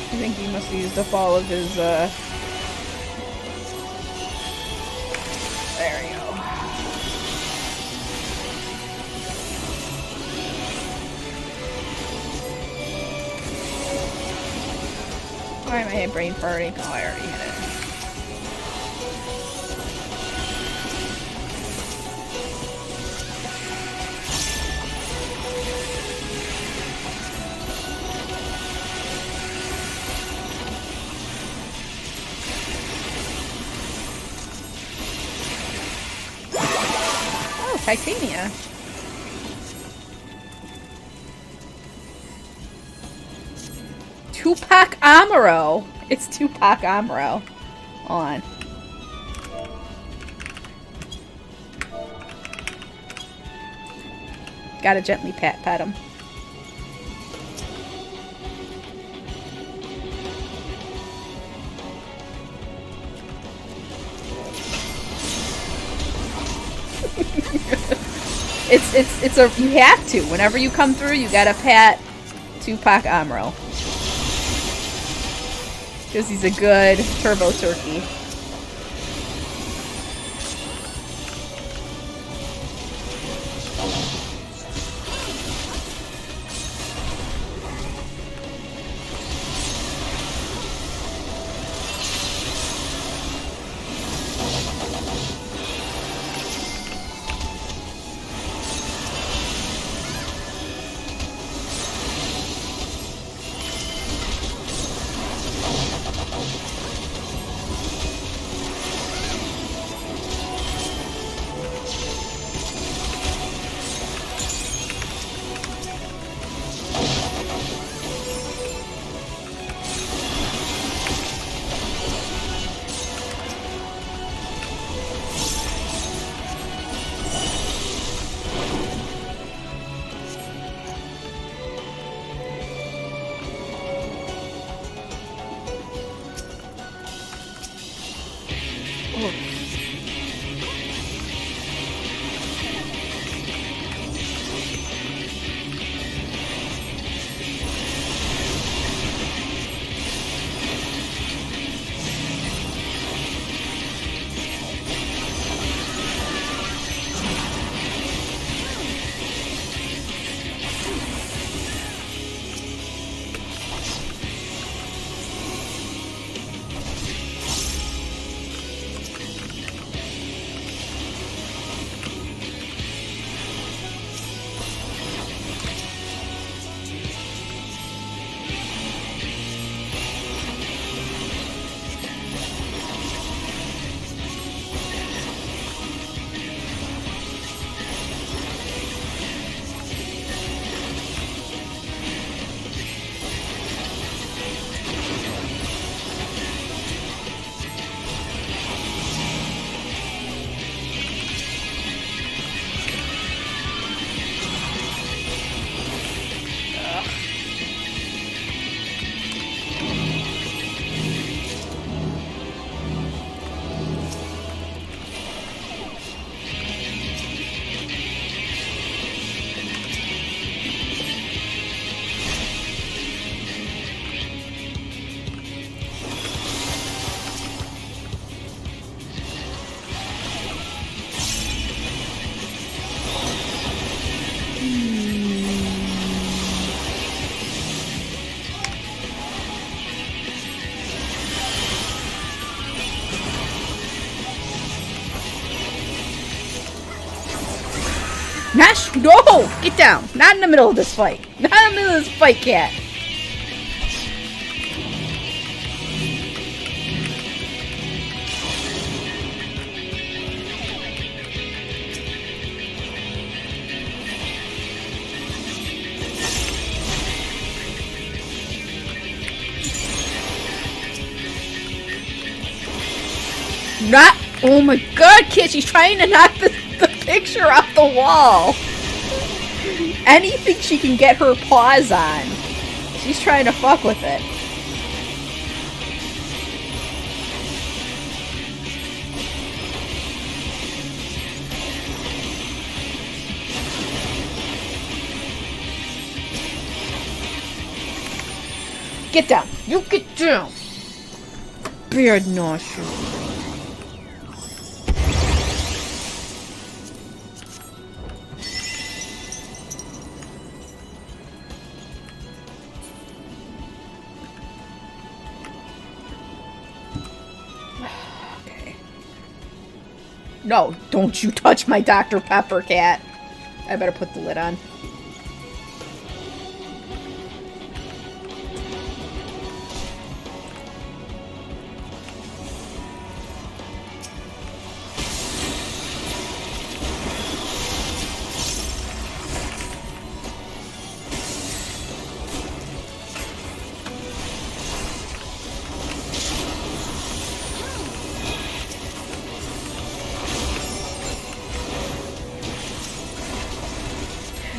I think he must have used up all of his, There we go. Why am I brain farting? Oh, I already hit it. Titania. Tupac Amaro. It's Tupac Amaro. Hold on. Gotta gently pat him. It's a, you have to. Whenever you come through, you gotta pat Tupac Amaro. Because he's a good turbo turkey. Nash, no! Get down! Not in the middle of this fight. Not in the middle of this fight, cat. Not. Oh my god, kid, she's trying to knock the picture off the wall. Anything she can get her paws on, she's trying to fuck with it. Get down. You get down. Beard nostril. No, don't you touch my Dr. Pepper, cat. I better put the lid on.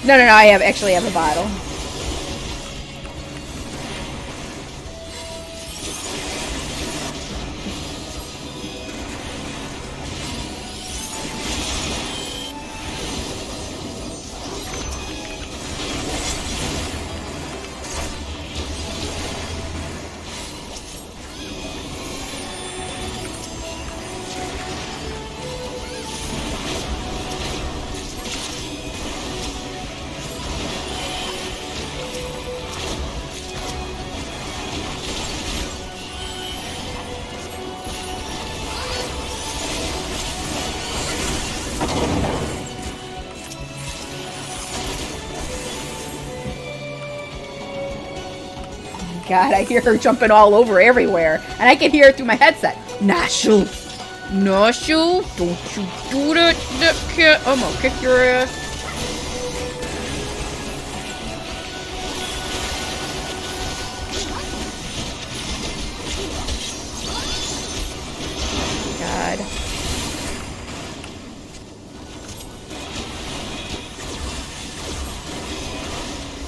No, I actually have a bottle. God, I hear her jumping all over everywhere. And I can hear it through my headset. Nashu! Nashu! Don't you do that, kid. I'm gonna kick your ass. God.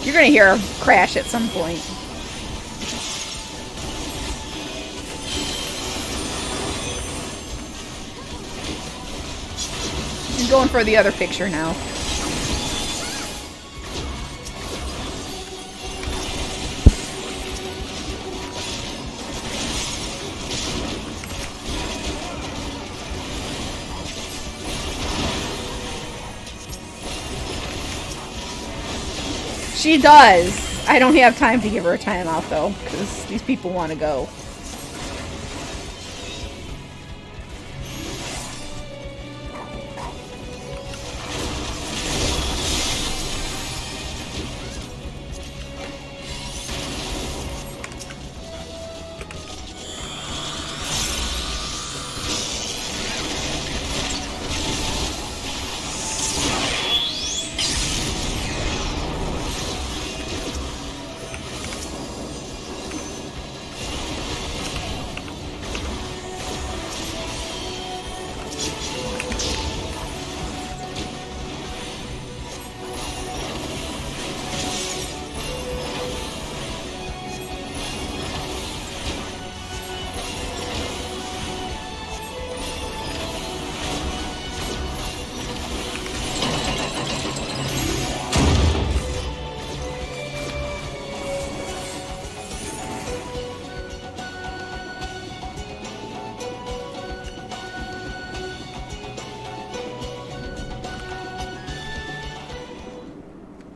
You're gonna hear her crash at some point. I'm going for the other picture now. She does. I don't have time to give her a timeout though, because these people want to go.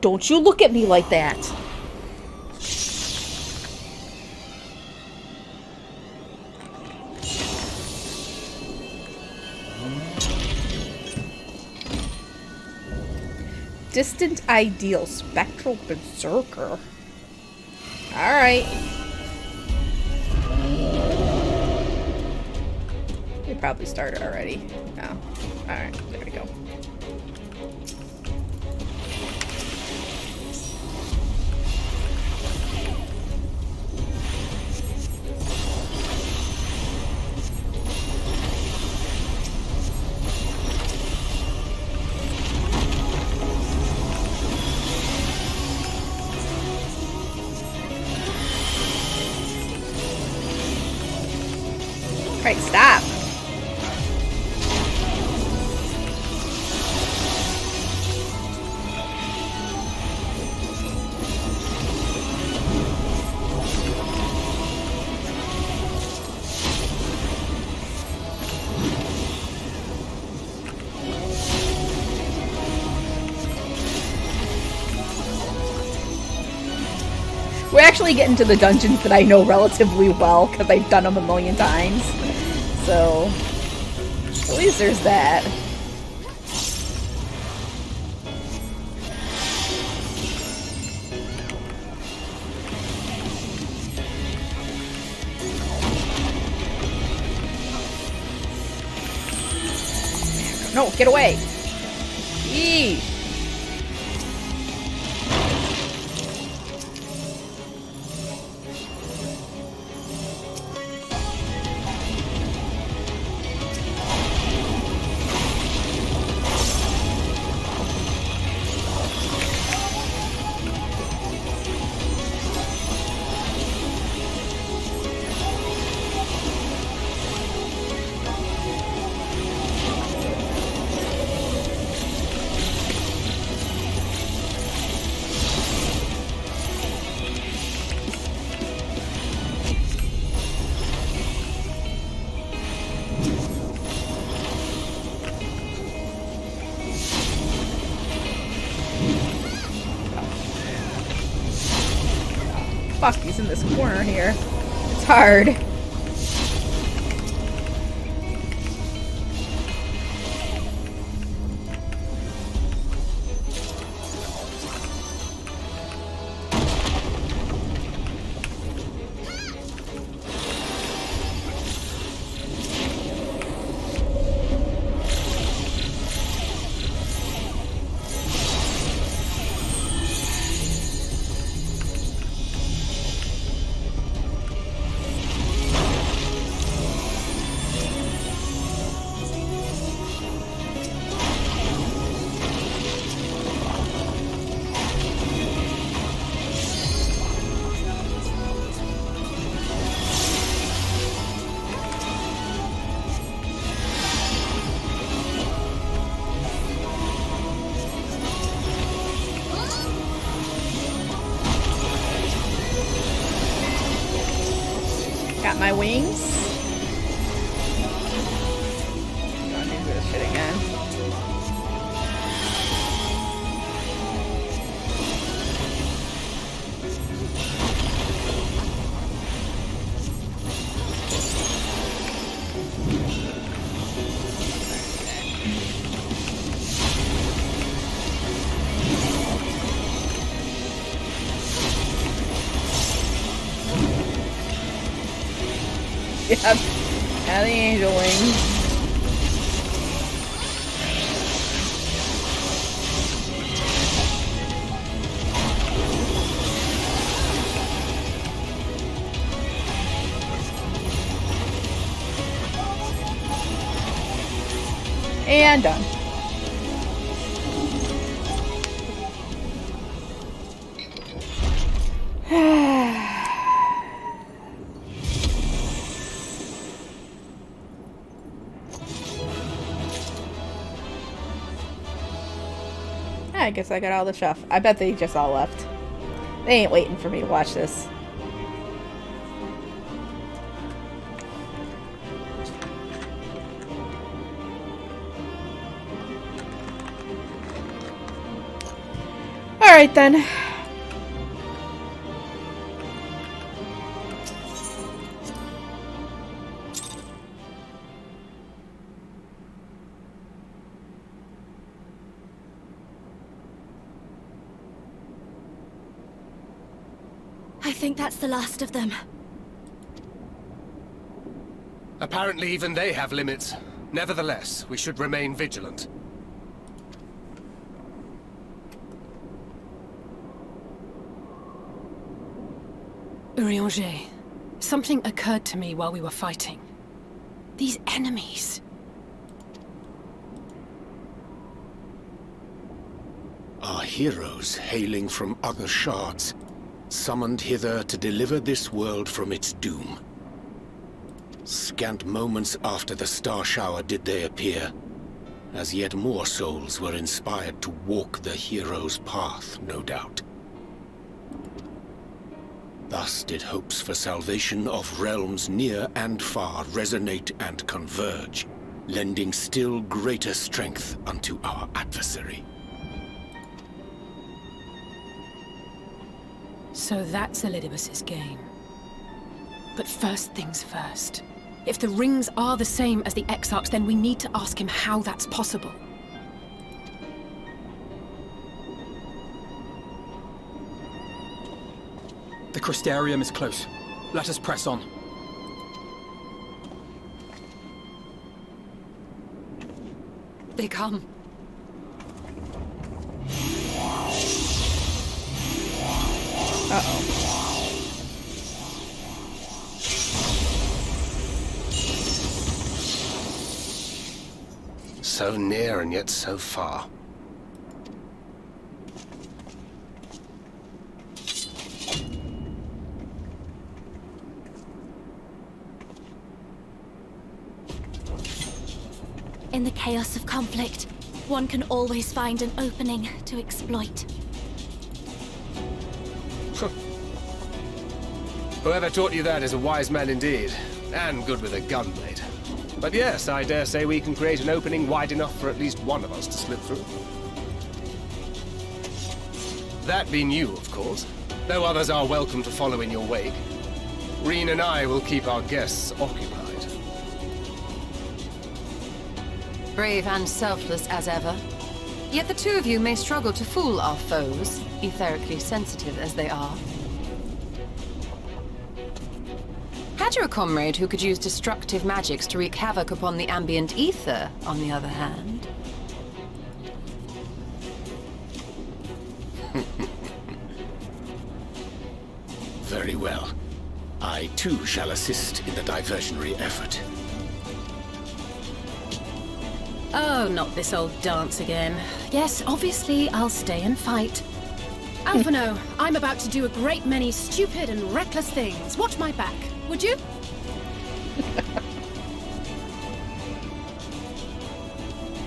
Don't you look at me like that. Distant ideal. Spectral berserker. Alright. We probably started already. No. Alright, there we go. Right, stop. We're actually getting to the dungeons that I know relatively well because I've done them a million times. So, at least there's that. No, get away! Eee! Fuck, he's in this corner here. It's hard. Got my wings. I'm gonna do this shit again. Yep. Now the angel wings. And done. I guess I got all the stuff. I bet they just all left. They ain't waiting for me to watch this. Alright then. think that's the last of them. Apparently even they have limits. Nevertheless, we should remain vigilant. Urianger, something occurred to me while we were fighting. These enemies. Our heroes hailing from other shards, summoned hither to deliver this world from its doom. Scant moments after the star shower did they appear, as yet more souls were inspired to walk the hero's path, no doubt. Thus did hopes for salvation of realms near and far resonate and converge, lending still greater strength unto our adversary. So that's Elidibus's game. But first things first. If the rings are the same as the Exarchs, then we need to ask him how that's possible. The Crystarium is close. Let us press on. They come. Uh-oh. So near and yet so far. In the chaos of conflict, one can always find an opening to exploit. Whoever taught you that is a wise man indeed, and good with a gun blade. But yes, I dare say we can create an opening wide enough for at least one of us to slip through. That being you, of course, though others are welcome to follow in your wake. Reen and I will keep our guests occupied. Brave and selfless as ever. Yet the two of you may struggle to fool our foes, etherically sensitive as they are. Had you a comrade who could use destructive magics to wreak havoc upon the ambient ether, on the other hand? Very well. I too shall assist in the diversionary effort. Oh, not this old dance again. Yes, obviously I'll stay and fight. Alphino, I'm about to do a great many stupid and reckless things. Watch my back, would you?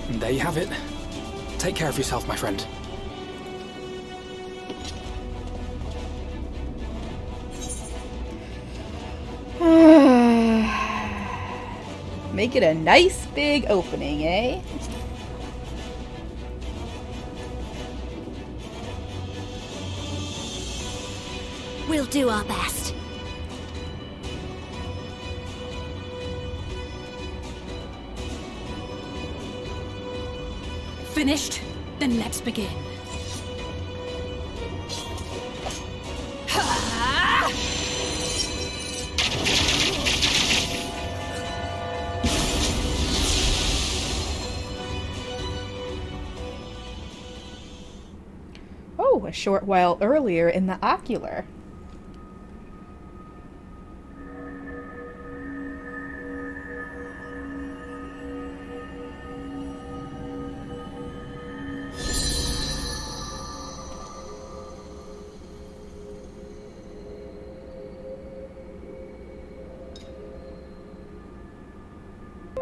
And there you have it. Take care of yourself, my friend. Make it a nice big opening, eh? We'll do our best. Finished? Then let's begin. Oh, a short while earlier in the ocular.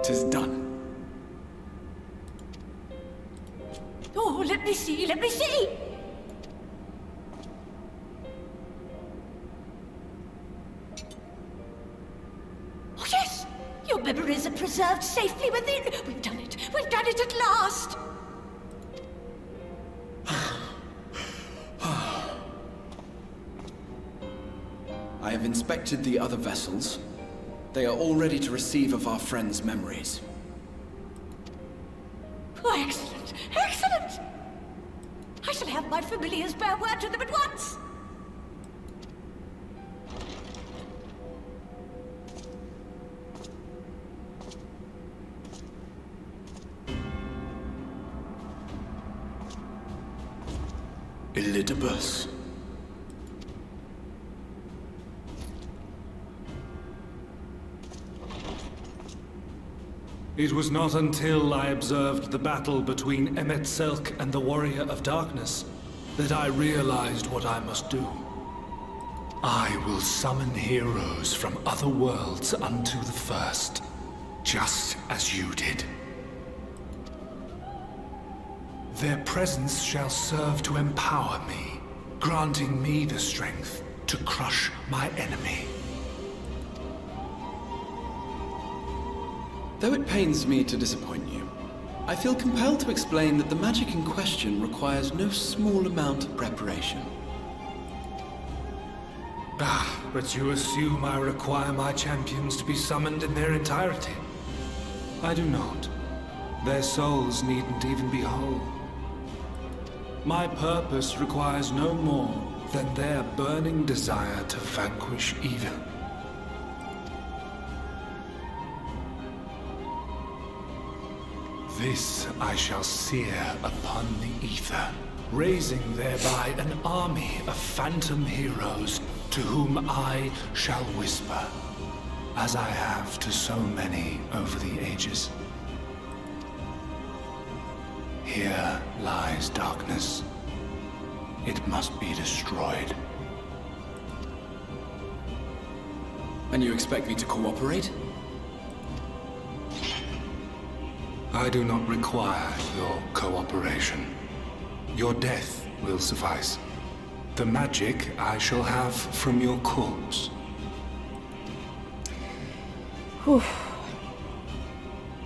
Tis done. Oh, let me see, let me see! Oh, yes! Your memories are preserved safely within. We've done it at last! I have inspected the other vessels. They are all ready to receive of our friends' memories. Oh, excellent! Excellent! I shall have my familiars bear word to them at once! Elidibus. It was not until I observed the battle between Emet-Selch and the Warrior of Darkness that I realized what I must do. I will summon heroes from other worlds unto the first, just as you did. Their presence shall serve to empower me, granting me the strength to crush my enemy. Though it pains me to disappoint you, I feel compelled to explain that the magic in question requires no small amount of preparation. But you assume I require my champions to be summoned in their entirety. I do not. Their souls needn't even be whole. My purpose requires no more than their burning desire to vanquish evil. This I shall sear upon the ether, raising thereby an army of phantom heroes to whom I shall whisper, as I have to so many over the ages. Here lies darkness. It must be destroyed. And you expect me to cooperate? I do not require your cooperation. Your death will suffice. The magic I shall have from your corpse. Whew.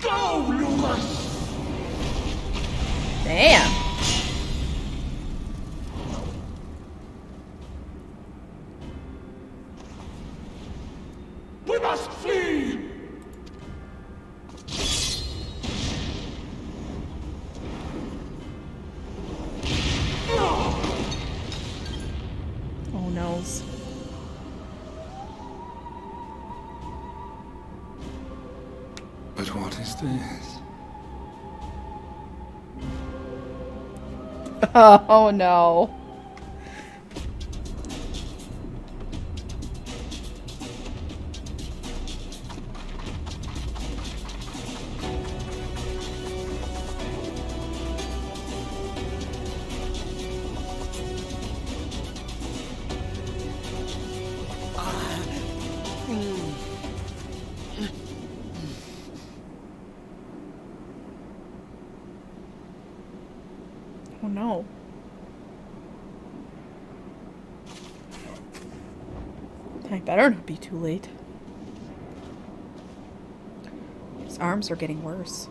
Go, Lucas! Damn. We must flee! Oh noes. But what is this? Oh no. Oh no. I better not be too late. His arms are getting worse.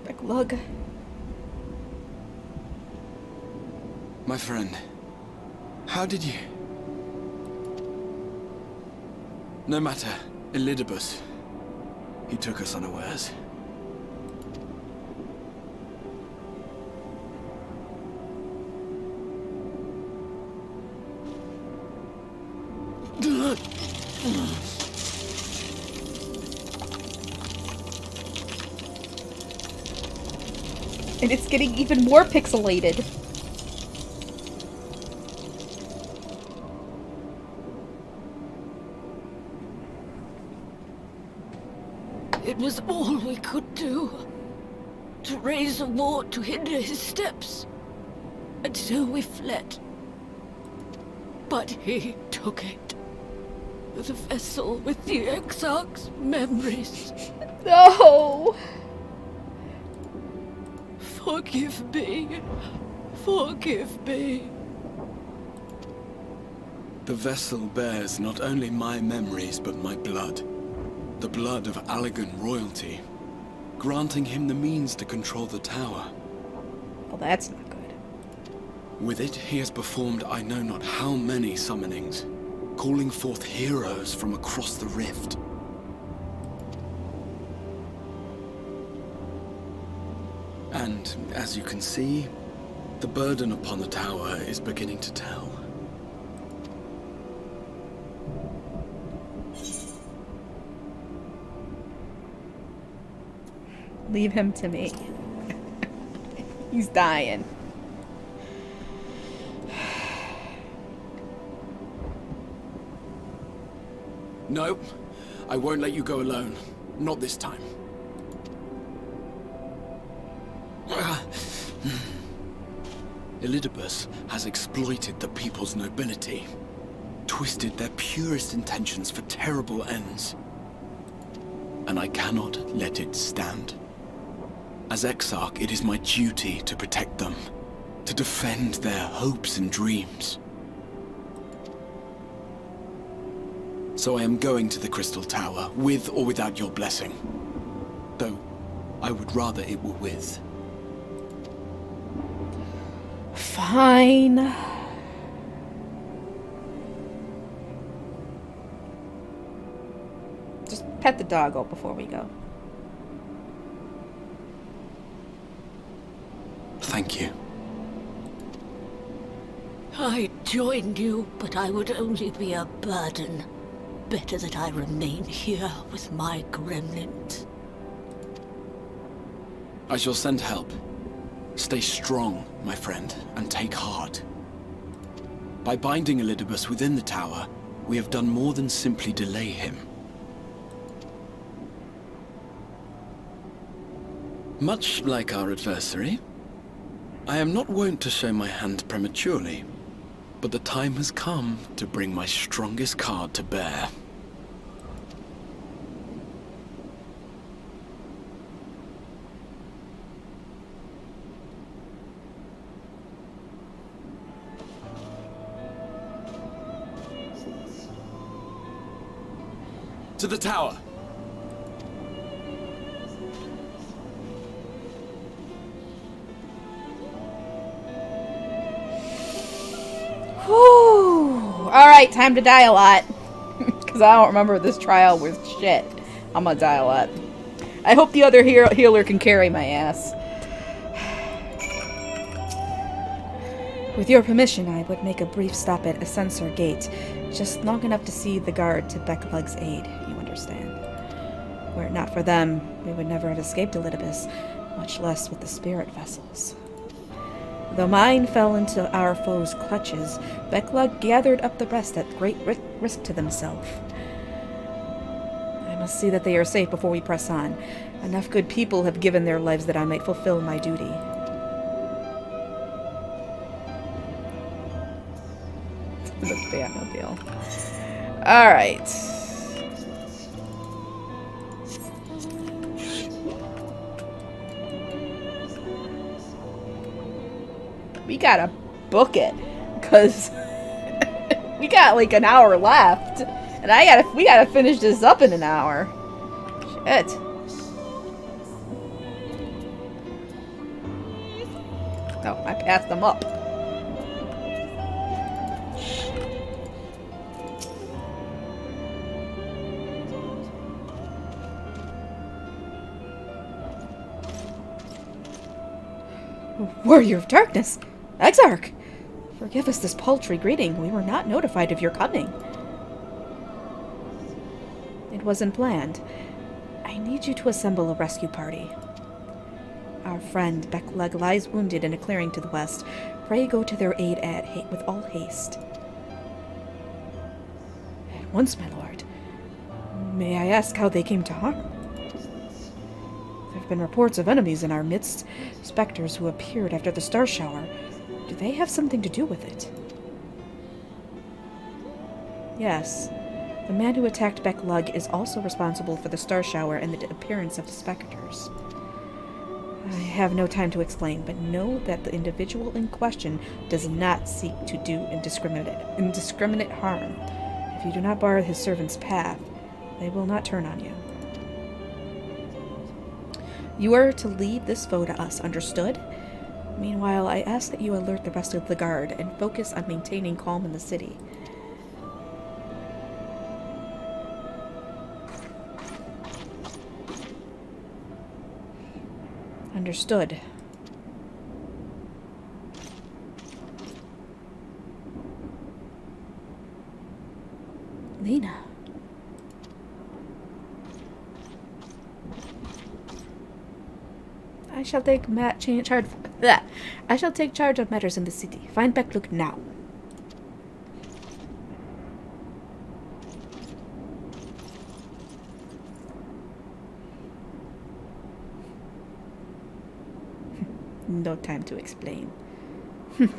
Big lug. My friend, how did you... No matter, Elidibus. He took us unawares. And it's getting even more pixelated. It was all we could do. To raise a ward to hinder his steps. And so we fled. But he took it. The vessel with the Exarch's memories. No! Forgive me. Forgive me. The vessel bears not only my memories, but my blood. The blood of Allegan royalty, granting him the means to control the tower. Well, that's not good. With it, he has performed I know not how many summonings, calling forth heroes from across the rift. And, as you can see, the burden upon the tower is beginning to tell. Leave him to me. He's dying. No, I won't let you go alone. Not this time. Elidibus has exploited the people's nobility, twisted their purest intentions for terrible ends. And I cannot let it stand. As Exarch, it is my duty to protect them, to defend their hopes and dreams. So I am going to the Crystal Tower, with or without your blessing. Though, I would rather it were with. Fine. Just pet the doggo before we go. Thank you. I joined you, but I would only be a burden. Better that I remain here with my gremlins. I shall send help. Stay strong, my friend, and take heart. By binding Elidibus within the tower, we have done more than simply delay him. Much like our adversary, I am not wont to show my hand prematurely, but the time has come to bring my strongest card to bear. To the tower! Whew. Alright, time to die a lot. Because I don't remember this trial with shit. I'm gonna die a lot. I hope the other healer can carry my ass. With your permission, I would make a brief stop at a sensor gate. Just long enough to see the guard to Becklug's aid, you understand. Were it not for them, we would never have escaped Elidibus, much less with the spirit vessels. Though mine fell into our foes' clutches, Becklug gathered up the rest at great risk to themselves. I must see that they are safe before we press on. Enough good people have given their lives that I might fulfill my duty. The Batmobile. Alright. We gotta book it, because we got like an hour left, and we gotta finish this up in an hour. Shit. Oh, I passed them up. Warrior of Darkness! Exarch! Forgive us this paltry greeting. We were not notified of your coming. It wasn't planned. I need you to assemble a rescue party. Our friend Becklug lies wounded in a clearing to the west. Pray go to their aid with all haste. At once, my lord. May I ask how they came to harm? There have been reports of enemies in our midst, specters who appeared after the star shower. Do they have something to do with it? Yes. The man who attacked Becklug is also responsible for the star shower and the appearance of the specters. I have no time to explain, but know that the individual in question does not seek to do indiscriminate harm. If you do not bar his servant's path, they will not turn on you. You are to lead this foe to us, understood? Meanwhile, I ask that you alert the rest of the guard and focus on maintaining calm in the city. Understood. Lena. I shall take charge of matters in the city. Find Becklug now. no time to explain. The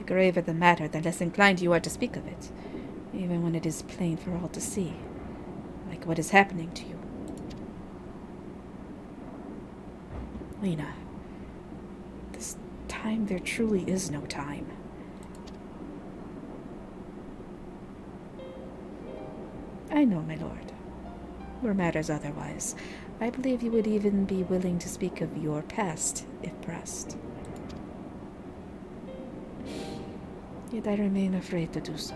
graver the matter, the less inclined you are to speak of it, even when it is plain for all to see, like what is happening to you. Lena, this time there truly is no time. I know, my lord. Were matters otherwise, I believe you would even be willing to speak of your past, if pressed. Yet I remain afraid to do so.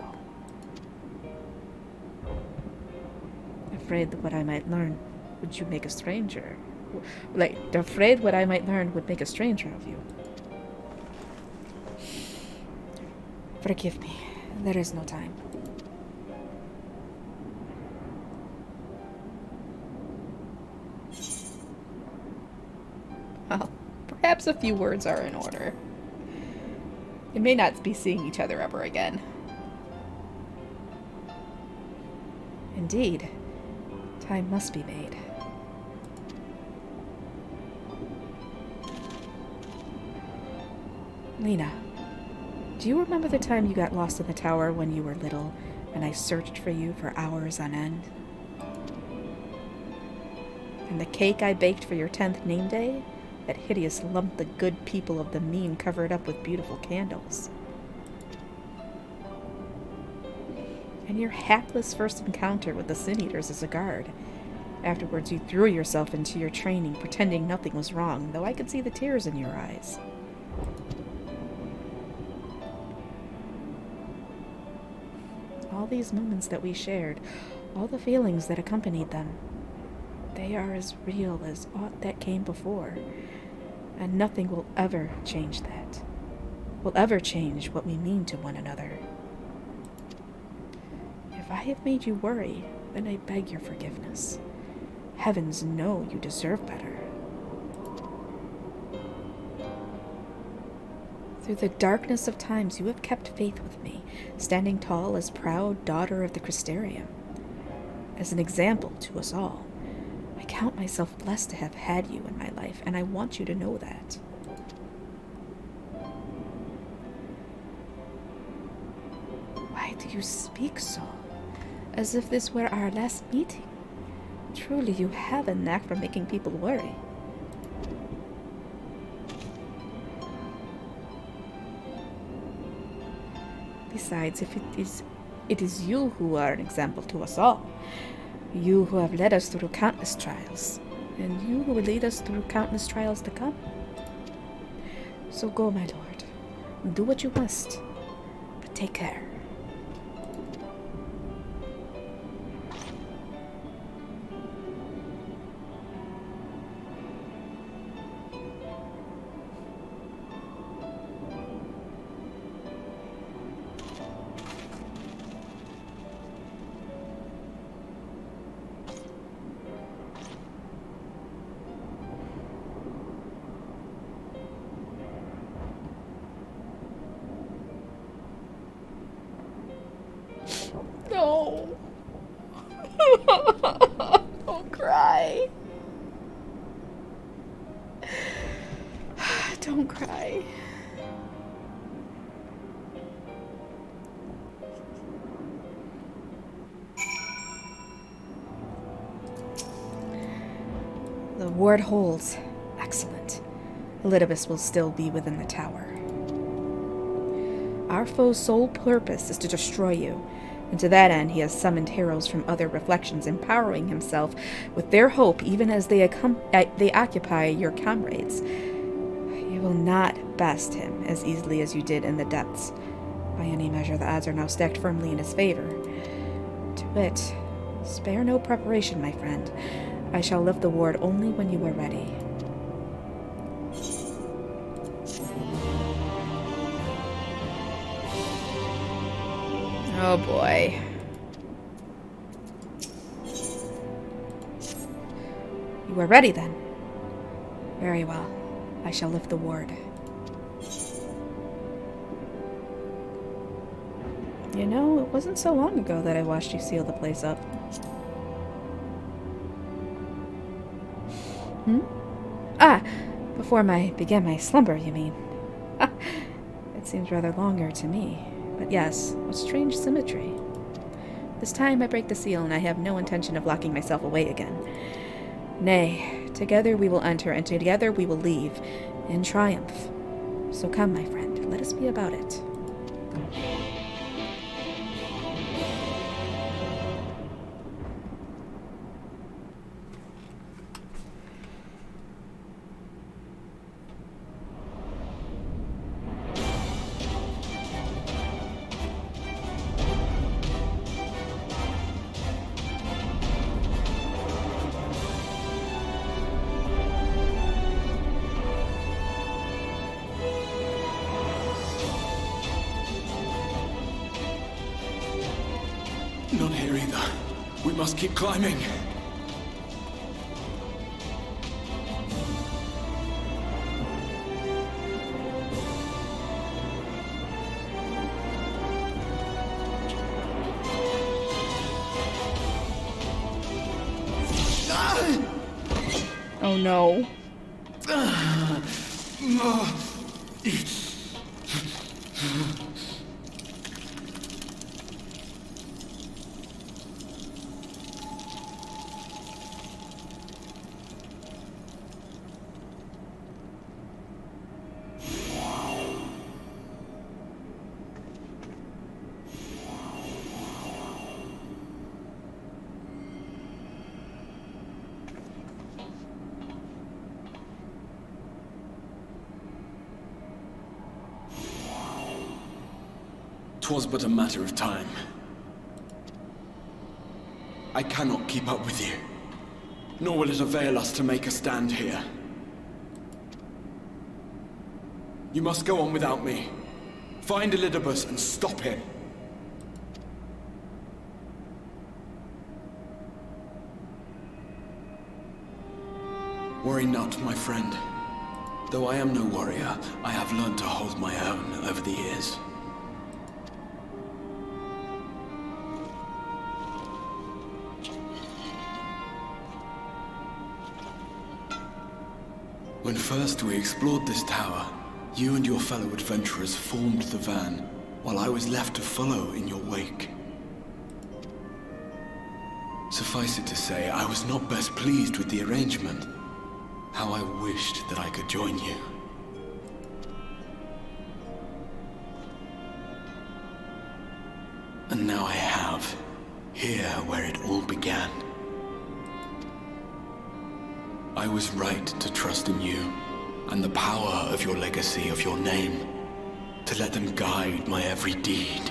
Afraid that what I might learn would you make a stranger. Afraid what I might learn would make a stranger of you. Forgive me. There is no time. Well, perhaps a few words are in order. We may not be seeing each other ever again. Indeed, time must be made. Lena, do you remember the time you got lost in the tower when you were little, and I searched for you for hours on end? And the cake I baked for your 10th name day? That hideous lump the good people of the mean covered up with beautiful candles. And your hapless first encounter with the Sin Eaters as a guard. Afterwards you threw yourself into your training, pretending nothing was wrong, though I could see the tears in your eyes. All these moments that we shared, all the feelings that accompanied them, they are as real as aught that came before, and nothing will ever change that. Will ever change what we mean to one another. If I have made you worry, then I beg your forgiveness. Heavens know you deserve better. Through the darkness of times you have kept faith with me, standing tall as proud daughter of the Crystarium. As an example to us all. I count myself blessed to have had you in my life, and I want you to know that. Why do you speak so? As if this were our last meeting. Truly, you have a knack for making people worry. Besides, if it is you who are an example to us all. You who have led us through countless trials, and you who will lead us through countless trials to come. So go, my lord. Do what you must, but take care. No. Don't cry. Don't cry. The ward holds. Excellent. Elidibus will still be within the tower. Our foe's sole purpose is to destroy you, and to that end he has summoned heroes from other reflections, empowering himself with their hope even as they occupy your comrades. You will not best him as easily as you did in the depths. By any measure, the odds are now stacked firmly in his favor. To wit, spare no preparation, my friend. I shall lift the ward only when you are ready. Oh boy. You are ready then? Very well. I shall lift the ward. You know, it wasn't so long ago that I watched you seal the place up. Ah, before I began my slumber, you mean? It seems rather longer to me. But yes, what strange symmetry. This time I break the seal, and I have no intention of locking myself away again. Nay, together we will enter, and together we will leave, in triumph. So come, my friend, let us be about it. Not here either. We must keep climbing. Oh no. Twas but a matter of time. I cannot keep up with you, nor will it avail us to make a stand here. You must go on without me. Find Elidibus and stop him. Worry not, my friend. Though I am no warrior, I have learned to hold my own over the years. When first we explored this tower, you and your fellow adventurers formed the van, while I was left to follow in your wake. Suffice it to say, I was not best pleased with the arrangement. How I wished that I could join you. And now I have, here where it all began. I was right to trust in you, and the power of your legacy, of your name, to let them guide my every deed.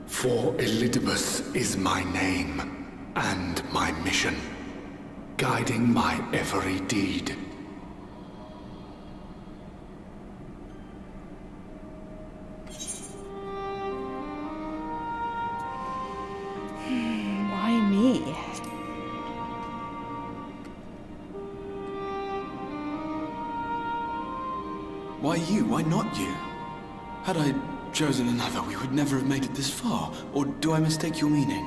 For Elidibus is my name, and my mission, guiding my every deed. Why me? Why you? Why not you? Had I chosen another, we would never have made it this far. Or do I mistake your meaning?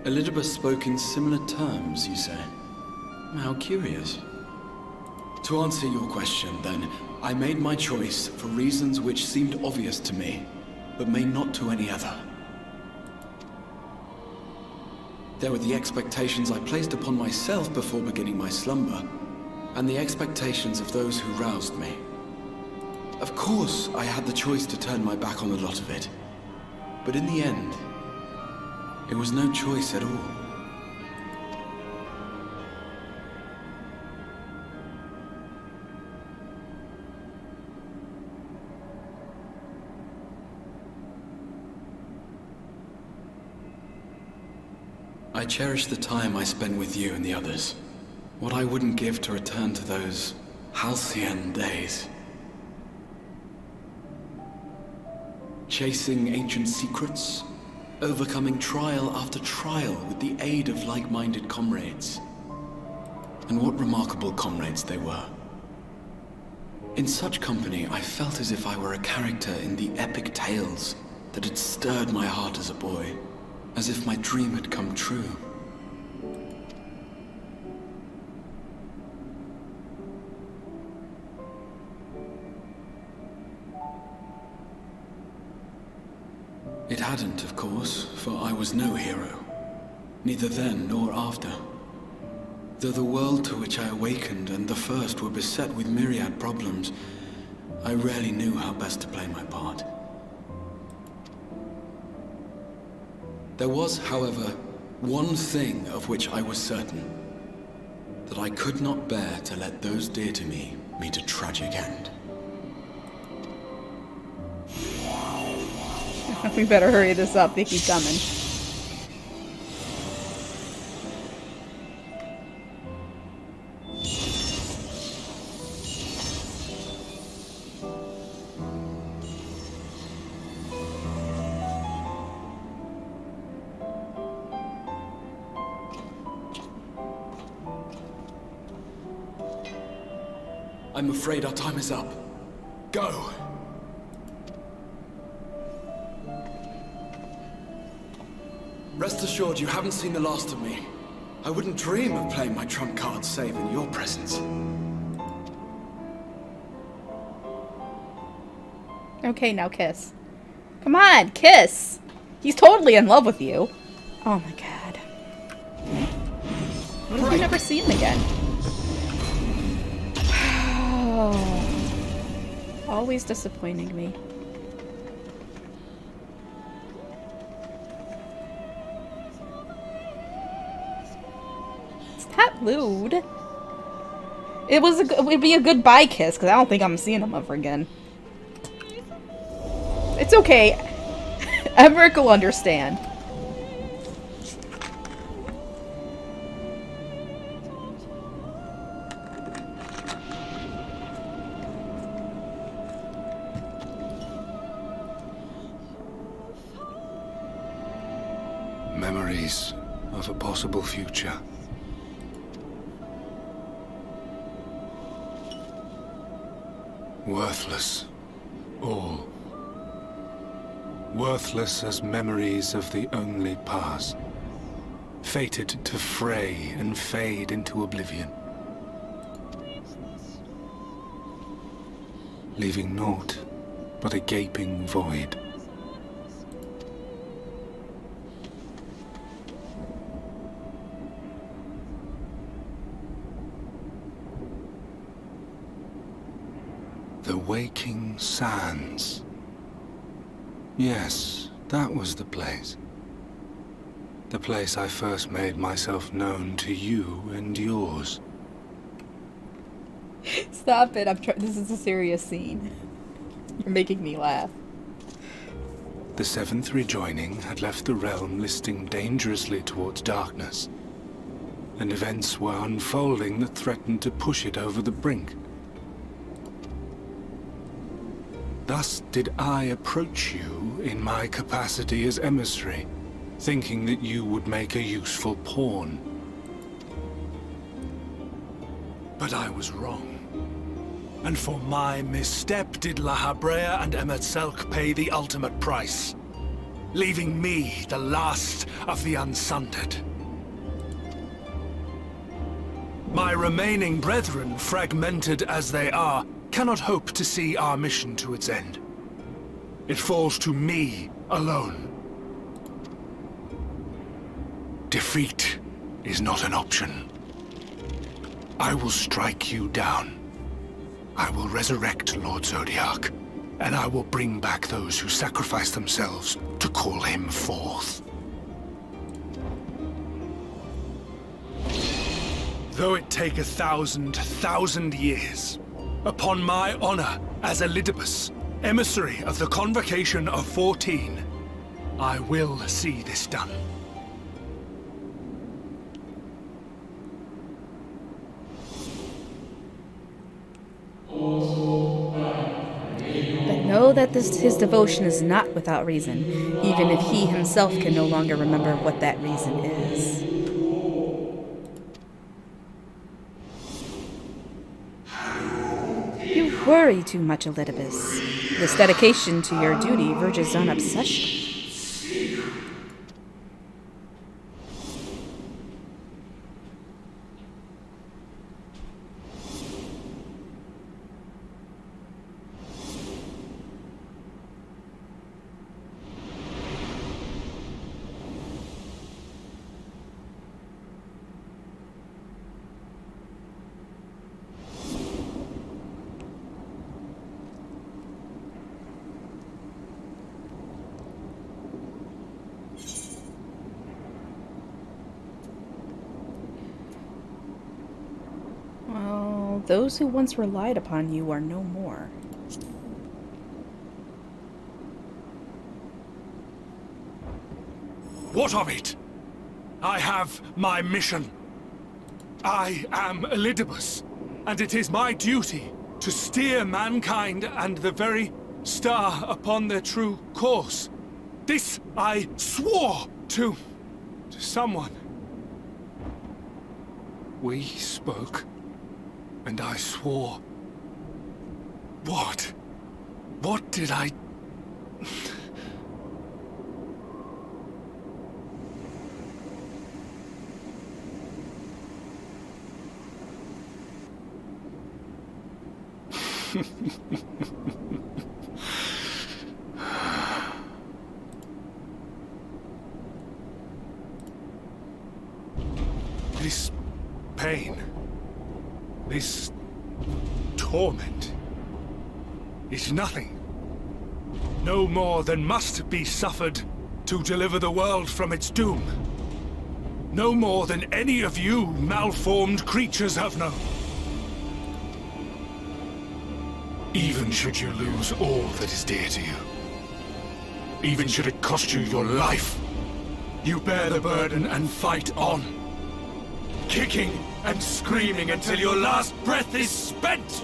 Elidibus spoke in similar terms, you say? How curious. To answer your question, then, I made my choice for reasons which seemed obvious to me, but may not to any other. There were the expectations I placed upon myself before beginning my slumber, and the expectations of those who roused me. Of course, I had the choice to turn my back on a lot of it, but in the end, it was no choice at all. I cherish the time I spent with you and the others. What I wouldn't give to return to those halcyon days. Chasing ancient secrets, overcoming trial after trial with the aid of like-minded comrades. And what remarkable comrades they were. In such company, I felt as if I were a character in the epic tales that had stirred my heart as a boy, as if my dream had come true. It hadn't, of course, for I was no hero, neither then nor after. Though the world to which I awakened and the first were beset with myriad problems, I rarely knew how best to play my part. There was, however, one thing of which I was certain, that I could not bear to let those dear to me meet a tragic end. We better hurry this up, they keep coming. I'm afraid our time is up. Go! Rest assured you haven't seen the last of me. I wouldn't dream of playing my trump card save in your presence. Okay, now kiss. Come on, kiss! He's totally in love with you. Oh my god. What if we never see him again? Oh. Always disappointing me. Not lewd. It'd be a goodbye kiss, because I don't think I'm seeing him ever again. It's okay. Emmerich will understand. Memories of a possible future. Worthless, all. Worthless as memories of the only past. Fated to fray and fade into oblivion. Leaving naught but a gaping void. The Waking Sands. Yes, that was the place. The place I first made myself known to you and yours. Stop it, this is a serious scene. You're making me laugh. The Seventh Rejoining had left the realm listing dangerously towards darkness, and events were unfolding that threatened to push it over the brink. Thus did I approach you in my capacity as emissary, thinking that you would make a useful pawn. But I was wrong. And for my misstep did La Habrea and Emetzelk pay the ultimate price, leaving me the last of the Unsundered. My remaining brethren, fragmented as they are, cannot hope to see our mission to its end. It falls to me alone. Defeat is not an option. I will strike you down. I will resurrect Lord Zodiac, and I will bring back those who sacrificed themselves to call him forth. Though it take 1,000 years, upon my honor as Elidibus, emissary of the Convocation of 14, I will see this done. But know that his devotion is not without reason, even if he himself can no longer remember what that reason is. worry too much, Elidibus. This dedication to your duty verges on obsession. Well, those who once relied upon you are no more. What of it? I have my mission. I am Elidibus, and it is my duty to steer mankind and the very star upon their true course. This I swore to someone. We spoke, and I swore. What? What did I... This pain, this torment, is nothing. No more than must be suffered to deliver the world from its doom. No more than any of you malformed creatures have known. Even should you lose all that is dear to you, even should it cost you your life, you bear the burden and fight on, kicking and screaming until your last breath is spent!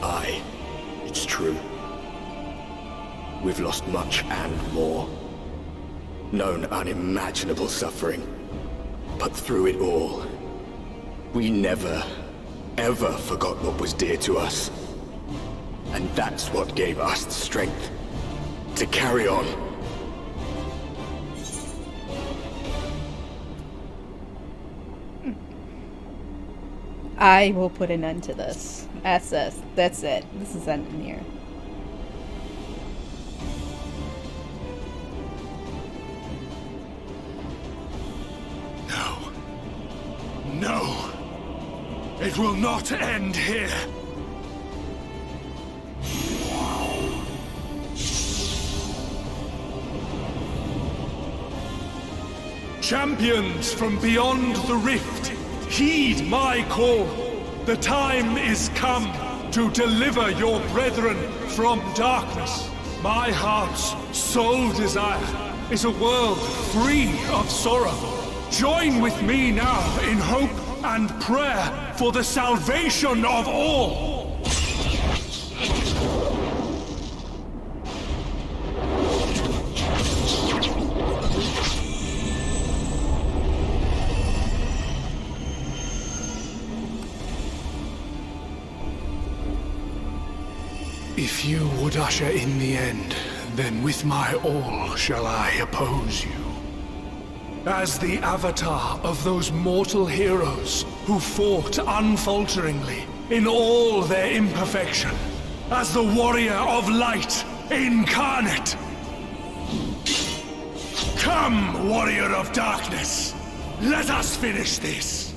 Aye, it's true. We've lost much and more. Known unimaginable suffering. But through it all, we never, ever forgot what was dear to us. And that's what gave us the strength to carry on. I will put an end to this. That's it. That's it. This is ending here. No. No! It will not end here! Champions from beyond the rift, heed my call. The time is come to deliver your brethren from darkness. My heart's sole desire is a world free of sorrow. Join with me now in hope and prayer for the salvation of all. If you would usher in the end, then with my all shall I oppose you. As the avatar of those mortal heroes who fought unfalteringly in all their imperfection. As the warrior of light incarnate. Come, warrior of darkness. Let us finish this.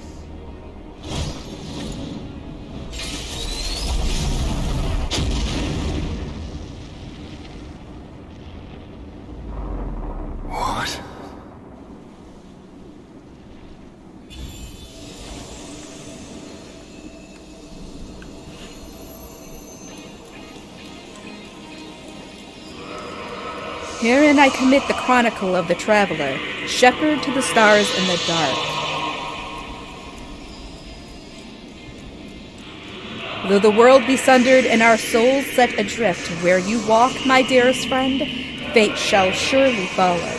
What? Herein I commit the chronicle of the traveler, shepherd to the stars in the dark. Though the world be sundered and our souls set adrift, where you walk, my dearest friend, fate shall surely follow.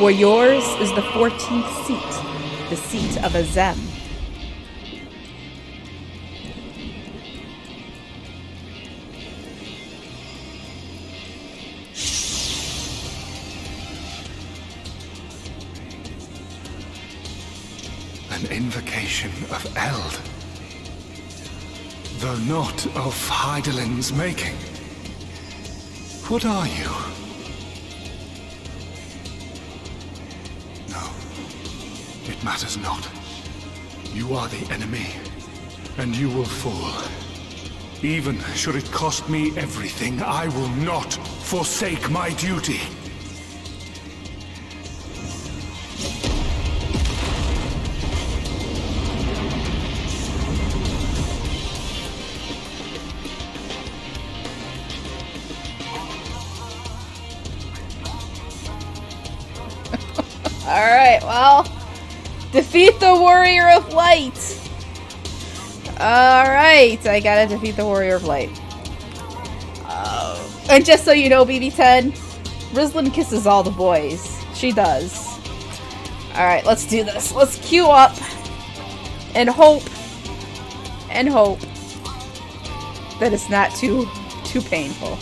For yours is the 14th seat, the seat of Azem. An invocation of Eld. Though not of Hydaelyn's making. What are you? No. It matters not. You are the enemy, and you will fall. Even should it cost me everything, I will not forsake my duty. Alright, well, defeat the Warrior of Light. Alright, I gotta defeat the Warrior of Light. And just so you know, BB10, Rizlin kisses all the boys. She does. Alright, let's do this. Let's queue up and hope that it's not too painful.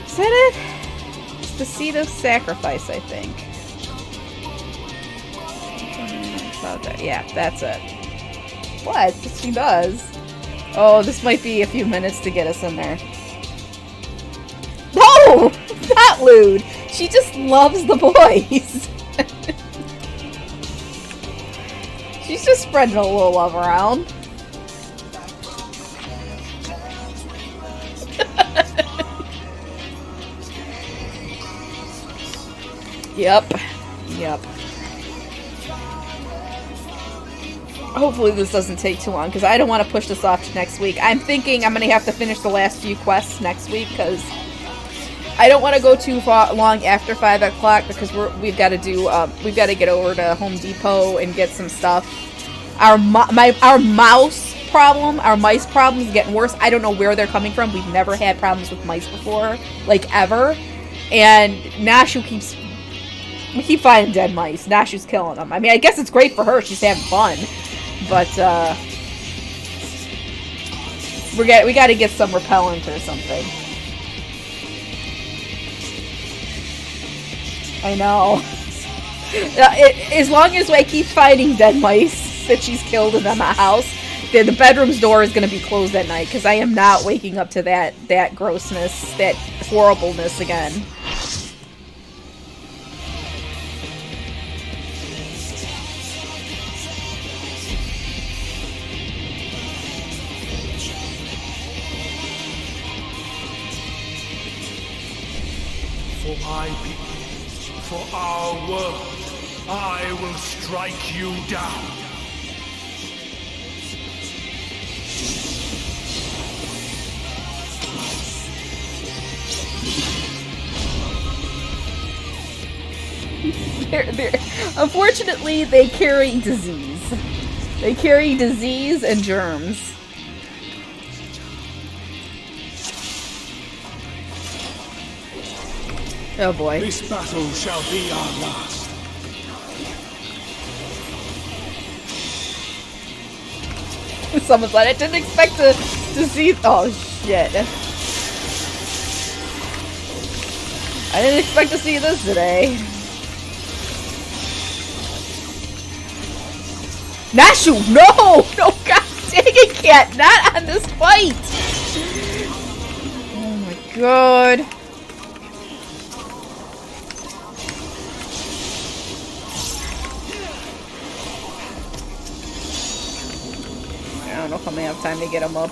Is that it? The seat of sacrifice, I think. Yeah, that's it. What? She does. Oh, this might be a few minutes to get us in there. No! Not lewd! She just loves the boys! She's just spreading a little love around. Yep. Hopefully this doesn't take too long, because I don't want to push this off to next week. I'm thinking I'm going to have to finish the last few quests next week, because I don't want to go too long after 5 o'clock, because we've got to get over to Home Depot and get some stuff. Our mice problem is getting worse. I don't know where they're coming from. We've never had problems with mice before, like ever. And Nashu we keep finding dead mice. Nashu's killing them. I mean, I guess it's great for her. She's having fun. But, we gotta get some repellent or something. I know. As long as I keep finding dead mice that she's killed in my house, the bedroom's door is gonna be closed at night, because I am not waking up to that grossness, that horribleness again. For my people, for our world, I will strike you down. Unfortunately, they carry disease. They carry disease and germs. Oh boy. This battle shall be our last. Someone said I didn't expect to see. Oh shit. I didn't expect to see this today. Nashu, no! No, god dang it, Cat! Not on this fight! Oh my god. I don't know if I'm gonna have time to get him up.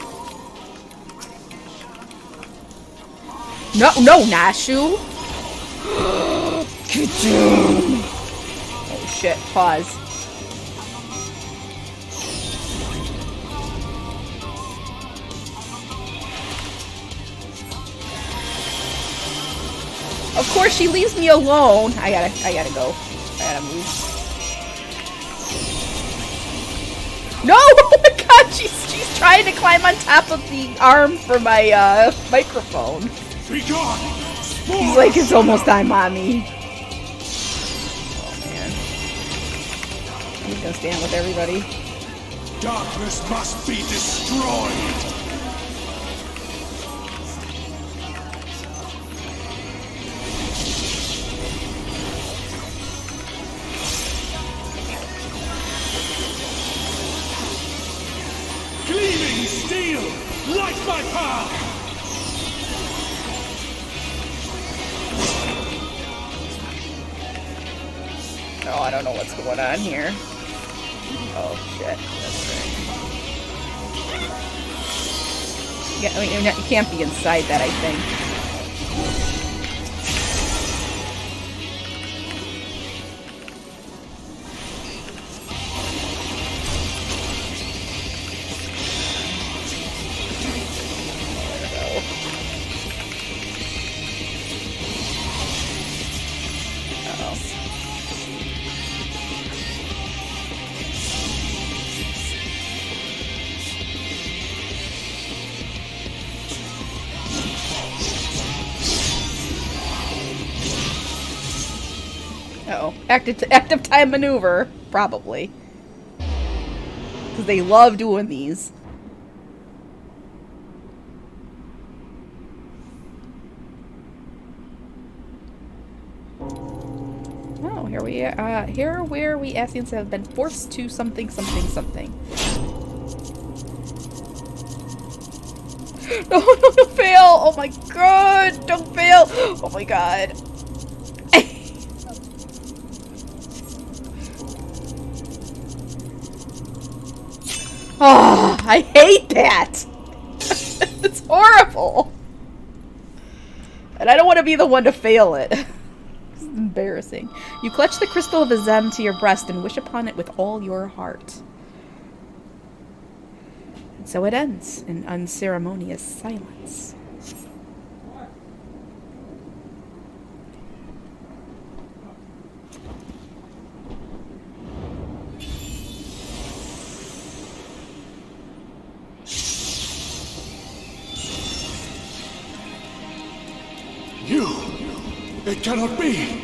No, Nashu! Get down! Oh shit, pause. Of course, she leaves me alone. I gotta go. I gotta move. No! Oh my god, she's trying to climb on top of the arm for my microphone. Be gone! He's like, it's almost time, mommy. Oh man. He's gonna stand with everybody. Darkness must be destroyed. Gleaming steel, light my path! Oh, I don't know what's going on here. Oh shit, that's right. Yeah, I mean, you can't be inside that, I think. Uh-oh. Active time maneuver, probably. Because they love doing these. Oh, here where we Asians have been forced to something. No, don't fail! Oh my god! Don't fail! Oh my god. Oh, I hate that! It's horrible! And I don't want to be the one to fail it. It's embarrassing. You clutch the crystal of Azem to your breast and wish upon it with all your heart. And so it ends in unceremonious silence. It cannot be!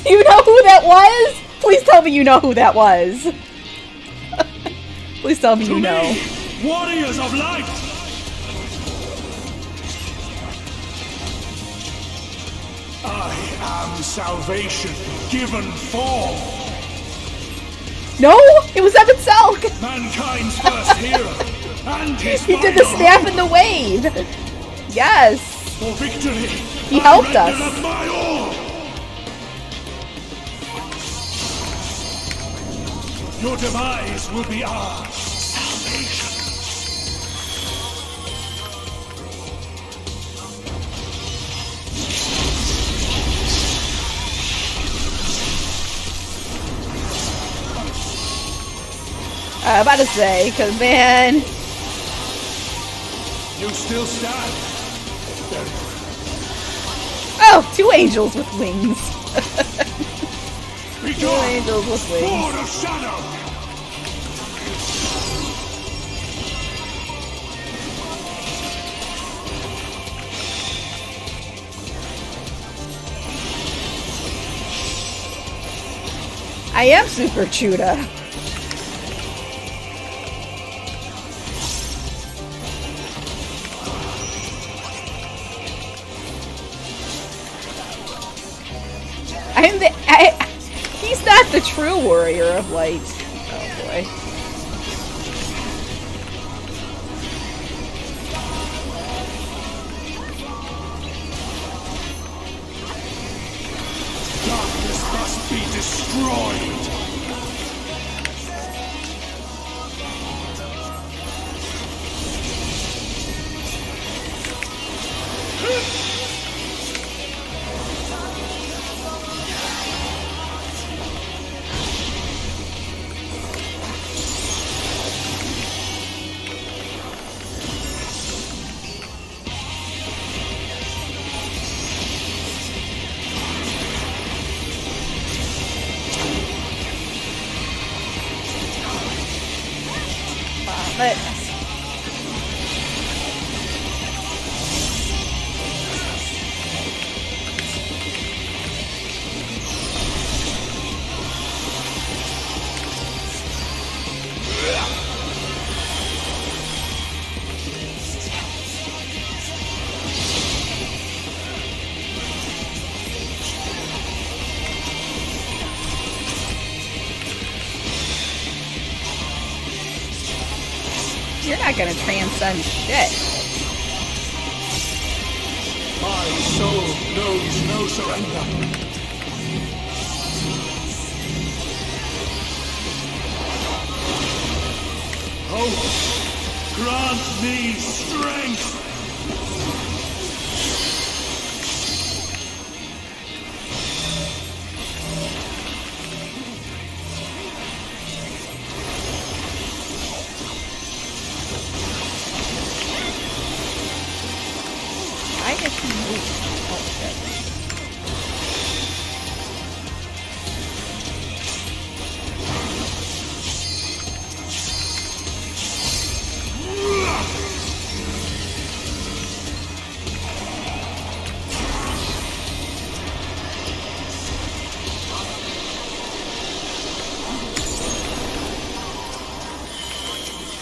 You know who that was? Please tell me you know who that was. Please tell me you know. Warriors of light! I am salvation given form. No, it was Evan Selk. Mankind's first hero, and his he did the snap and the wave. Yes. For victory, he helped us. My all. Your demise will be our salvation. I'm about to say, because man. You still stand. Oh, two angels with wings. Two angels with wings. Lord of Shadow. I am Super Chuda. He's not the true warrior of light. Oh boy. Darkness must be destroyed. But you're not gonna transcend shit. My soul knows no surrender. Hope, grant me strength. I guess he moved. Oh shit.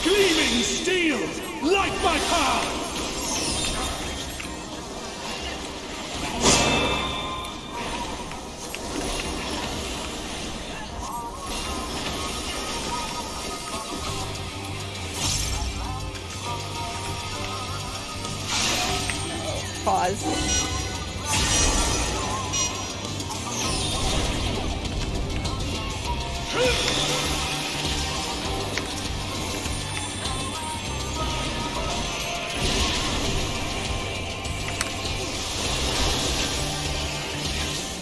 Gleaming steel, light my path. Pause.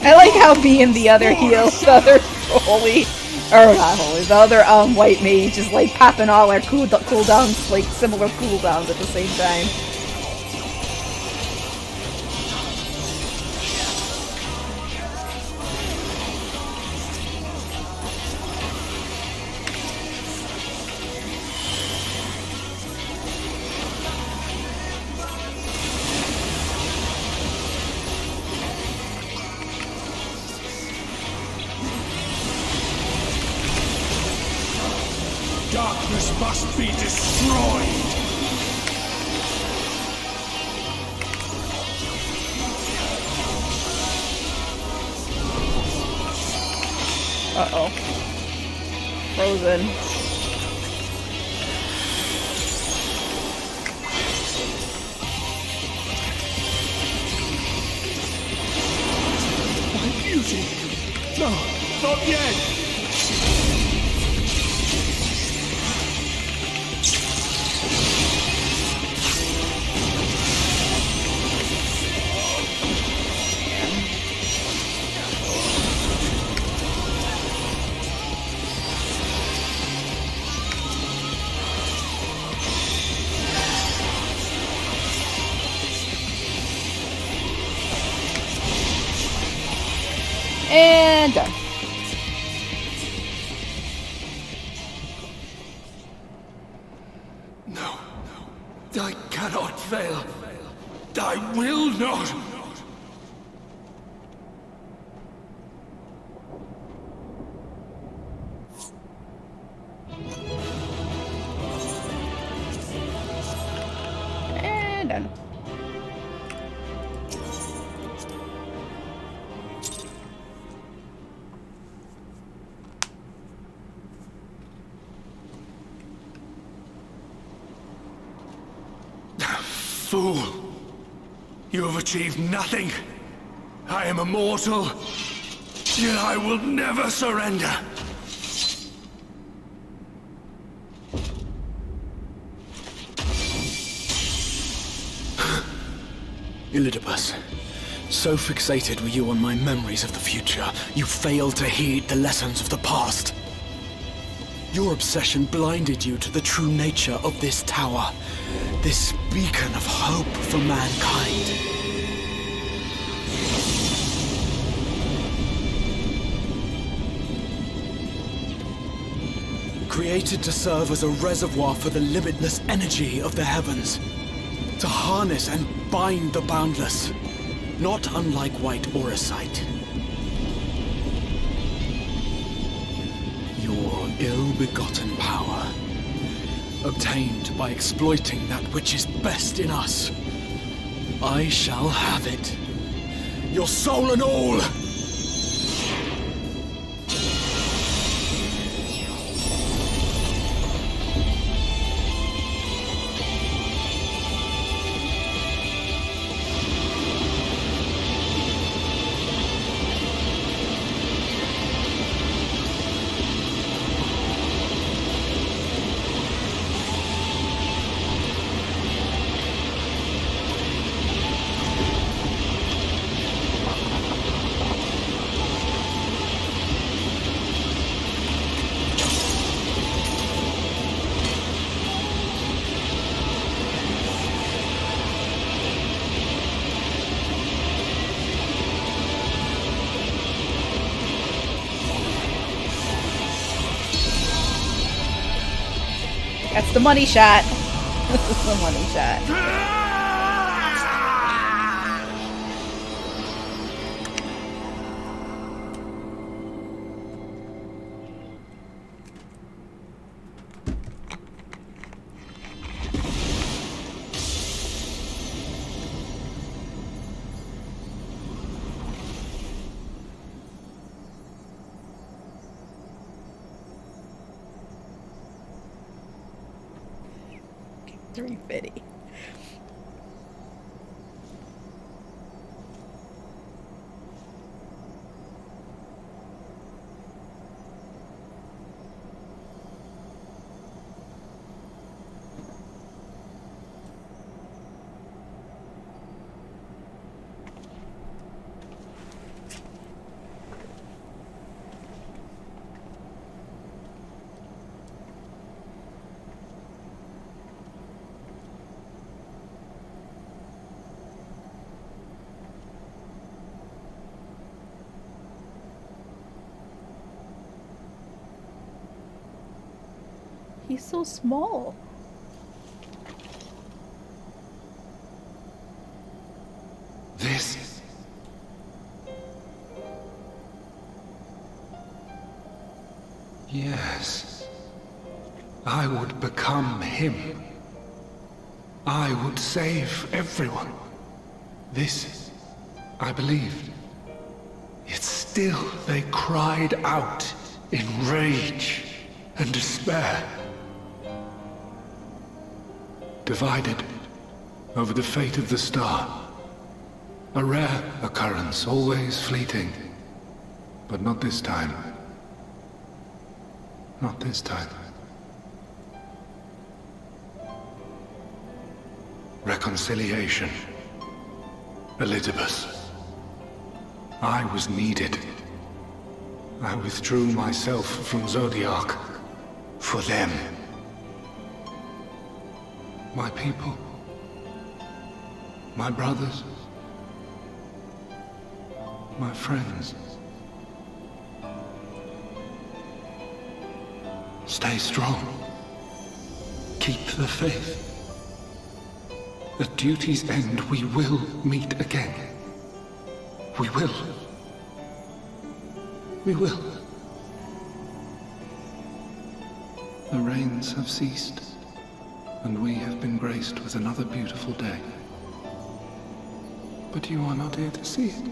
I like how being the other heal, the other holy, or not holy, the other white mage is like popping all our cooldowns, like similar cooldowns at the same time. Darkness must be destroyed! Uh-oh. Frozen. My beauty! No, not yet! And done. No, I cannot fail. I will not. And done. Fool! You have achieved nothing. I am immortal, yet I will never surrender. Elidibus, so fixated were you on my memories of the future, you failed to heed the lessons of the past. Your obsession blinded you to the true nature of this tower, this beacon of hope for mankind. Created to serve as a reservoir for the limitless energy of the heavens. To harness and bind the boundless. Not unlike white auracite. Your ill-begotten power. Obtained by exploiting that which is best in us. I shall have it. Your soul and all! That's the money shot. This is the money shot. $350. He's so small. This. Yes. I would become him. I would save everyone. This, I believed. Yet still they cried out in rage and despair. Divided over the fate of the star. A rare occurrence, always fleeting. But not this time. Not this time. Reconciliation. Elizabeth. I was needed. I withdrew myself from Zodiac. For them. My people. My brothers. My friends. Stay strong. Keep the faith. At duty's end, we will meet again. We will. We will. The rains have ceased, and we have been graced with another beautiful day. But you are not here to see it.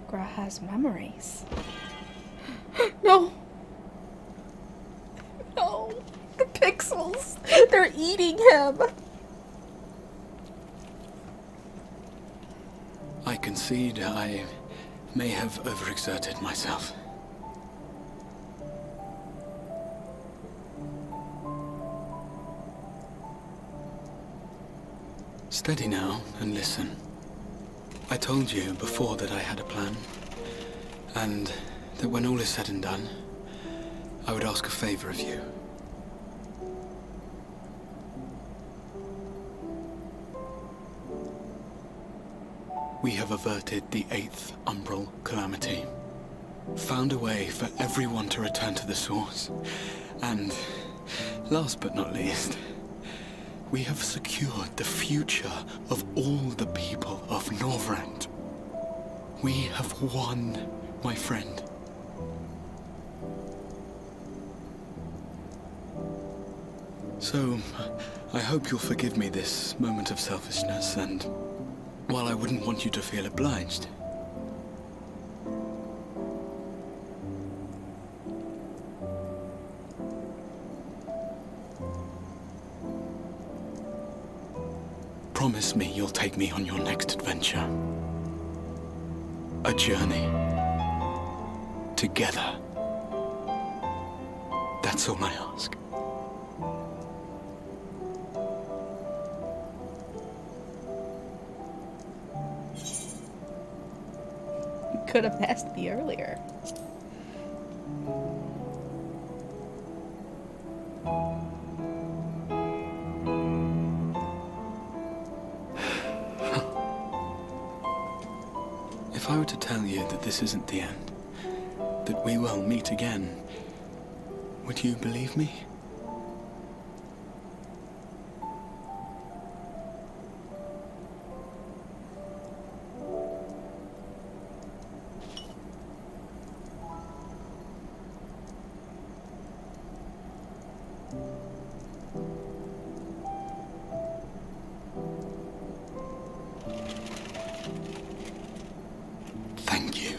Gra has memories. No. No. The pixels. They're eating him. I concede I may have overexerted myself. Steady now and listen. I told you before that I had a plan, and that when all is said and done, I would ask a favor of you. We have averted the 8th Umbral Calamity, found a way for everyone to return to the source, and, last but not least, we have secured the future of all the people of Norvrent. We have won, my friend. So, I hope you'll forgive me this moment of selfishness, and while I wouldn't want you to feel obliged, promise me you'll take me on your next adventure. A journey. Together. That's all I ask. You could have asked me earlier. If I were to tell you that this isn't the end, that we will meet again, would you believe me? Thank you.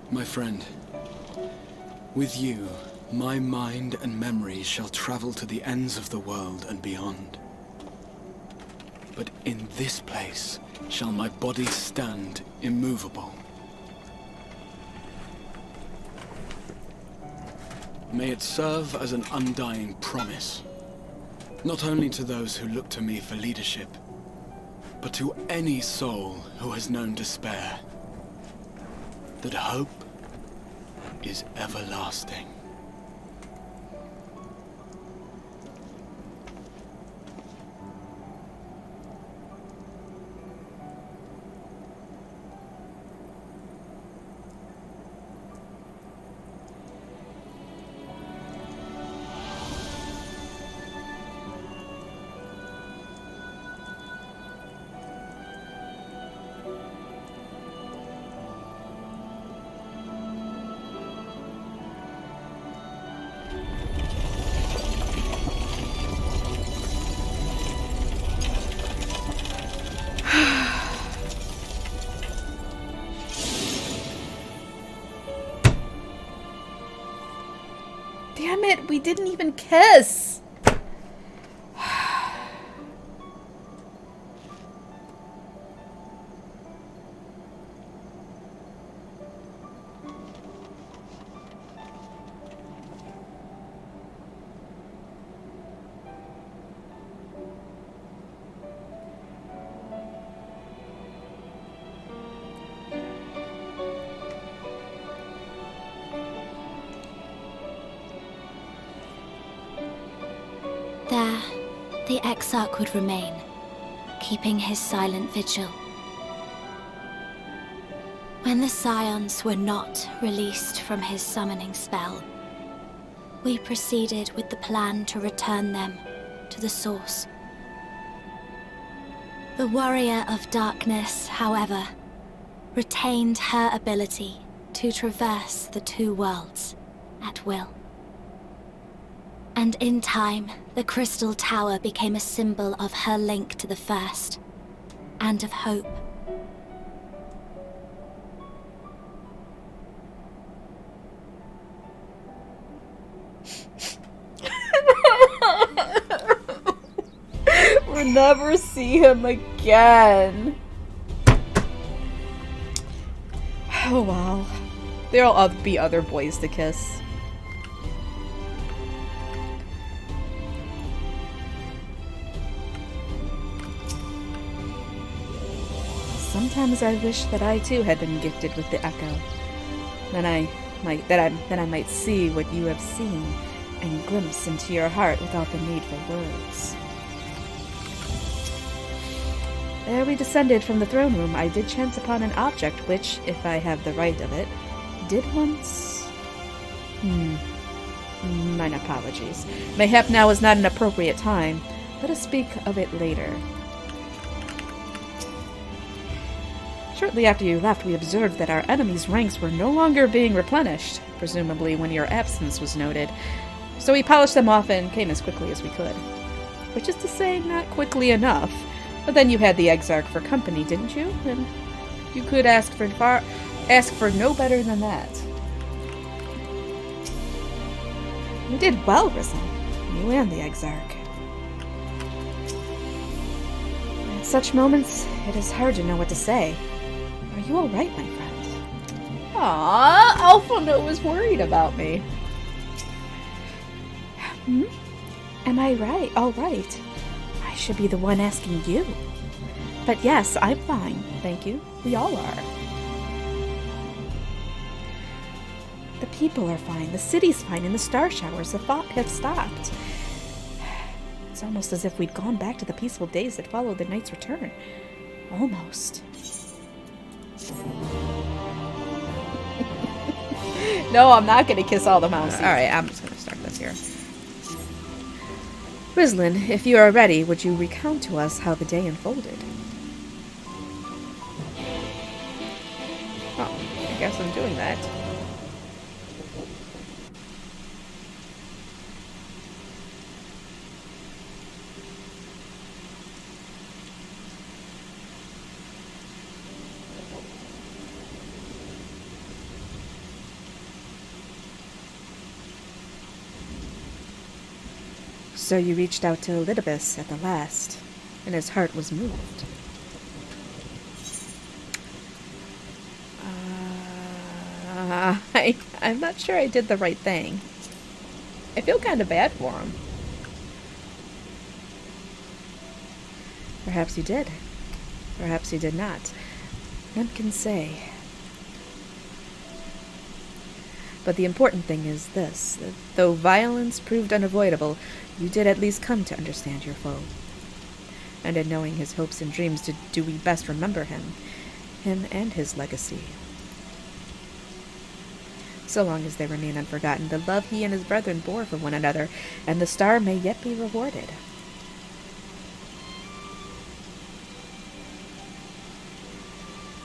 My friend, with you, my mind and memory shall travel to the ends of the world and beyond. But in this place shall my body stand immovable. May it serve as an undying promise, not only to those who look to me for leadership, but to any soul who has known despair, that hope is everlasting. Damn it, we didn't even kiss! There, the Exarch would remain, keeping his silent vigil. When the Scions were not released from his summoning spell, we proceeded with the plan to return them to the source. The Warrior of Darkness, however, retained her ability to traverse the two worlds at will. And in time, the Crystal Tower became a symbol of her link to the First, and of hope We'll never see him again. Oh well. There'll be other boys to kiss. Sometimes I wish that I too had been gifted with the echo. Then I might see what you have seen and glimpse into your heart without the need for words. Ere we descended from the throne room, I did chance upon an object which, if I have the right of it, did once... Mine apologies. Mayhap now is not an appropriate time. Let us speak of it later. Shortly after you left, we observed that our enemy's ranks were no longer being replenished, presumably when your absence was noted. So we polished them off and came as quickly as we could. Which is to say, not quickly enough. But then you had the Exarch for company, didn't you? And you could ask for no better than that. You did well, Rizal. You and the Exarch. At such moments, it is hard to know what to say. Are you all right, my friend? Aww, Alphonse was worried about me. Am I right? All right. I should be the one asking you. But yes, I'm fine, thank you. We all are. The people are fine, the city's fine, and the star showers have stopped. It's almost as if we'd gone back to the peaceful days that followed the knight's return. Almost. No, I'm not going to kiss all the mountains. Alright, I'm just going to start this here. Rizlin, if you are ready, would you recount to us how the day unfolded? Oh, I guess I'm doing that. So you reached out to Elidibus at the last, and his heart was moved. I'm not sure I did the right thing. I feel kind of bad for him. Perhaps you did. Perhaps you did not. None can say. But the important thing is this, that though violence proved unavoidable, you did at least come to understand your foe. And in knowing his hopes and dreams, do we best remember him and his legacy. So long as they remain unforgotten, the love he and his brethren bore for one another, and the star may yet be rewarded.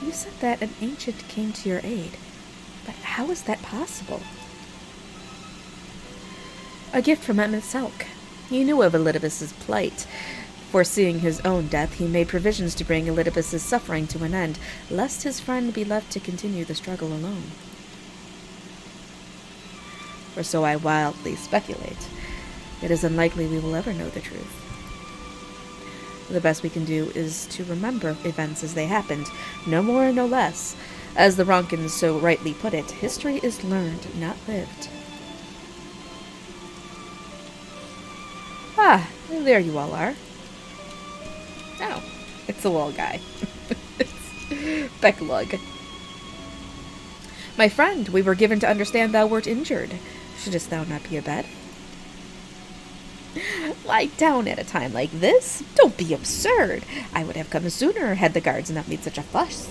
You said that an ancient came to your aid. But how is that possible? A gift from Emetzelk. He knew of Elidibus's plight. Foreseeing his own death, he made provisions to bring Elidibus's suffering to an end, lest his friend be left to continue the struggle alone. Or so I wildly speculate. It is unlikely we will ever know the truth. The best we can do is to remember events as they happened, no more, no less. As the Ronkins so rightly put it, history is learned, not lived. Ah, there you all are. Oh, it's the wall guy. It's Becklug. My friend, we were given to understand thou wert injured. Shouldst thou not be abed? Lie down at a time like this? Don't be absurd. I would have come sooner had the guards not made such a fuss.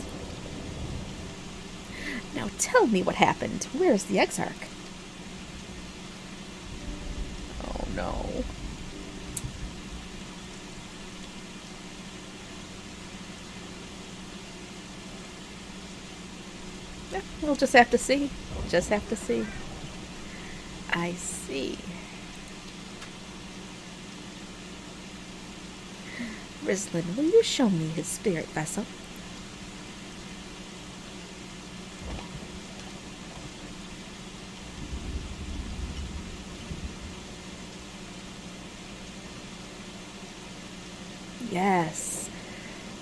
Now tell me what happened. Where is the Exarch? Oh no. Yeah, we'll just have to see. Just have to see. I see. Rizlin, will you show me his spirit vessel? yes.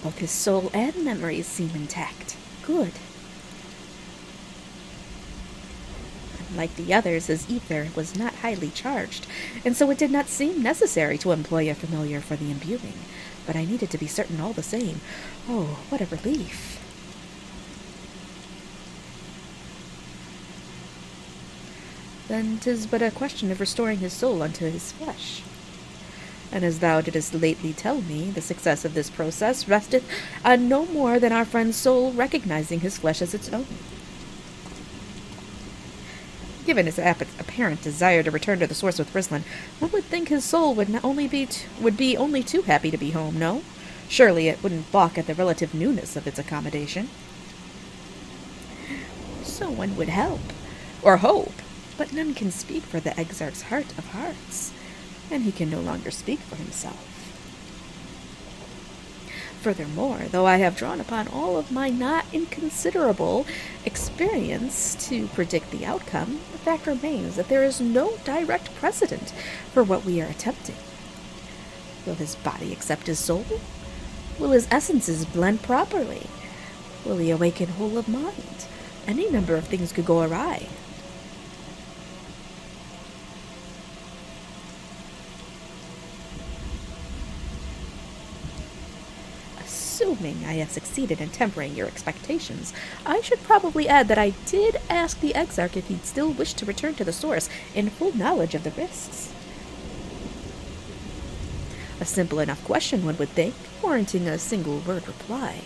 Both his soul and memories seem intact. Good. Like the others, his ether was not highly charged, and so it did not seem necessary to employ a familiar for the imbuing. But I needed to be certain all the same. Oh, what a relief. Then 'tis but a question of restoring his soul unto his flesh. And as thou didst lately tell me, the success of this process resteth on no more than our friend's soul recognizing his flesh as its own. Given his apparent desire to return to the source with Rislan, one would think his soul would be only too happy to be home, no? Surely it wouldn't balk at the relative newness of its accommodation. So one would help, or hope, but none can speak for the Exarch's heart of hearts, and he can no longer speak for himself. Furthermore, though I have drawn upon all of my not inconsiderable experience to predict the outcome, the fact remains that there is no direct precedent for what we are attempting. Will his body accept his soul? Will his essences blend properly? Will he awaken whole of mind? Any number of things could go awry. Assuming I have succeeded in tempering your expectations, I should probably add that I did ask the Exarch if he'd still wish to return to the source in full knowledge of the risks. A simple enough question, one would think, warranting a single word reply.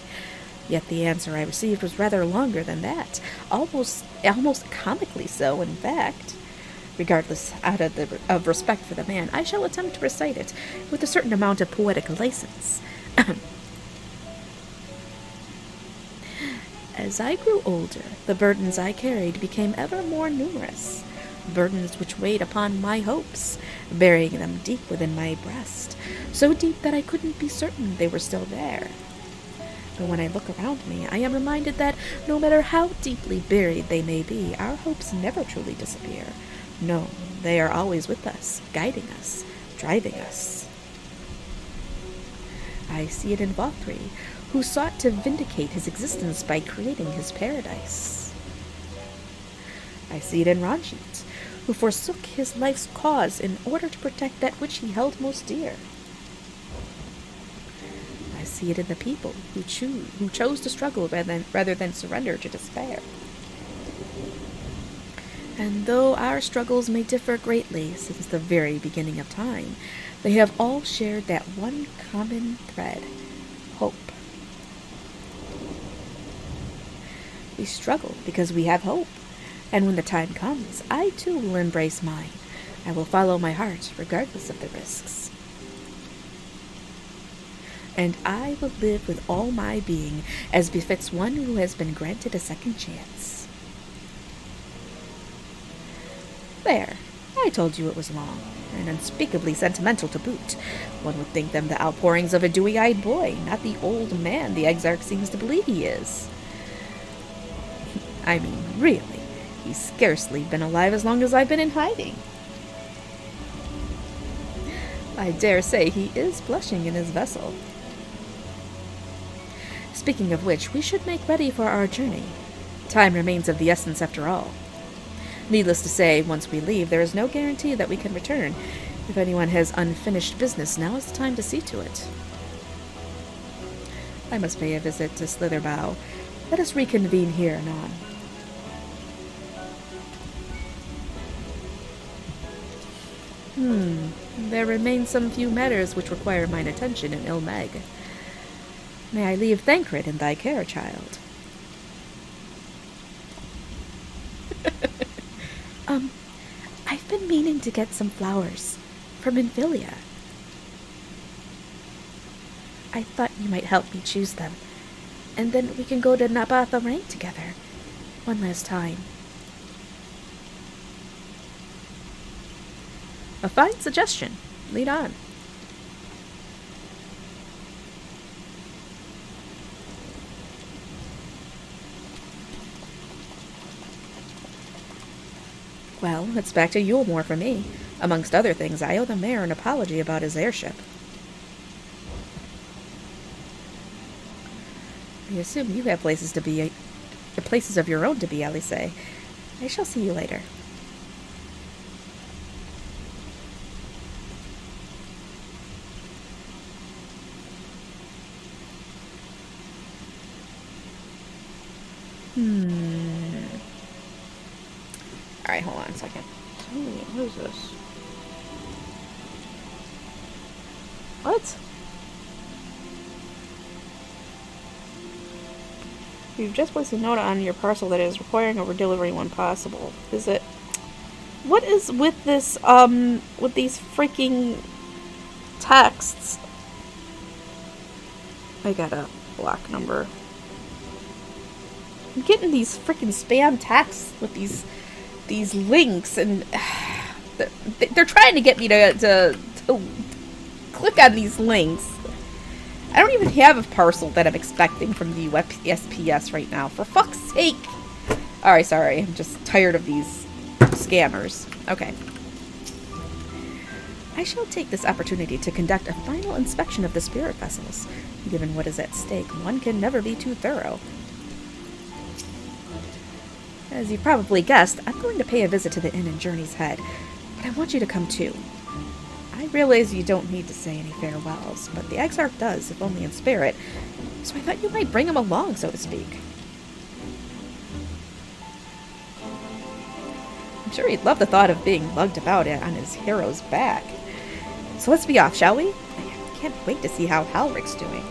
Yet the answer I received was rather longer than that, almost comically so, in fact. Regardless, out of respect for the man, I shall attempt to recite it with a certain amount of poetic license. As I grew older, the burdens I carried became ever more numerous, burdens which weighed upon my hopes, burying them deep within my breast, so deep that I couldn't be certain they were still there. But when I look around me, I am reminded that no matter how deeply buried they may be, our hopes never truly disappear. No, they are always with us, guiding us, driving us. I see it in Valkyrie, who sought to vindicate his existence by creating his paradise. I see it in Ranjit, who forsook his life's cause in order to protect that which he held most dear. I see it in the people who chose to struggle rather than surrender to despair. And though our struggles may differ greatly since the very beginning of time, they have all shared that one common thread: hope. We struggle because we have hope, and when the time comes, I too will embrace mine. I will follow my heart, regardless of the risks. And I will live with all my being, as befits one who has been granted a second chance. There, I told you it was long, and unspeakably sentimental to boot. One would think them the outpourings of a dewy-eyed boy, not the old man the Exarch seems to believe he is. I mean, really, he's scarcely been alive as long as I've been in hiding. I dare say he is blushing in his vessel. Speaking of which, we should make ready for our journey. Time remains of the essence after all. Needless to say, once we leave, there is no guarantee that we can return. If anyone has unfinished business, now is the time to see to it. I must pay a visit to Slitherbow. Let us reconvene here anon. There remain some few matters which require mine attention in Ilmeg. May I leave Thancred in thy care, child? I've been meaning to get some flowers from Infilia. I thought you might help me choose them, and then we can go to Nabatha Rank together, one last time. A fine suggestion. Lead on. Well, it's back to Yulemore for me. Amongst other things, I owe the mayor an apology about his airship. I assume you have places of your own to be, Alice. I shall see you later. Alright, hold on a second. What is this? What? You've just placed a note on your parcel that is requiring over delivery when possible. Is it? What is with this, with these freaking texts? I got a block number. I'm getting these freaking spam texts with these links, and they're trying to get me to click on these links. I don't even have a parcel that I'm expecting from the USPS right now. For fuck's sake! Alright, sorry. I'm just tired of these scammers. Okay. I shall take this opportunity to conduct a final inspection of the spirit vessels. Given what is at stake, one can never be too thorough. As you probably guessed, I'm going to pay a visit to the inn in Journey's Head, but I want you to come too. I realize you don't need to say any farewells, but the XIV does, if only in spirit, so I thought you might bring him along, so to speak. I'm sure he'd love the thought of being lugged about on his hero's back. So let's be off, shall we? I can't wait to see how Halric's doing.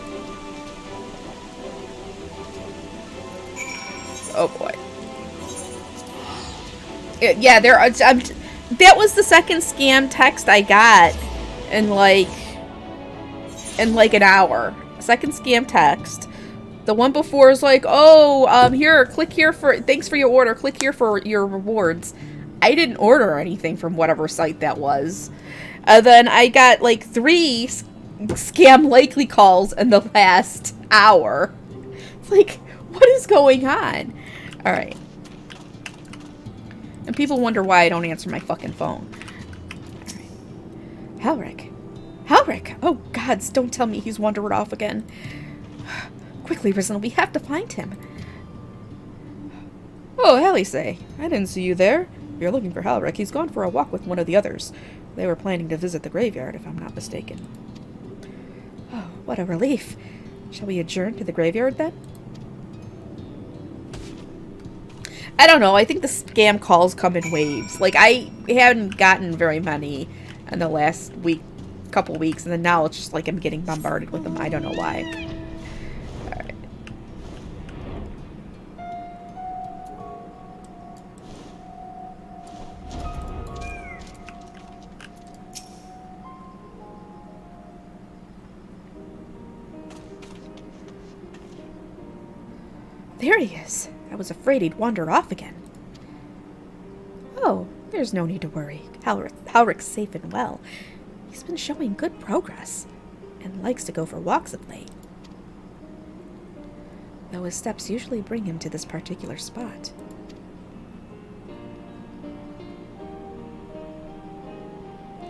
Oh boy. Yeah, that was the second scam text I got in like an hour. Second scam text. The one before is like, oh, here, click here for, thanks for your order, click here for your rewards. I didn't order anything from whatever site that was. Then I got like 3 scam likely calls in the last hour. It's like, what is going on? Alright. And people wonder why I don't answer my fucking phone. Alright. Halric. Halric! Oh, gods, don't tell me he's wandered off again. Quickly, Risen, we have to find him. Oh, Alice, I didn't see you there. If you're looking for Halric, he's gone for a walk with one of the others. They were planning to visit the graveyard, if I'm not mistaken. Oh, what a relief. Shall we adjourn to the graveyard, then? I don't know. I think the scam calls come in waves. Like, I haven't gotten very many in the last couple weeks, and then now it's just like I'm getting bombarded with them. I don't know why. Alright. There he is. I was afraid he'd wander off again. Oh, there's no need to worry. Halric's safe and well. He's been showing good progress, and likes to go for walks of late. Though his steps usually bring him to this particular spot.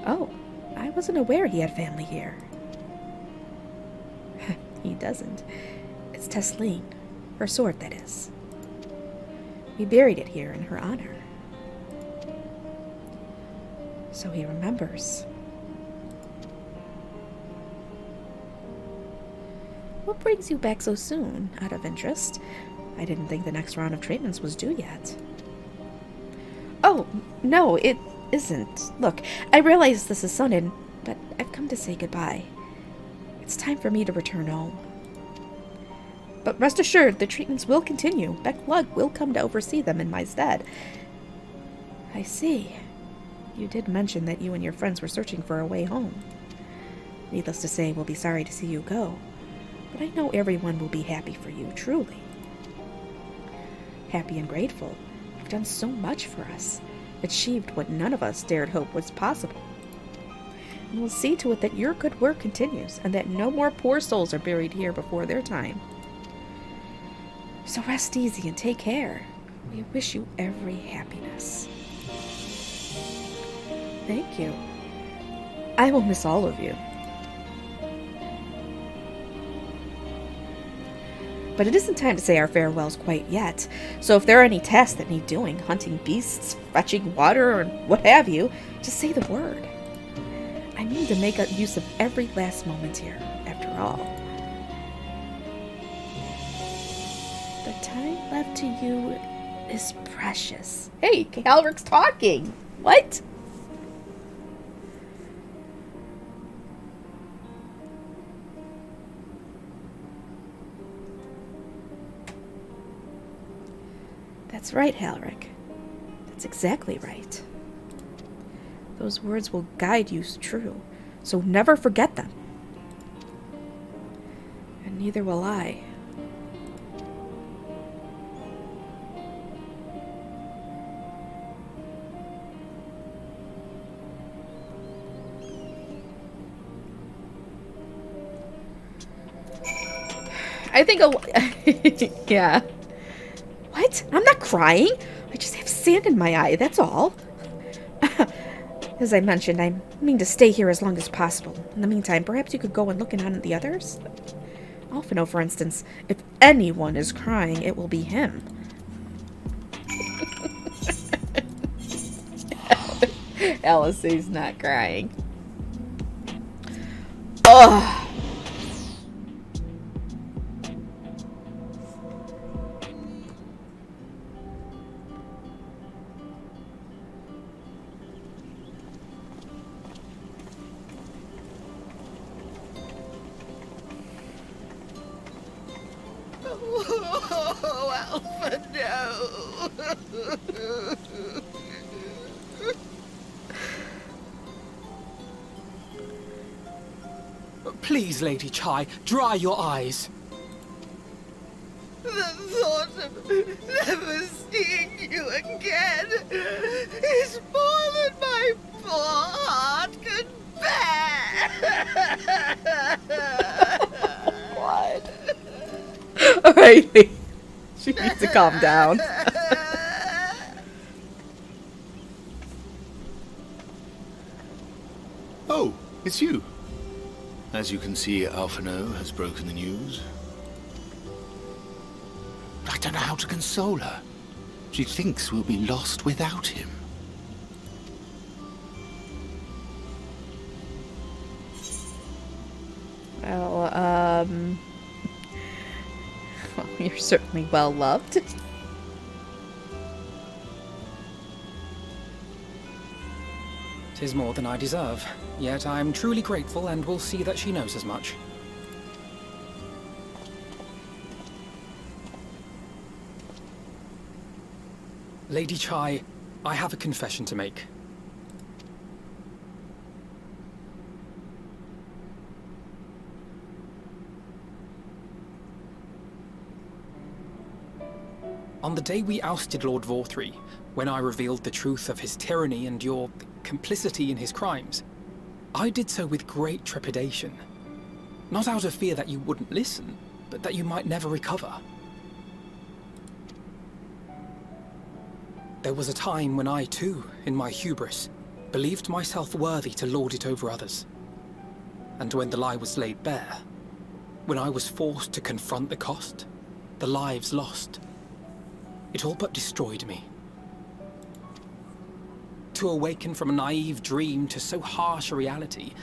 Oh, I wasn't aware he had family here. He doesn't. It's Tesleen. Her sword, that is. We buried it here in her honor. So he remembers. What brings you back so soon, out of interest? I didn't think the next round of treatments was due yet. Oh, no, it isn't. Look, I realize this is sudden, but I've come to say goodbye. It's time for me to return home. But rest assured, the treatments will continue. Beck Lug will come to oversee them in my stead. I see. You did mention that you and your friends were searching for a way home. Needless to say, we'll be sorry to see you go. But I know everyone will be happy for you, truly. Happy and grateful. You've done so much for us. Achieved what none of us dared hope was possible. And we'll see to it that your good work continues, and that no more poor souls are buried here before their time. So rest easy and take care. We wish you every happiness. Thank you. I will miss all of you. But it isn't time to say our farewells quite yet. So if there are any tasks that need doing, hunting beasts, fetching water, or what have you, just say the word. I mean to make use of every last moment here, after all. The time left to you is precious. Hey, Halrick's talking. What? That's right, Halrick. That's exactly right. Those words will guide you true, so never forget them. And neither will I. I think yeah. What? I'm not crying. I just have sand in my eye, that's all. As I mentioned, I mean to stay here as long as possible. In the meantime, perhaps you could go and look in on the others? Alphino, for instance. If anyone is crying, it will be him. Alice's not crying. Ugh. Oh, Alpha, no! Please, Lady Chai, dry your eyes. The thought of never seeing you again is more than my poor heart can bear! What? Alright. She needs to calm down. Oh, it's you. As you can see, Alphino has broken the news. I don't know how to console her. She thinks we'll be lost without him. Well, well, you're certainly well loved. Tis more than I deserve, yet I am truly grateful and will see that she knows as much. Lady Chai, I have a confession to make. On the day we ousted Lord Vorthree, when I revealed the truth of his tyranny and your complicity in his crimes, I did so with great trepidation. Not out of fear that you wouldn't listen, but that you might never recover. There was a time when I too, in my hubris, believed myself worthy to lord it over others. And when the lie was laid bare, when I was forced to confront the cost, the lives lost, it all but destroyed me. To awaken from a naive dream to so harsh a reality,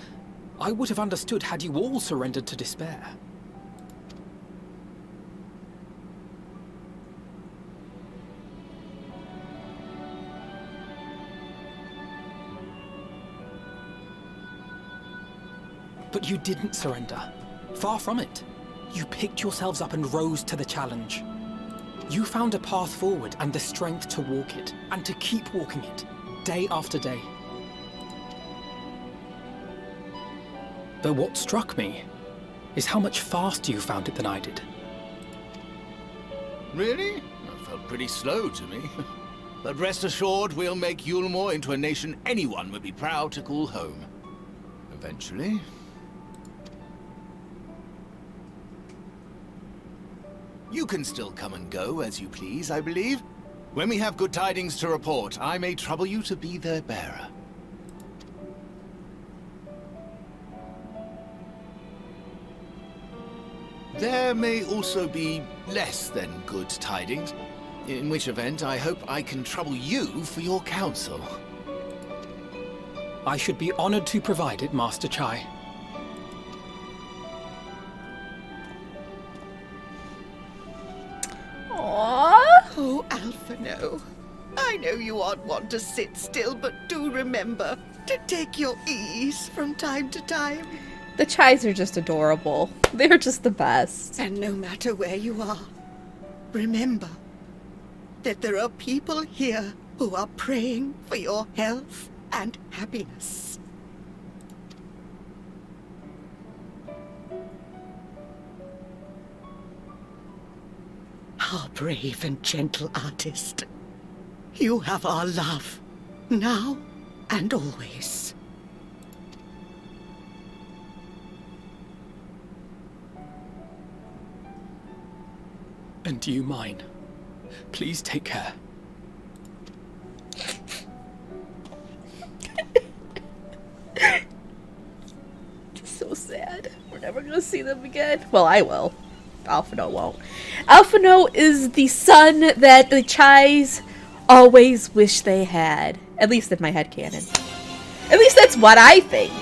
I would have understood had you all surrendered to despair. But you didn't surrender. Far from it. You picked yourselves up and rose to the challenge. You found a path forward and the strength to walk it, and to keep walking it, day after day. But what struck me is how much faster you found it than I did. Really? That felt pretty slow to me. But rest assured, we'll make Yulmore into a nation anyone would be proud to call home. Eventually. You can still come and go as you please, I believe. When we have good tidings to report, I may trouble you to be their bearer. there may also be less than good tidings, in which event I hope I can trouble you for your counsel. I should be honored to provide it, Master Chai. Aww. Oh, Alphino. I know you aren't one to sit still, but do remember to take your ease from time to time. The Chais are just adorable. They're just the best. And no matter where you are, remember that there are people here who are praying for your health and happiness. Our brave and gentle artist. You have our love, now and always. And you mine. Please take care. So sad. We're never gonna see them again. Well, I will. Alphino won't. Alphino is the son that the Chais always wish they had. At least in my headcanon. At least that's what I think.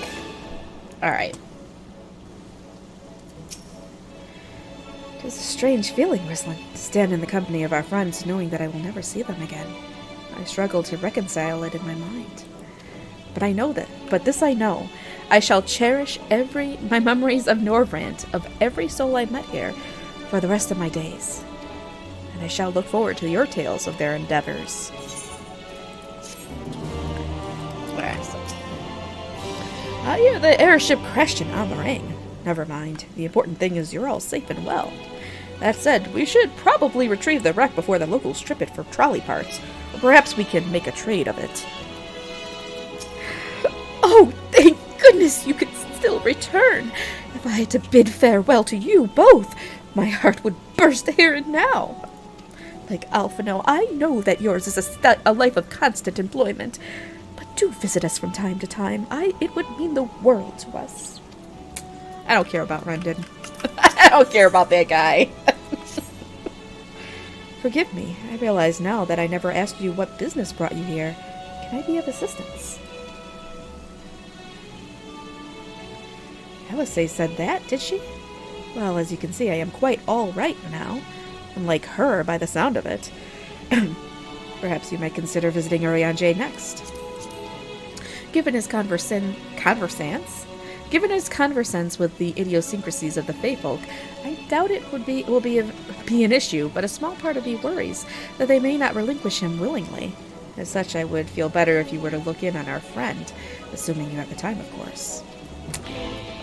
Alright. It is a strange feeling, Rislin, to stand in the company of our friends knowing that I will never see them again. I struggle to reconcile it in my mind. But this I know. I shall cherish my memories of Norvrant, of every soul I met here, for the rest of my days. And I shall look forward to your tales of their endeavors. I hear the airship crashed in on the ring. Never mind. The important thing is you're all safe and well. That said, we should probably retrieve the wreck before the locals strip it for trolley parts. Or perhaps we can make a trade of it. Oh, thank goodness you could still return. If I had to bid farewell to you both, my heart would burst here and now. Like Alphino, I know that yours is a life of constant employment. But do visit us from time to time. It would mean the world to us. I don't care about Rendon. I don't care about that guy. Forgive me. I realize now that I never asked you what business brought you here. Can I be of assistance? Elisee said that, did she? Well, as you can see, I am quite all right now. Unlike her, by the sound of it. Perhaps you might consider visiting Urianger next. Given his conversance with the idiosyncrasies of the Feyfolk, I doubt it will be an issue, but a small part of me worries that they may not relinquish him willingly. As such, I would feel better if you were to look in on our friend, assuming you have the time, of course.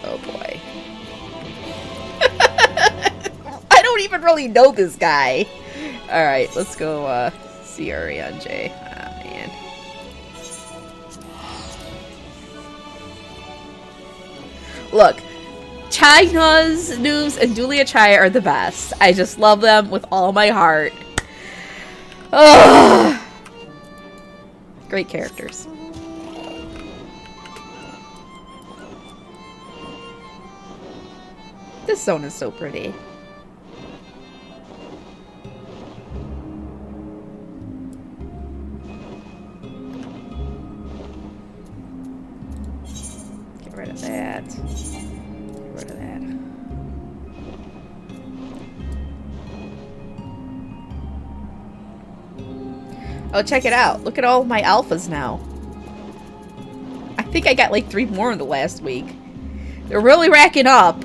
Oh boy. I don't even really know this guy. Alright, let's go see Urianger. Ah, man. Look, China's Noobs and Dulia Chai are the best. I just love them with all my heart. Ugh. Great characters. This zone is so pretty. Get rid of that. Get rid of that. Oh, check it out. Look at all my alphas now. I think I got like 3 more in the last week. They're really racking up.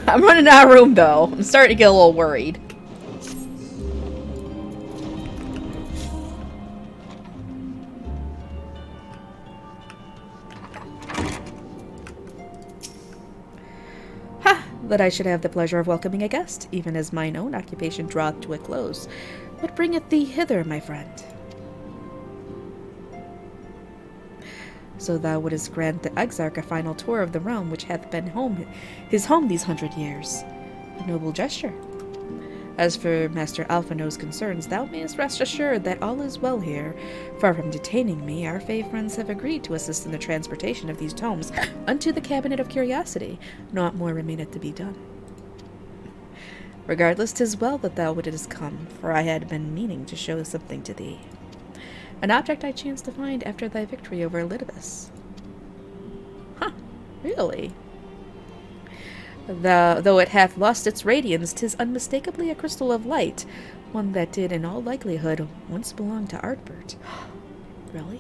I'm running out of room, though. I'm starting to get a little worried. Ha! That I should have the pleasure of welcoming a guest, even as mine own occupation draweth to a close. What bringeth thee hither, my friend? So thou wouldst grant the Exarch a final tour of the realm which hath been his home these 100 years. A noble gesture. As for Master Alphino's concerns, thou mayest rest assured that all is well here. Far from detaining me, our Fey friends have agreed to assist in the transportation of these tomes unto the Cabinet of Curiosity. Naught more remaineth to be done. Regardless, 'tis well that thou wouldest come, for I had been meaning to show something to thee. An object I chanced to find after thy victory over Elidibus. Huh, really? Though it hath lost its radiance, 'tis unmistakably a crystal of light, one that did in all likelihood once belong to Artbert. Really?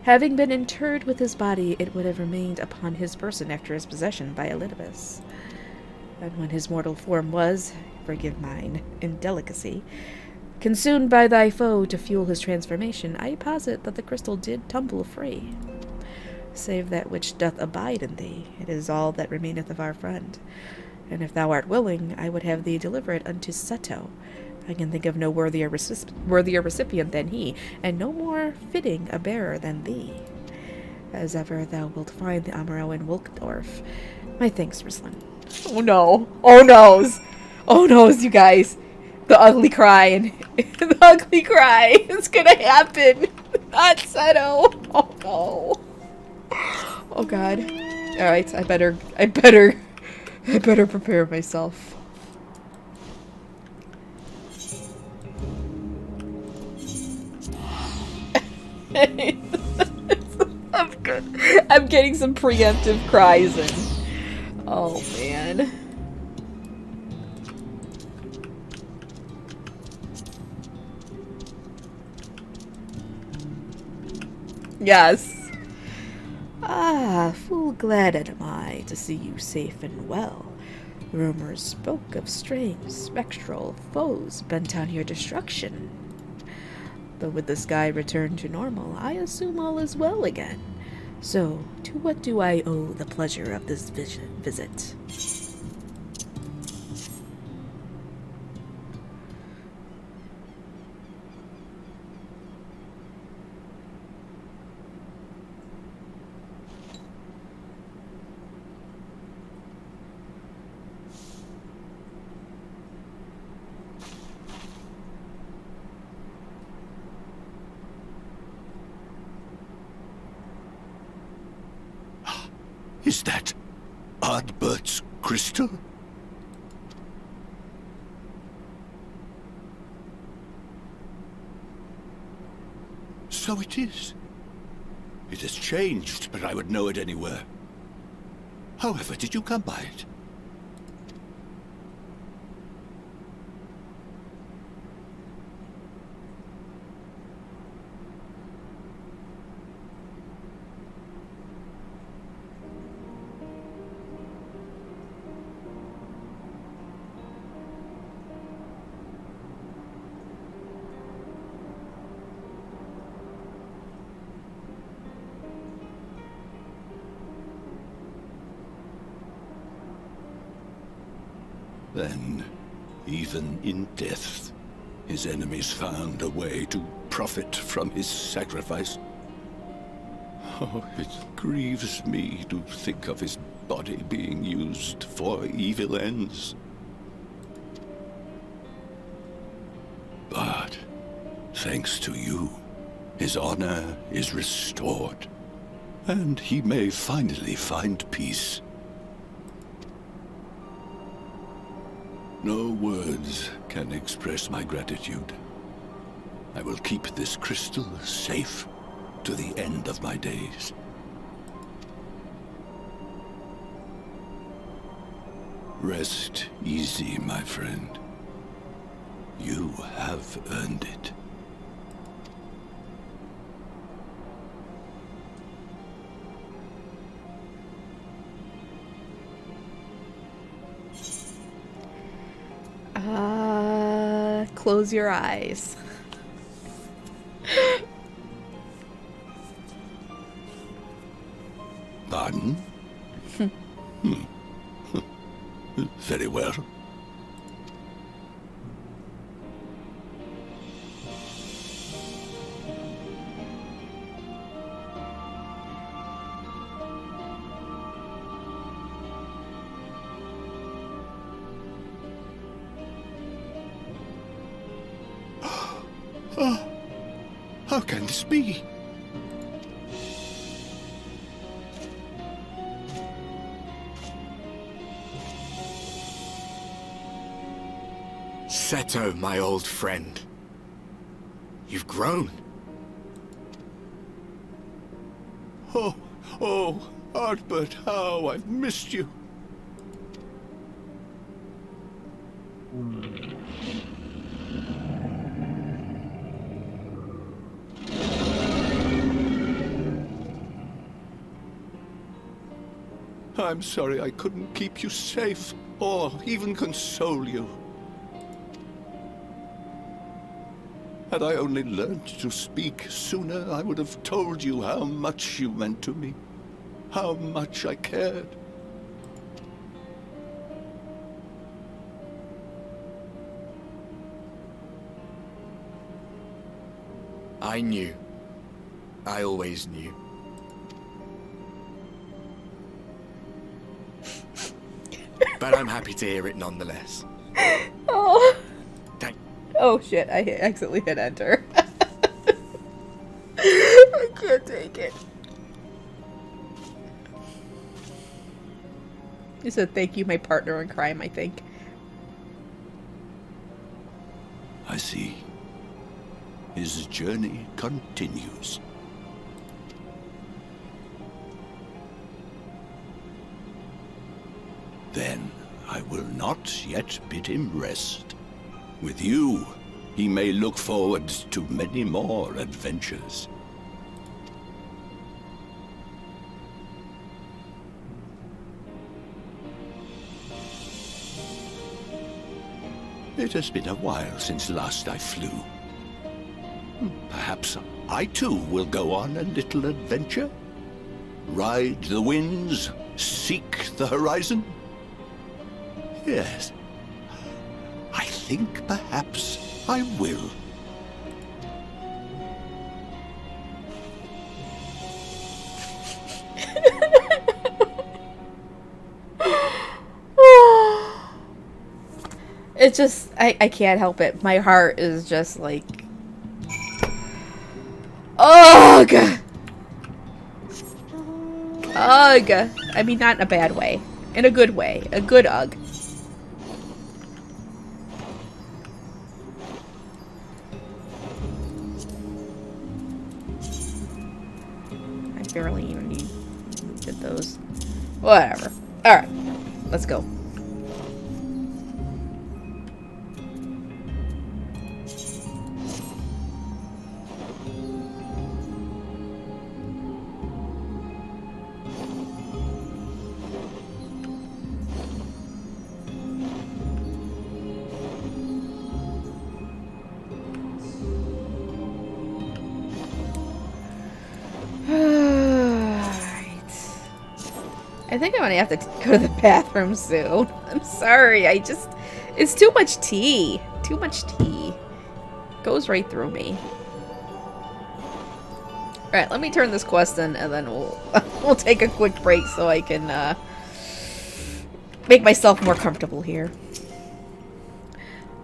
Having been interred with his body, it would have remained upon his person after his possession by Elidibus. And when his mortal form was, forgive mine indelicacy, consumed by thy foe to fuel his transformation, I posit that the crystal did tumble free. Save that which doth abide in thee, it is all that remaineth of our friend. And if thou art willing, I would have thee deliver it unto Seto. I can think of no worthier recipient than he, and no more fitting a bearer than thee. As ever thou wilt find the Amaro in Wilkdorf. My thanks, Ruslan. Oh no. Oh noes. Oh noes, you guys. The ugly cry and the ugly cry is gonna happen. Not Seto. Oh no. Oh god. Alright, I better prepare myself. I'm good. I'm getting some preemptive cries in. Oh man. Yes. Ah, full glad am I to see you safe and well. Rumors spoke of strange, spectral foes bent on your destruction. But with the sky returned to normal, I assume all is well again. So, to what do I owe the pleasure of this visit? Is that Ardbert's crystal? So it is. It has changed, but I would know it anywhere. However, did you come by it? Then, even in death, his enemies found a way to profit from his sacrifice. Oh, it grieves me to think of his body being used for evil ends. But, thanks to you, his honor is restored, and he may finally find peace. No words can express my gratitude. I will keep this crystal safe to the end of my days. Rest easy, my friend. You have earned it. Close your eyes. Pardon? Very well. How can this be? Seto, my old friend. You've grown. Oh, Ardbert, how I've missed you. I'm sorry I couldn't keep you safe, or even console you. Had I only learned to speak sooner, I would have told you how much you meant to me, how much I cared. I knew. I always knew. But I'm happy to hear it nonetheless. Oh. Thank. Oh shit! I accidentally hit enter. I can't take it. You said thank you, my partner in crime. I think. I see. His journey continues. Then I will not yet bid him rest. With you, he may look forward to many more adventures. It has been a while since last I flew. Perhaps I too will go on a little adventure? Ride the winds, seek the horizon? Yes. I think perhaps I will. It's just, I can't help it. My heart is just like... Ugh! Ugh! I mean, not in a bad way. In a good way. A good ugh. I barely even did those. Whatever. Alright. Let's go. I think I'm gonna have to go to the bathroom soon. I'm sorry, it's too much tea. Too much tea. Goes right through me. Alright, let me turn this quest in and then we'll take a quick break so I can make myself more comfortable here.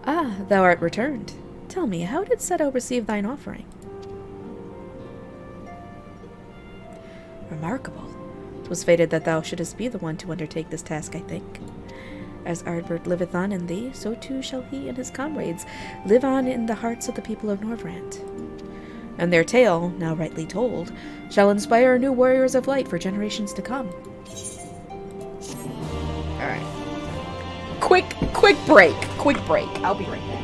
Ah, thou art returned. Tell me, how did Seto receive thine offering? Remarkable. 'Twas fated that thou shouldest be the one to undertake this task, I think. As Ardbert liveth on in thee, so too shall he and his comrades live on in the hearts of the people of Norvrant. And their tale, now rightly told, shall inspire new warriors of light for generations to come. Alright. Quick break. Quick break. I'll be right back.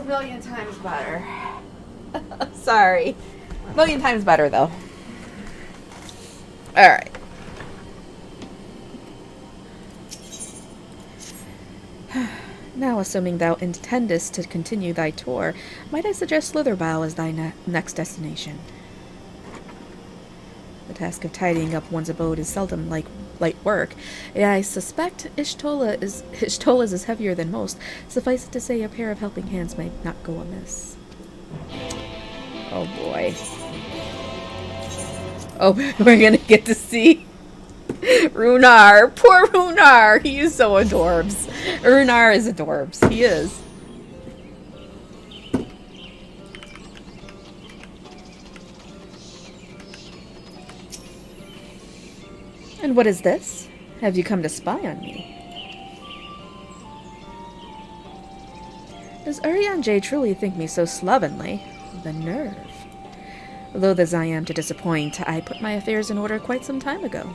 a million times better. Sorry. A million times better, though. Alright. Now, assuming thou intendest to continue thy tour, might I suggest Slitherbow as thy next destination? The task of tidying up one's abode is seldom light work, and I suspect Ishtola's is heavier than most. Suffice it to say, a pair of helping hands might not go amiss. Oh boy. Oh, we're gonna get to see Runar. Poor Runar. He is so adorbs. Runar is adorbs. He is. And what is this? Have you come to spy on me? Does Urianger truly think me so slovenly? The nerve. Loath as I am to disappoint, I put my affairs in order quite some time ago.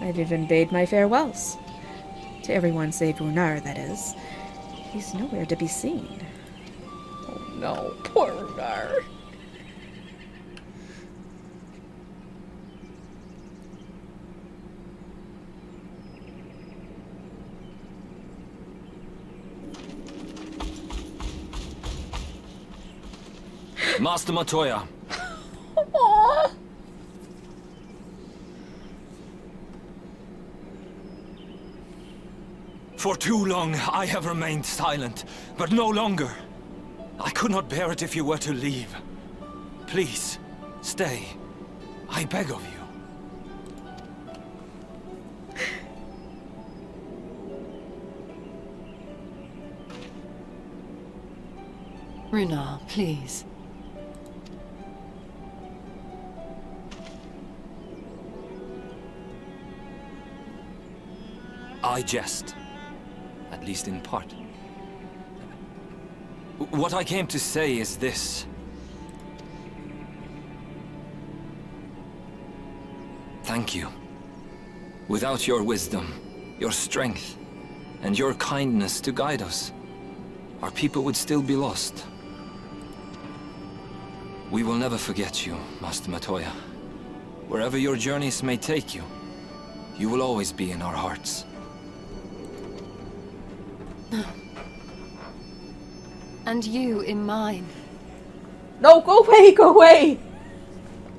I've even bade my farewells. To everyone save Runar, that is. He's nowhere to be seen. Oh no, poor Runar. Master Matoya. Aww. For too long I have remained silent, but no longer. I could not bear it if you were to leave. Please, stay. I beg of you. Runar, please. I jest. At least in part. What I came to say is this. Thank you. Without your wisdom, your strength, and your kindness to guide us, our people would still be lost. We will never forget you, Master Matoya. Wherever your journeys may take you, you will always be in our hearts. And you in mine. No, go away, go away!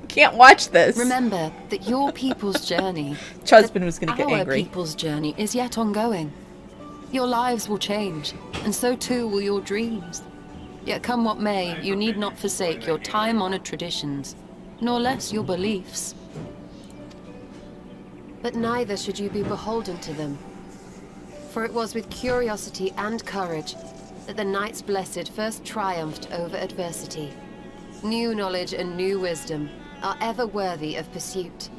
Can't watch this. Remember that your people's journey, Husband was gonna get angry. Our people's journey is yet ongoing. Your lives will change, and so too will your dreams. Yet come what may, you need not forsake your time-honored traditions, nor less your beliefs. But neither should you be beholden to them. For it was with curiosity and courage that the Knights Blessed first triumphed over adversity. New knowledge and new wisdom are ever worthy of pursuit.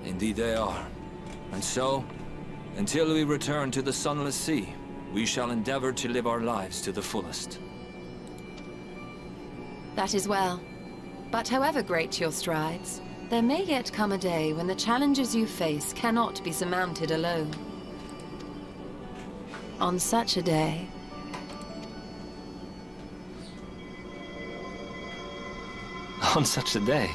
Indeed they are. And so, until we return to the Sunless Sea, we shall endeavor to live our lives to the fullest. That is well. But however great your strides, there may yet come a day when the challenges you face cannot be surmounted alone. On such a day... On such a day?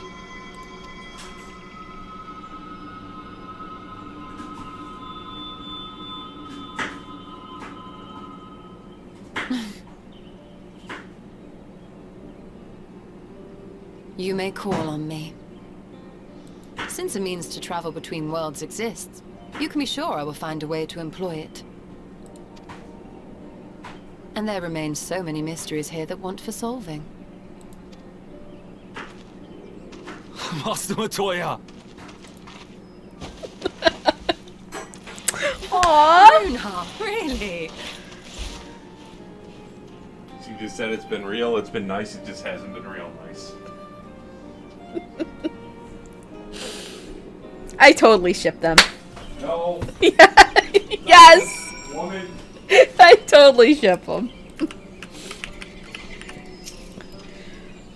You may call on me. Since a means to travel between worlds exists, you can be sure I will find a way to employ it. And there remain so many mysteries here that want for solving. Master Matoya! Aww! Really? She just said it's been real, it's been nice, it just hasn't been real nice. I totally ship them. No. Yeah. Yes! Woman. I totally ship them.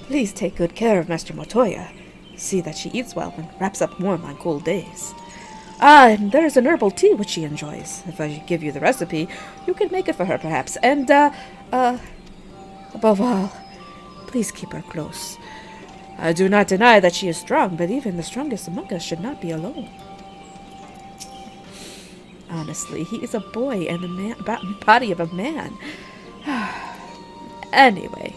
Please take good care of Master Matoya. See that she eats well and wraps up warm on cold days. Ah, and there's an herbal tea which she enjoys. If I give you the recipe, you can make it for her, perhaps. And, above all, please keep her close. I do not deny that she is strong, but even the strongest among us should not be alone. Honestly, he is a boy and the body of a man. Anyway,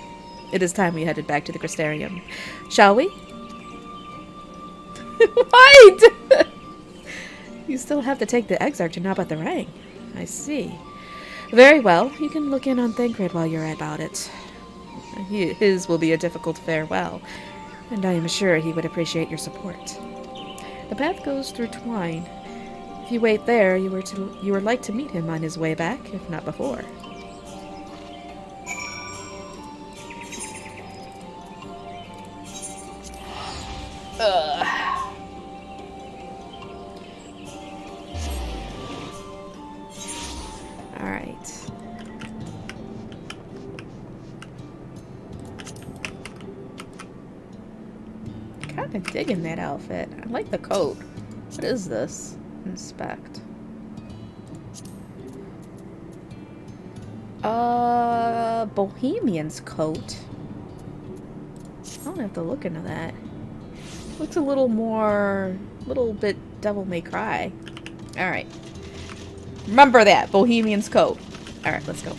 it is time we headed back to the Crystarium. Shall we? What? You still have to take the Exarch to Nabat the Rang. I see. Very well. You can look in on Thancred while you're about it. His will be a difficult farewell, and I am sure he would appreciate your support. The path goes through Twine. If you wait there, you were like to meet him on his way back, if not before. Alright. Kinda digging that outfit. I like the coat. What is this? Inspect. Bohemian's coat. I'll have to look into that. Looks a little bit Devil May Cry. Alright. Remember that, Bohemian's coat. Alright, let's go.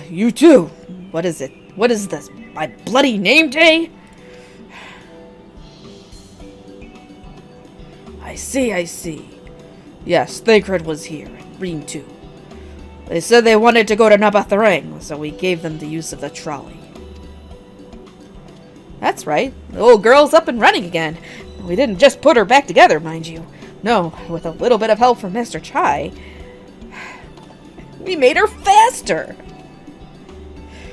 You too. What is it? What is this? My bloody name day? I see. Yes, Thancred was here, and Reen too. They said they wanted to go to Nabat the Rang, so we gave them the use of the trolley. That's right. The old girl's up and running again. We didn't just put her back together, mind you. No, with a little bit of help from Master Chai. We made her faster.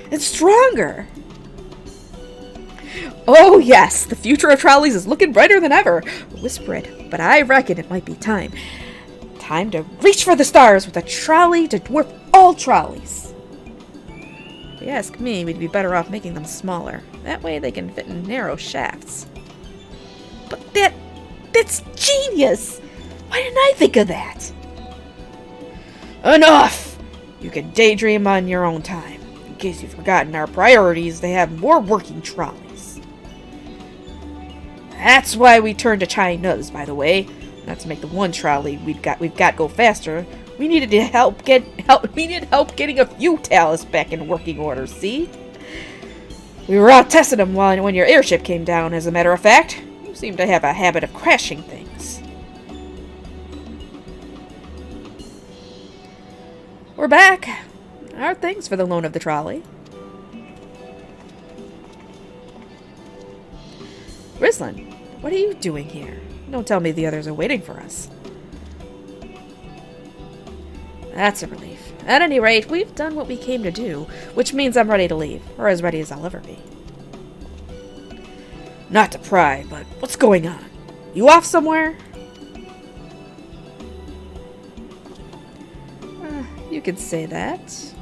And stronger. Oh yes, the future of trolleys is looking brighter than ever. Whisper it, but I reckon it might be time. Time to reach for the stars with a trolley to dwarf all trolleys. If you ask me, we'd be better off making them smaller. That way they can fit in narrow shafts. But that's genius! Why didn't I think of that? Enough! You can daydream on your own time. In case you've forgotten our priorities, they have more working trolleys. That's why we turned to China's, by the way. Not to make the one trolley we've got go faster. We needed help getting a few talus back in working order, see? We were out testing them when your airship came down, as a matter of fact. You seem to have a habit of crashing things. We're back. Our thanks for the loan of the trolley. Rislin, what are you doing here? Don't tell me the others are waiting for us. That's a relief. At any rate, we've done what we came to do, which means I'm ready to leave, or as ready as I'll ever be. Not to pry, but what's going on? You off somewhere? You could say that.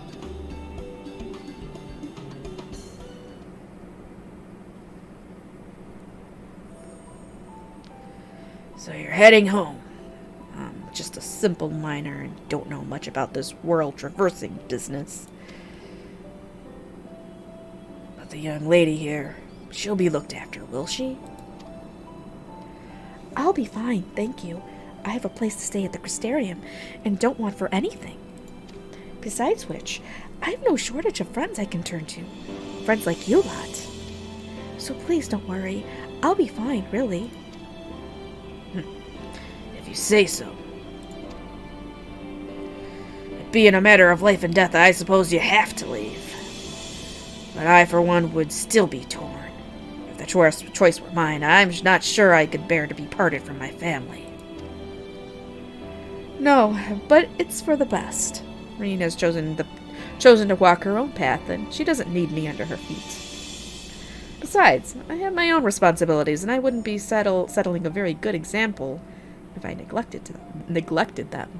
So you're heading home. I'm just a simple miner and don't know much about this world traversing business. But the young lady here, she'll be looked after, will she? I'll be fine, thank you. I have a place to stay at the Crystarium and don't want for anything. Besides which, I have no shortage of friends I can turn to. Friends like you lot. So please don't worry. I'll be fine, really. If you say so. It being a matter of life and death, I suppose you have to leave. But I, for one, would still be torn. If the choice were mine, I'm not sure I could bear to be parted from my family. No, but it's for the best. Reen has chosen to walk her own path, and she doesn't need me under her feet. Besides, I have my own responsibilities, and I wouldn't be settling a very good example if I neglected them.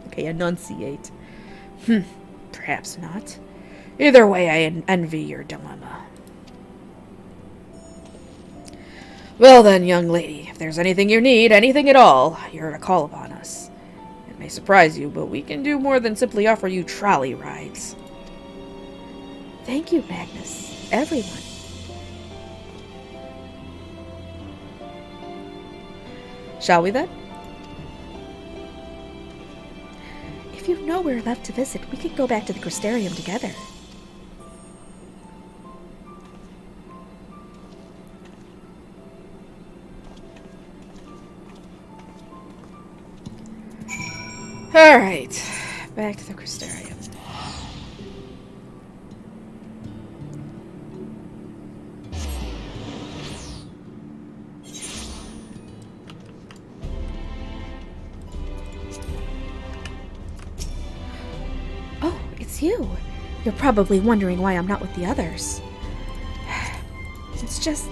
Okay, enunciate. Perhaps not. Either way, I envy your dilemma. Well then, young lady, if there's anything you need, anything at all, you're to call upon us. It may surprise you, but we can do more than simply offer you trolley rides. Thank you, Magnus. Everyone. Shall we then? If you've nowhere left to visit, we can go back to the Crystarium together. Alright, back to the Crystarium. Oh, it's you. You're probably wondering why I'm not with the others. It's just,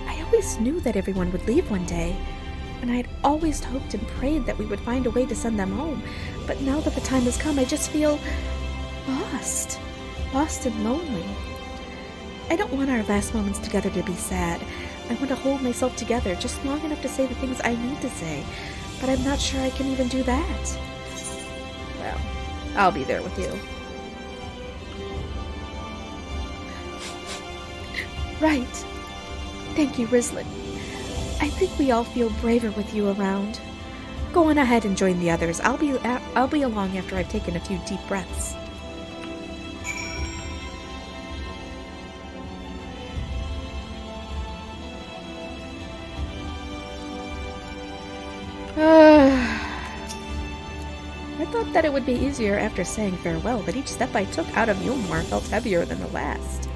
I always knew that everyone would leave one day. And I had always hoped and prayed that we would find a way to send them home. But now that the time has come, I just feel lost. Lost and lonely. I don't want our last moments together to be sad. I want to hold myself together just long enough to say the things I need to say. But I'm not sure I can even do that. Well, I'll be there with you. Right. Thank you, Rizlin. I think we all feel braver with you around. Go on ahead and join the others. I'll be along after I've taken a few deep breaths. I thought that it would be easier after saying farewell, but each step I took out of Yulmore felt heavier than the last.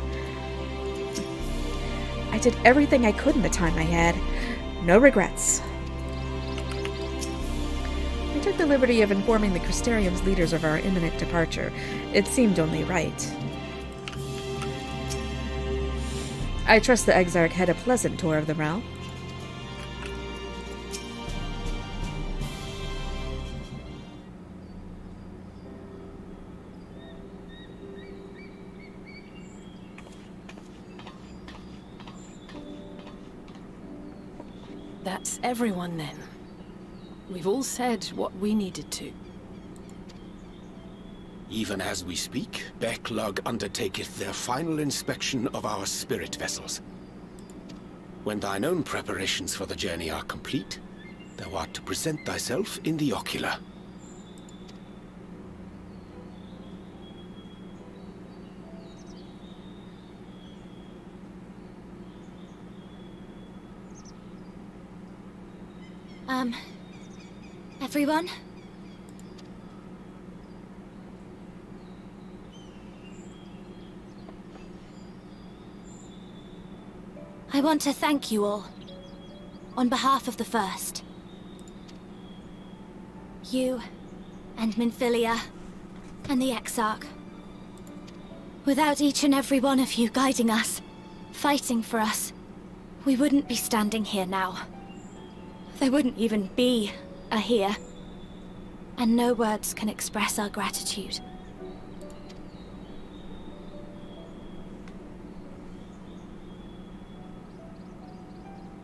I did everything I could in the time I had. No regrets. I took the liberty of informing the Crystarium's leaders of our imminent departure. It seemed only right. I trust the Exarch had a pleasant tour of the realm. That's everyone then. We've all said what we needed to. Even as we speak, Backlug undertaketh their final inspection of our spirit vessels. When thine own preparations for the journey are complete, thou art to present thyself in the ocular. Everyone? I want to thank you all, on behalf of the First. You, and Minfilia, and the Exarch. Without each and every one of you guiding us, fighting for us, we wouldn't be standing here now. There wouldn't even be a here. And no words can express our gratitude.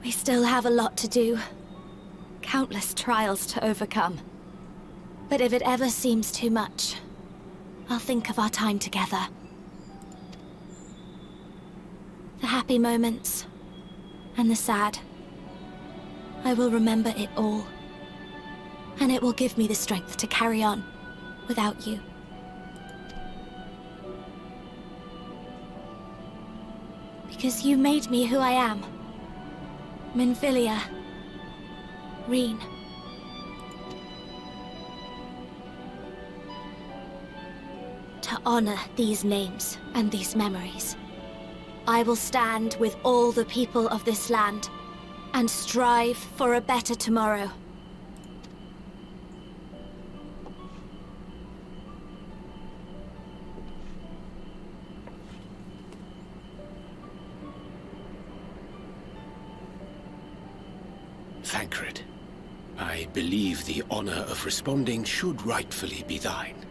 We still have a lot to do. Countless trials to overcome. But if it ever seems too much, I'll think of our time together. The happy moments, and the sad. I will remember it all. And it will give me the strength to carry on without you. Because you made me who I am. Minfilia. Reen. To honor these names and these memories, I will stand with all the people of this land and strive for a better tomorrow. Thancred, I believe the honor of responding should rightfully be thine.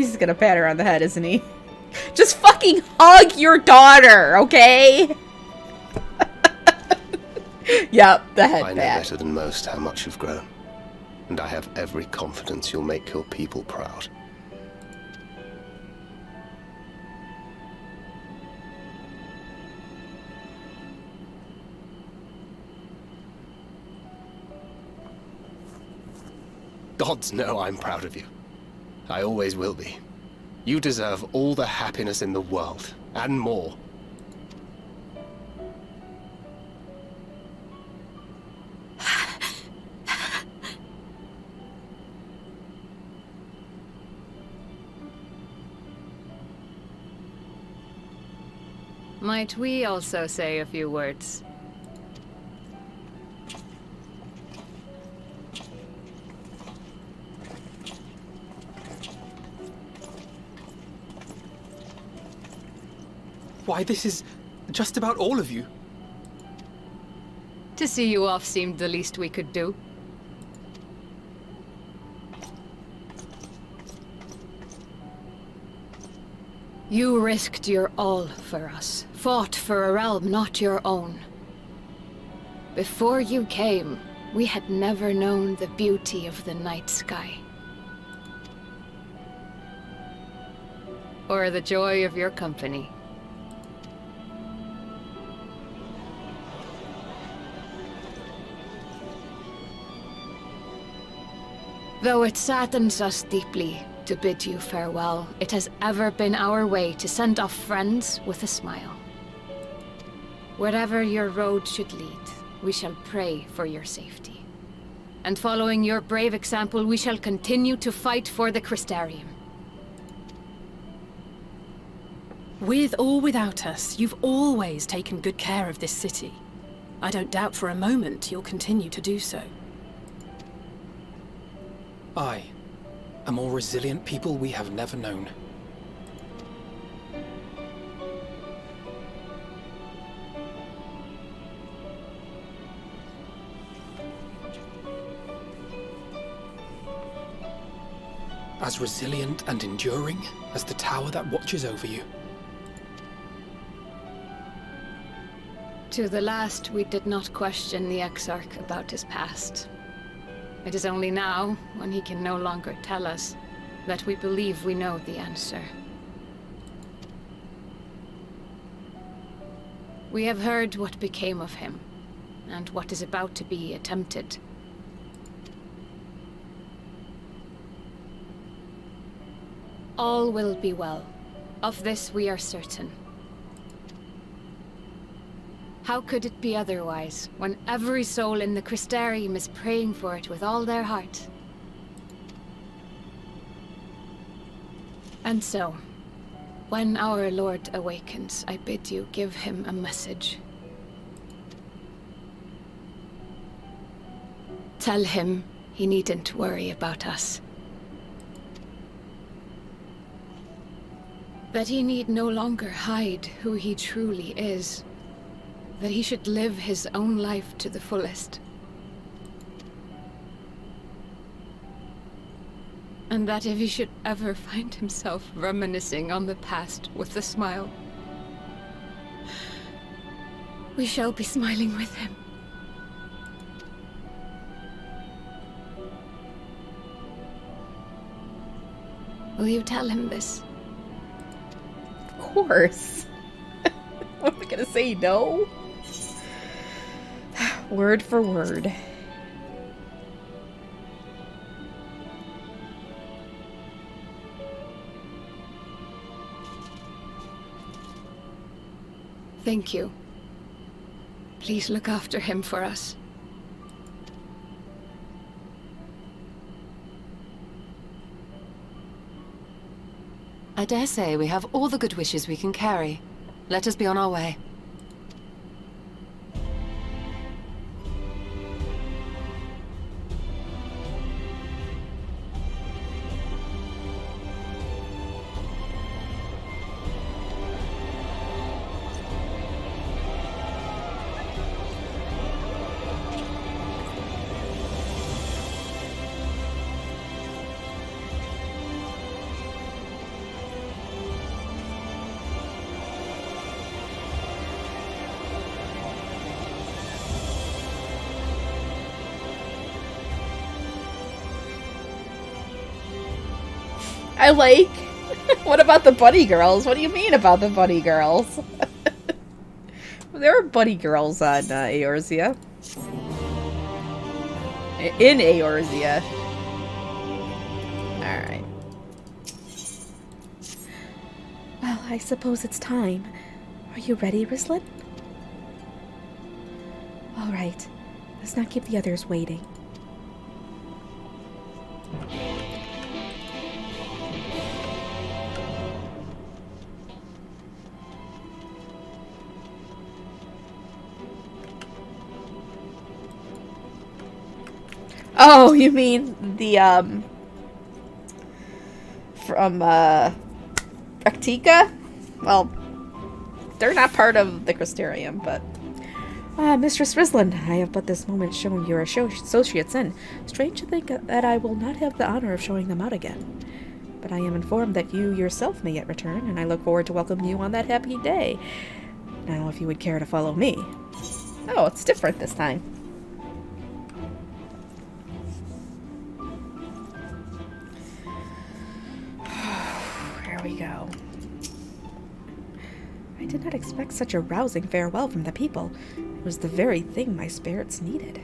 He's just gonna pat her on the head, isn't he? Just fucking hug your daughter, okay? Yep, the head I know pat. better than most how much you've grown, and I have every confidence you'll make your people proud. Gods know I'm proud of you. I always will be. You deserve all the happiness in the world, and more. Might we also say a few words? Why, this is just about all of you. To see you off seemed the least we could do. You risked your all for us, fought for a realm not your own. Before you came, we had never known the beauty of the night sky. Or the joy of your company. Though it saddens us deeply to bid you farewell, it has ever been our way to send off friends with a smile. Wherever your road should lead, we shall pray for your safety. And following your brave example, we shall continue to fight for the Crystarium. With or without us, you've always taken good care of this city. I don't doubt for a moment you'll continue to do so. I, a more resilient people we have never known. As resilient and enduring as the tower that watches over you. To the last, we did not question the Exarch about his past. It is only now, when he can no longer tell us, that we believe we know the answer. We have heard what became of him, and what is about to be attempted. All will be well. Of this we are certain. How could it be otherwise, when every soul in the Crystarium is praying for it with all their heart? And so, when our Lord awakens, I bid you give him a message. Tell him he needn't worry about us. That he need no longer hide who he truly is. That he should live his own life to the fullest. And that if he should ever find himself reminiscing on the past with a smile, we shall be smiling with him. Will you tell him this? Of course. What am I gonna say, no? Word for word. Thank you. Please look after him for us. I dare say we have all the good wishes we can carry. Let us be on our way. I like... What about the bunny girls? What do you mean about the bunny girls? There are bunny girls on Eorzea. In Eorzea. Alright. Well, I suppose it's time. Are you ready, Rislin? Alright. Let's not keep the others waiting. Oh, you mean the, from, Praktika? Well, they're not part of the Crystarium, but... Mistress Rislin, I have but this moment shown your associates in. Strange to think that I will not have the honor of showing them out again. But I am informed that you yourself may yet return, and I look forward to welcoming you on that happy day. Now, if you would care to follow me. Oh, it's different this time. Here we go. I did not expect such a rousing farewell from the people. It was the very thing my spirits needed.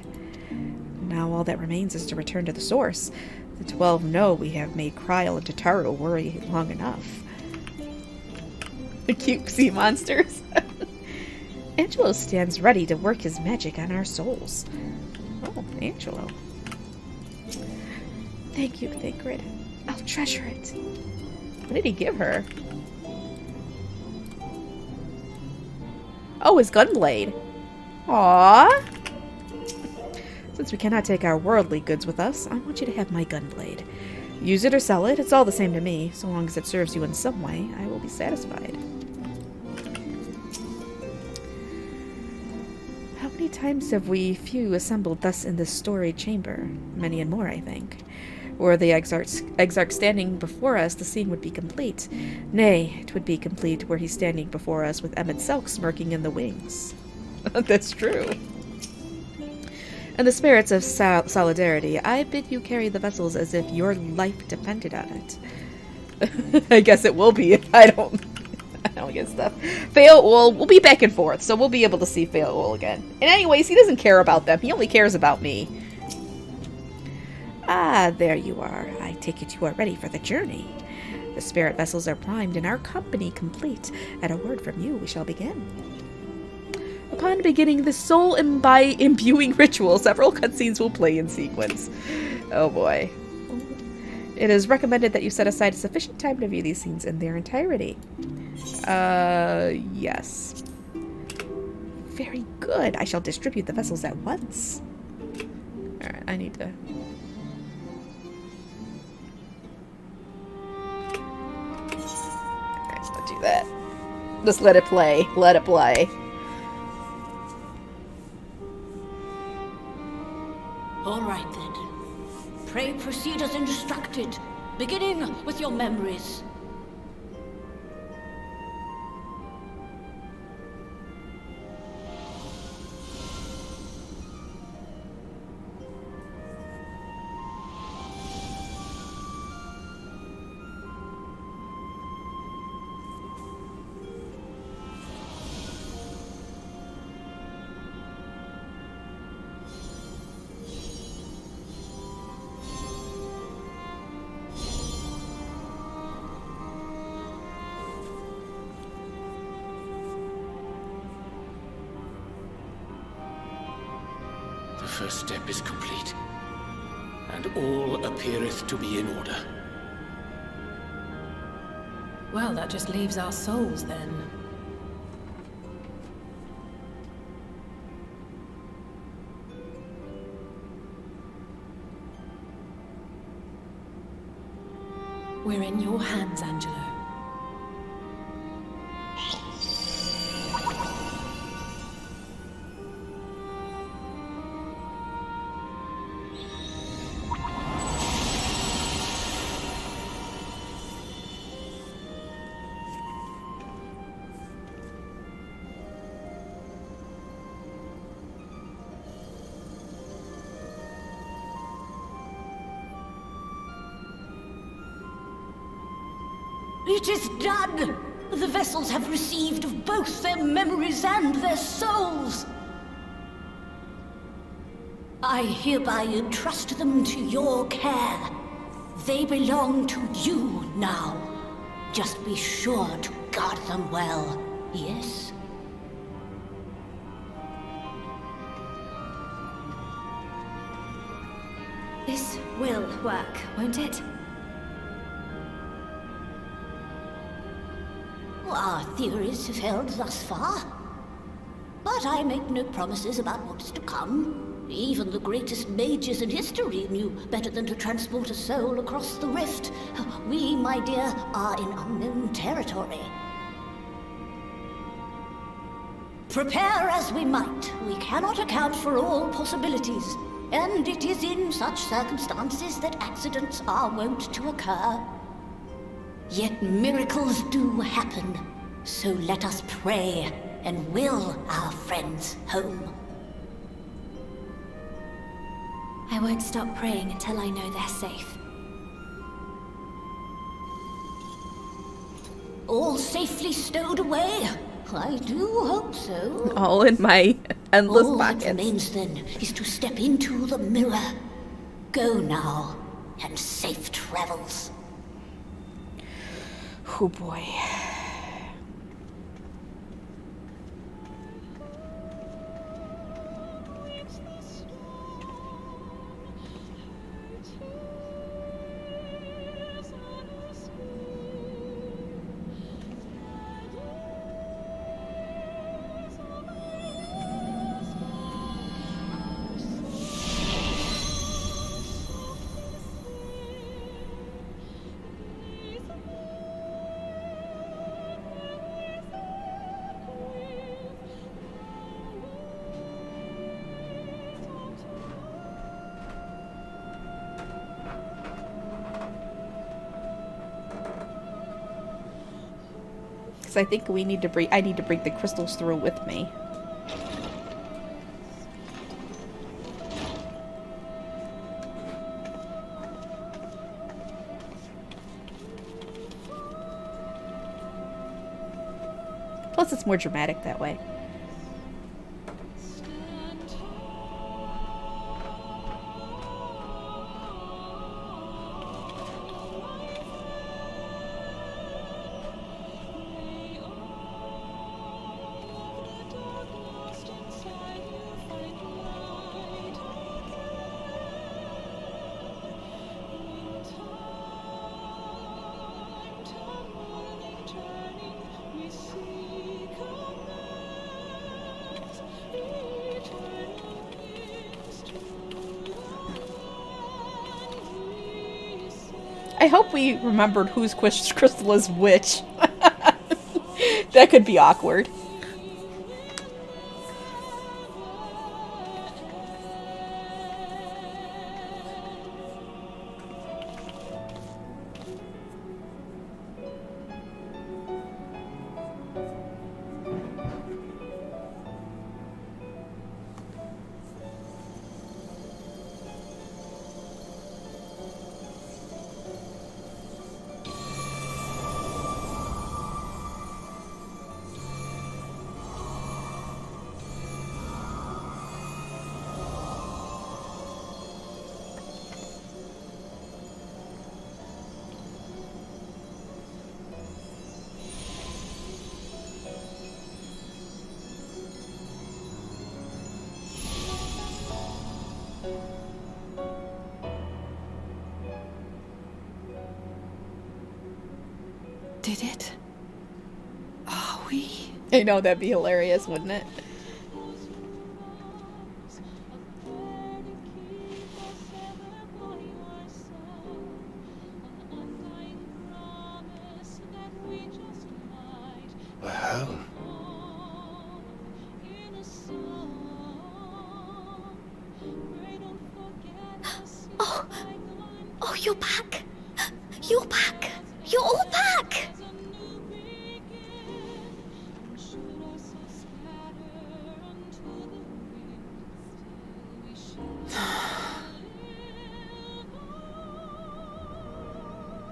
Now all that remains is to return to the source. The 12 know we have made Kryl and Tataru worry long enough. The cute sea monsters. Angelo stands ready to work his magic on our souls. Oh, Angelo. Thank you, Thingrid. I'll treasure it. What did he give her? Oh, his gunblade. Aww. Since we cannot take our worldly goods with us, I want you to have my gunblade. Use it or sell it, it's all the same to me. So long as it serves you in some way, I will be satisfied. How many times have we few assembled thus in this storied chamber? Many and more, I think. Were the Exarch standing before us, the scene would be complete. Nay, it would be complete were he standing before us with Emmett Selk smirking in the wings. That's true. And the spirits of solidarity, I bid you carry the vessels as if your life depended on it. I guess it will be if I don't get stuff. Feoul, we'll be back and forth, so we'll be able to see Feoul again. And anyways, he doesn't care about them. He only cares about me. Ah, there you are. I take it you are ready for the journey. The spirit vessels are primed and our company complete. At a word from you, we shall begin. Upon beginning the soul-imbuing ritual, several cutscenes will play in sequence. Oh boy. It is recommended that you set aside sufficient time to view these scenes in their entirety. Yes. Very good. I shall distribute the vessels at once. Alright, I need to... Alright, do that. Just let it play. Let it play. All right, then. Pray proceed as instructed, beginning with your memories. The first step is complete, and all appeareth to be in order. Well, that just leaves our souls, then. We're in your hands, Angelo. It is done! The vessels have received both their memories and their souls. I hereby entrust them to your care. They belong to you now. Just be sure to guard them well, yes? This will work, won't it? Our theories have held thus far. But I make no promises about what is to come. Even the greatest mages in history knew better than to transport a soul across the rift. We, my dear, are in unknown territory. Prepare as we might, we cannot account for all possibilities. And it is in such circumstances that accidents are wont to occur. Yet miracles do happen, so let us pray and will our friends home. I won't stop praying until I know they're safe. All safely stowed away? I do hope so. All in my endless All pockets. that remains then is to step into the mirror. Go now, and safe travels. Oh boy. I think we need to bring. I need to bring the crystals through with me. Plus, it's more dramatic that way. I hope we remembered whose crystal is which. That could be awkward. Did it? Are we? I know, that'd be hilarious, wouldn't it? We're home. Oh, you're back. You're back. You're all back.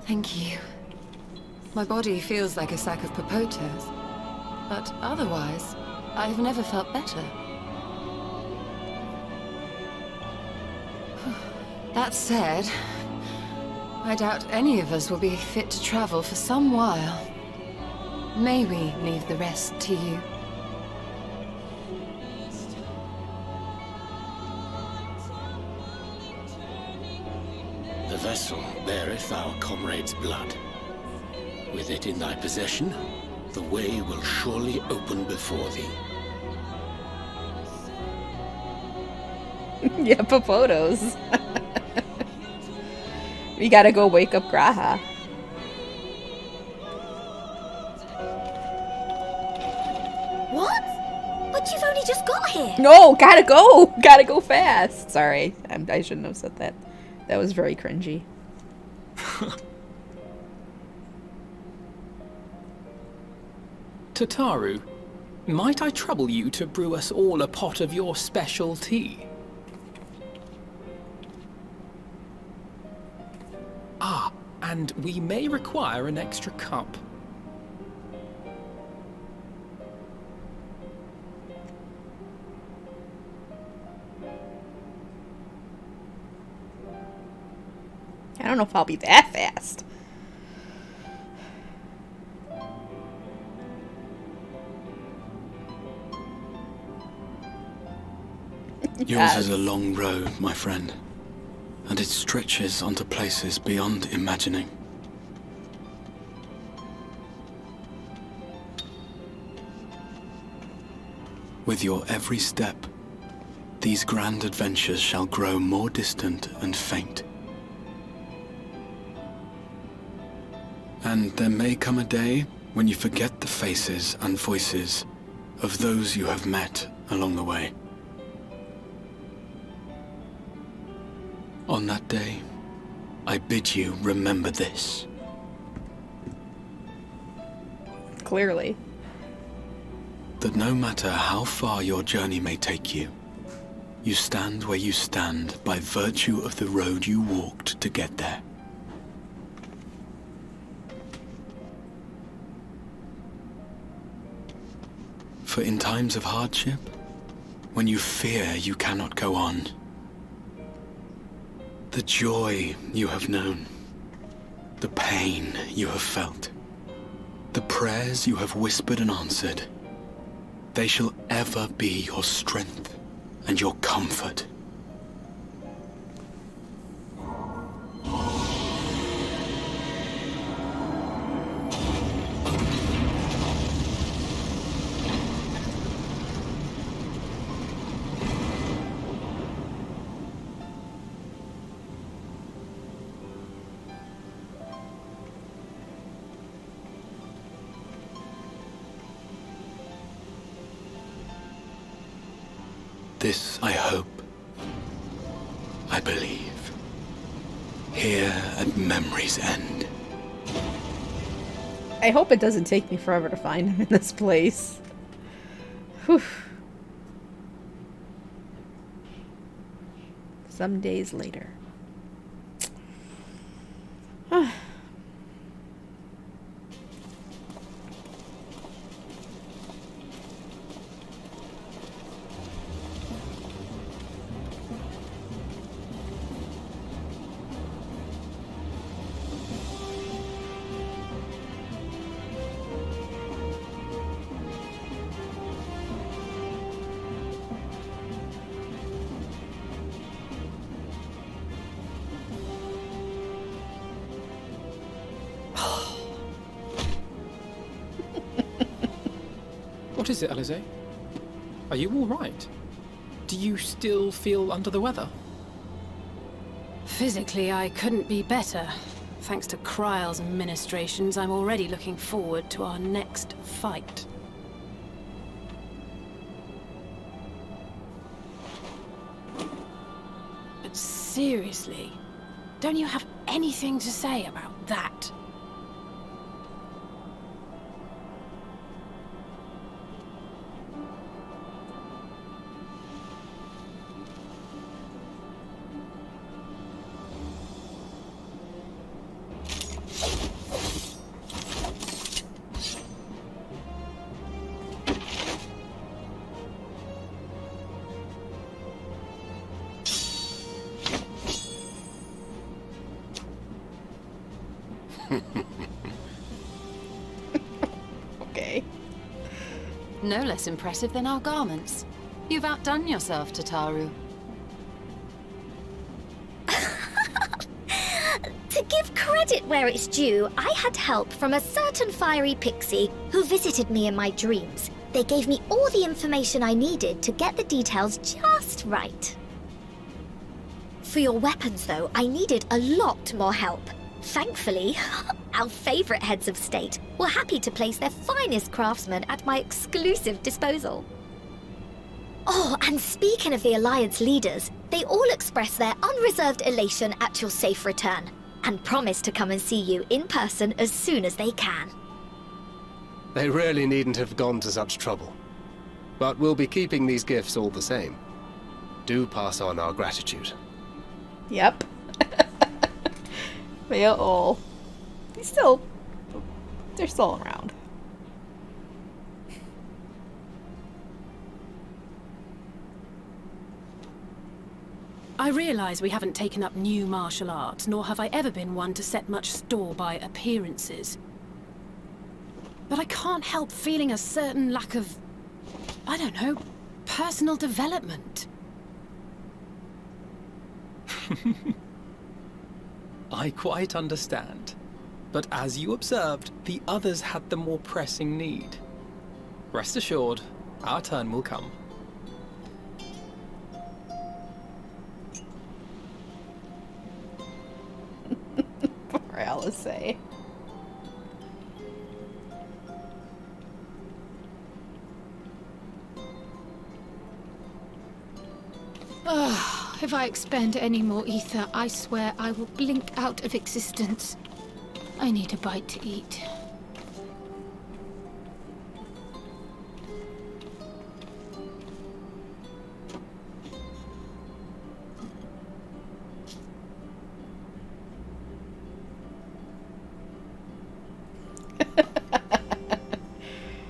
Thank you. My body feels like a sack of popotes. But otherwise, I've never felt better. That said, I doubt any of us will be fit to travel for some while. May we leave the rest to you? The vessel beareth our comrade's blood. With it in thy possession, the way will surely open before thee. Yeah, Popotos. We gotta go wake up Graha. What? But you've only just got here. No, gotta go! Gotta go fast! Sorry, I shouldn't have said that. That was very cringy. Tataru, might I trouble you to brew us all a pot of your special tea? Ah, and we may require an extra cup. I don't know if I'll be that fast. Yours is a long road, my friend, and it stretches onto places beyond imagining. With your every step, these grand adventures shall grow more distant and faint. And there may come a day when you forget the faces and voices of those you have met along the way. On that day, I bid you remember this. Clearly. That no matter how far your journey may take you, you stand where you stand by virtue of the road you walked to get there. For in times of hardship, when you fear you cannot go on, the joy you have known, the pain you have felt, the prayers you have whispered and answered, they shall ever be your strength and your comfort. This I hope, I believe, here at memory's end. I hope it doesn't take me forever to find him in this place. Whew. Some days later. What is it, Alize? Are you all right? Do you still feel under the weather? Physically, I couldn't be better. Thanks to Kryle's ministrations, I'm already looking forward to our next fight. But seriously, don't you have anything to say about that? No less impressive than our garments. You've outdone yourself, Tataru. To give credit where it's due, I had help from a certain fiery pixie who visited me in my dreams. They gave me all the information I needed to get the details just right. For your weapons, though, I needed a lot more help. Thankfully, our favorite heads of state were happy to place their finest craftsmen at my exclusive disposal. Oh, and speaking of the Alliance leaders, they all expressed their unreserved elation at your safe return, and promised to come and see you in person as soon as they can. They really needn't have gone to such trouble. But we'll be keeping these gifts all the same. Do pass on our gratitude. Yep. They all. They're still around. I realise we haven't taken up new martial arts, nor have I ever been one to set much store by appearances. But I can't help feeling a certain lack of, I don't know, personal development. I quite understand. But as you observed, the others had the more pressing need. Rest assured, our turn will come. Poor Alice. If I expend any more ether, I swear I will blink out of existence. I need a bite to eat.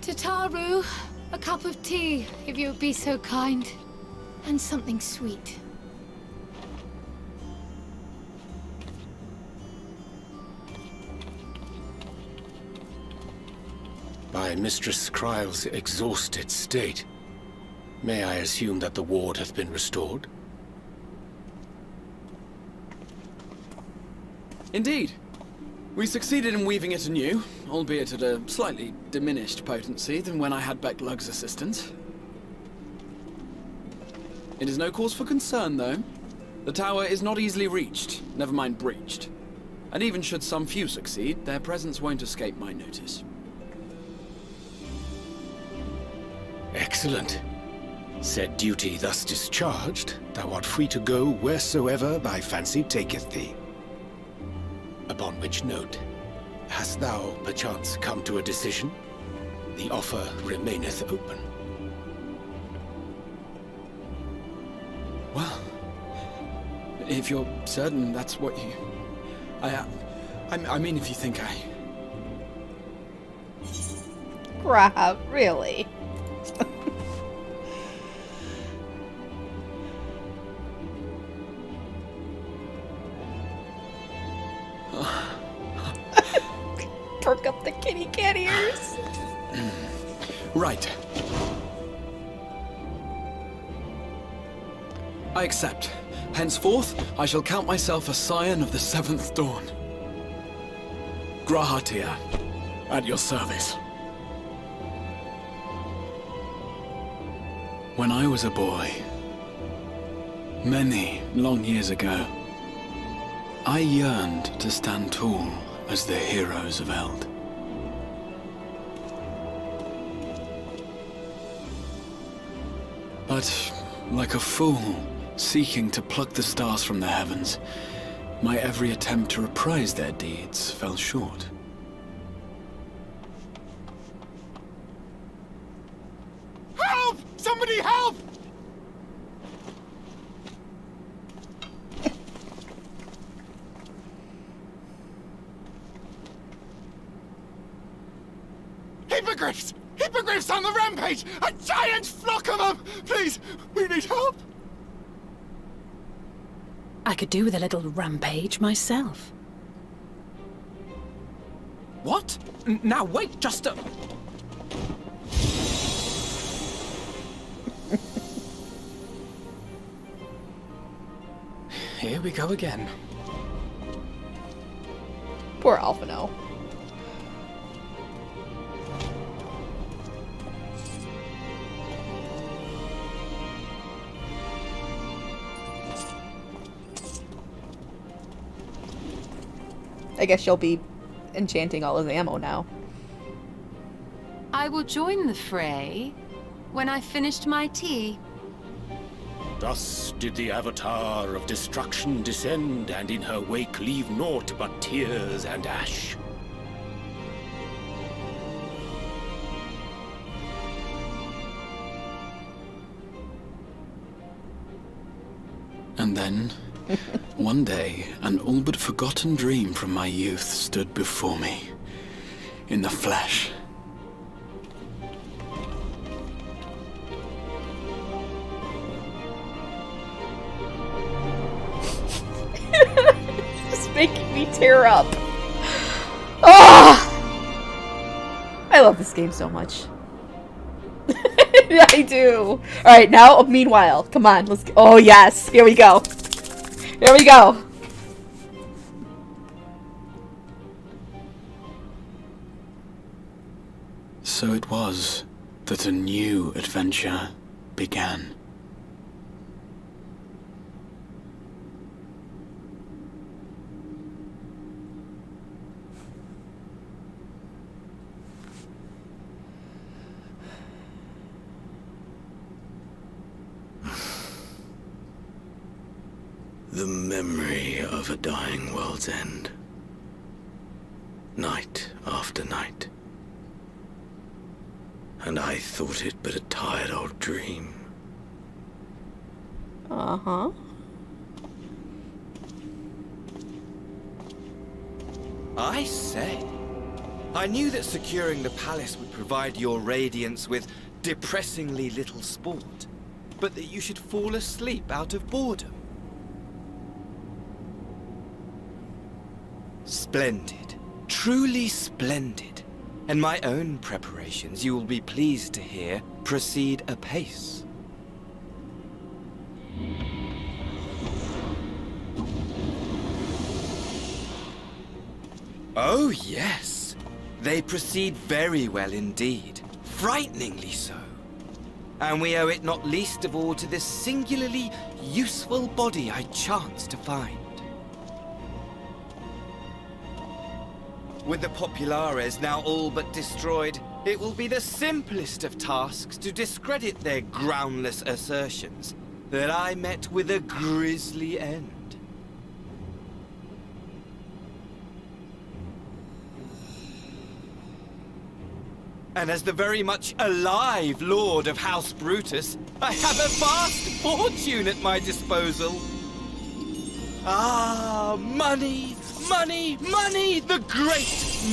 Tataru, a cup of tea, if you would be so kind. And something sweet. By Mistress Kryle's exhausted state, may I assume that the ward hath been restored? Indeed. We succeeded in weaving it anew, albeit at a slightly diminished potency than when I had Becklug's assistance. It is no cause for concern, though. The tower is not easily reached, never mind breached. And even should some few succeed, their presence won't escape my notice. Excellent. Said duty thus discharged, thou art free to go wheresoever thy fancy taketh thee. Upon which note, hast thou perchance come to a decision? The offer remaineth open. Well, if you're certain that's what you... I mean, if you think I... Crap, really? Perk up the kitty cat ears. Right. I accept. Henceforth, I shall count myself a scion of the Seventh Dawn. Grahatia, at your service. When I was a boy, many long years ago, I yearned to stand tall as the heroes of Eld. But, like a fool, seeking to pluck the stars from the heavens, my every attempt to reprise their deeds fell short. Help! Somebody help! Hippogriffs! Hippogriffs on the rampage! A giant flock of them! Please, we need help! I could do with a little rampage myself. What? Now wait just a... Here we go again. Poor Alphino. I guess you'll be enchanting all his ammo now. I will join the fray when I've finished my tea. Thus did the Avatar of Destruction descend, and in her wake leave naught but tears and ash. And then, one day, an all but forgotten dream from my youth stood before me, in the flesh. Just making me tear up. Oh! I love this game so much. I do. Alright, now, meanwhile, come on, let's go. Oh, yes. Here we go. Here we go. So it was that a new adventure began. The memory of a dying world's end. Night after night. And I thought it but a tired old dream. Uh-huh. I say, I knew that securing the palace would provide your radiance with depressingly little sport, but that you should fall asleep out of boredom. Splendid. Truly splendid. And my own preparations, you will be pleased to hear, proceed apace. Oh, yes. They proceed very well indeed. Frighteningly so. And we owe it not least of all to this singularly useful body I chanced to find. With the Populares now all but destroyed, it will be the simplest of tasks to discredit their groundless assertions that I met with a grisly end. And as the very much alive Lord of House Brutus, I have a vast fortune at my disposal. Ah, money! Money! Money! The great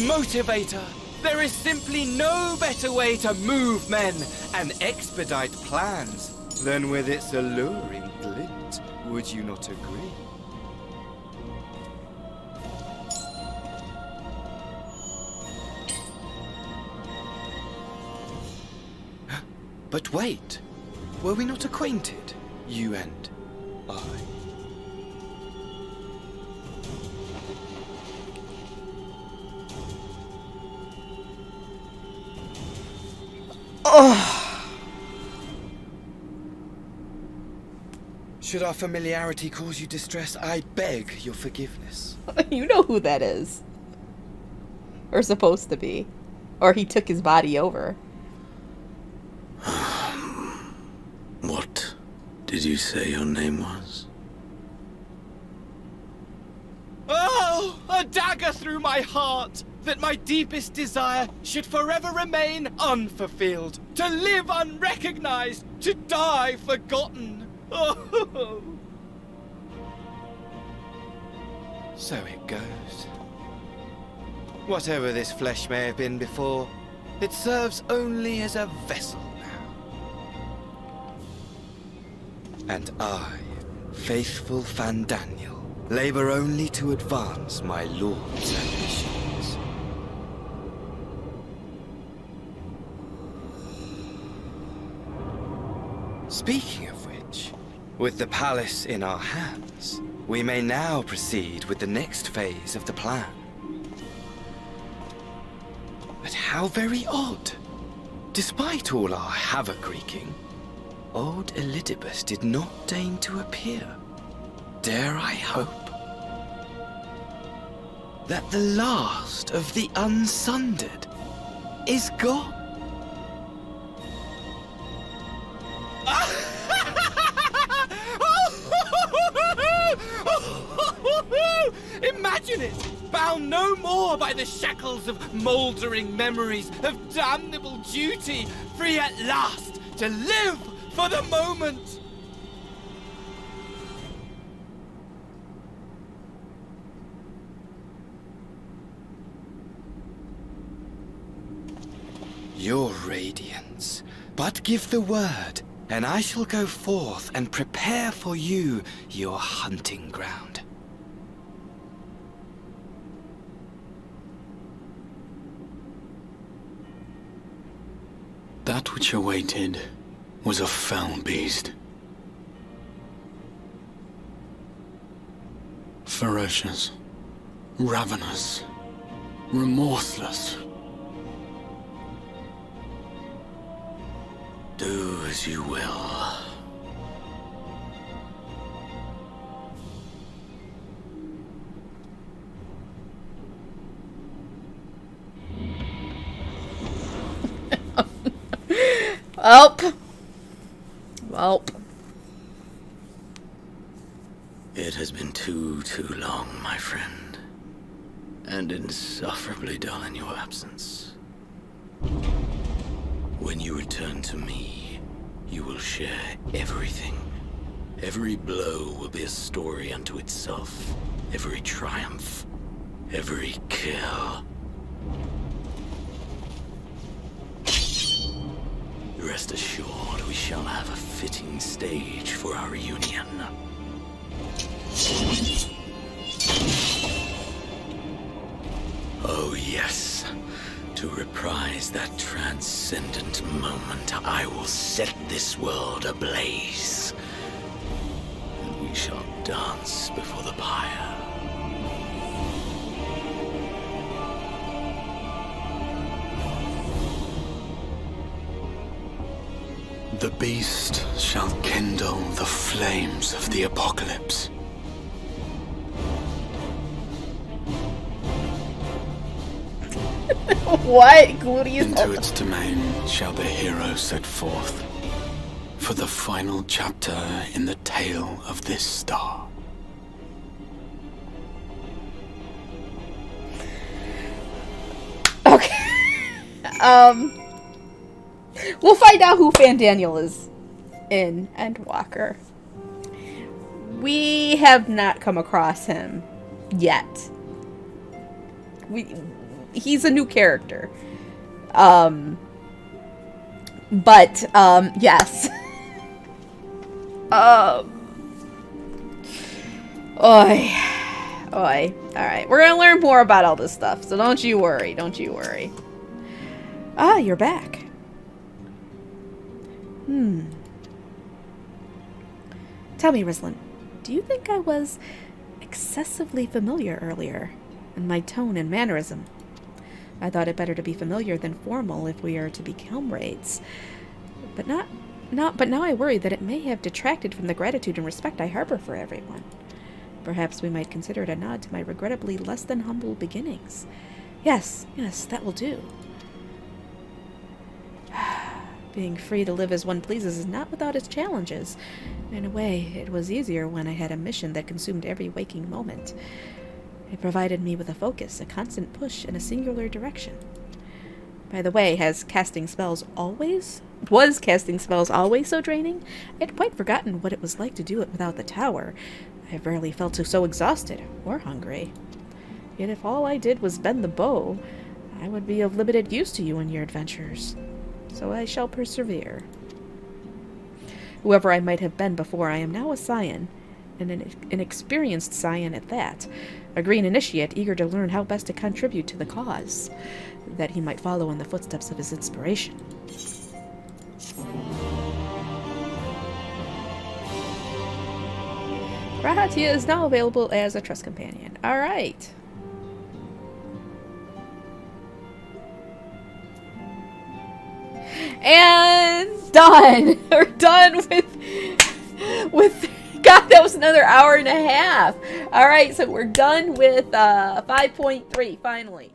motivator! There is simply no better way to move men and expedite plans than with its alluring glint. Would you not agree? But wait, were we not acquainted, you and I? Oh. Should our familiarity cause you distress, I beg your forgiveness. You know who that is. Or supposed to be. Or he took his body over. What did you say your name was? Oh, a dagger through my heart! That my deepest desire should forever remain unfulfilled, to live unrecognized, to die forgotten. Oh. So it goes. Whatever this flesh may have been before, it serves only as a vessel now. And I, faithful Fandaniel, labor only to advance my lord's ambitions. Speaking of which, with the palace in our hands, We may now proceed with the next phase of the plan. But how very odd. Despite all our havoc wreaking, old Elidibus did not deign to appear. Dare I hope that the last of the Unsundered is gone? Imagine it! Bound no more by the shackles of mouldering memories of damnable duty, free at last to live for the moment! Your radiance. But give the word, and I shall go forth and prepare for you your hunting ground. That which awaited was a fell beast. Ferocious, ravenous, remorseless. Do as you will. Welp. It has been too long, my friend. And insufferably dull in your absence. When you return to me, you will share everything. Every blow will be a story unto itself. Every triumph. Every kill. Rest assured, we shall have a fitting stage for our reunion. Oh yes, to reprise that transcendent moment, I will set this world ablaze. And we shall dance before the pyre. The beast shall kindle the flames of the apocalypse. What? Gluteus? Into its domain shall the hero set forth for the final chapter in the tale of this star. Okay. We'll find out who Fandaniel is in Endwalker. We have not come across him yet. He's a new character. But yes. Oi. Alright, we're gonna learn more about all this stuff, so don't you worry, Ah, you're back. Tell me, Rislin, do you think I was excessively familiar earlier in my tone and mannerism? I thought it better to be familiar than formal if we are to be comrades. But now I worry that it may have detracted from the gratitude and respect I harbor for everyone. Perhaps we might consider it a nod to my regrettably less than humble beginnings. Yes, that will do. Being free to live as one pleases is not without its challenges. In a way, it was easier when I had a mission that consumed every waking moment. It provided me with a focus, a constant push in a singular direction. By the way, was casting spells always so draining? I'd quite forgotten what it was like to do it without the tower. I rarely felt so exhausted or hungry. Yet if all I did was bend the bow, I would be of limited use to you in your adventures. So I shall persevere. Whoever I might have been before, I am now a scion, and an experienced scion at that, a green initiate eager to learn how best to contribute to the cause, that he might follow in the footsteps of his inspiration. Rahatia is now available as a trust companion. Alright. And done! We're done with God, that was another hour and a half. Alright, so we're done with 5.3 finally.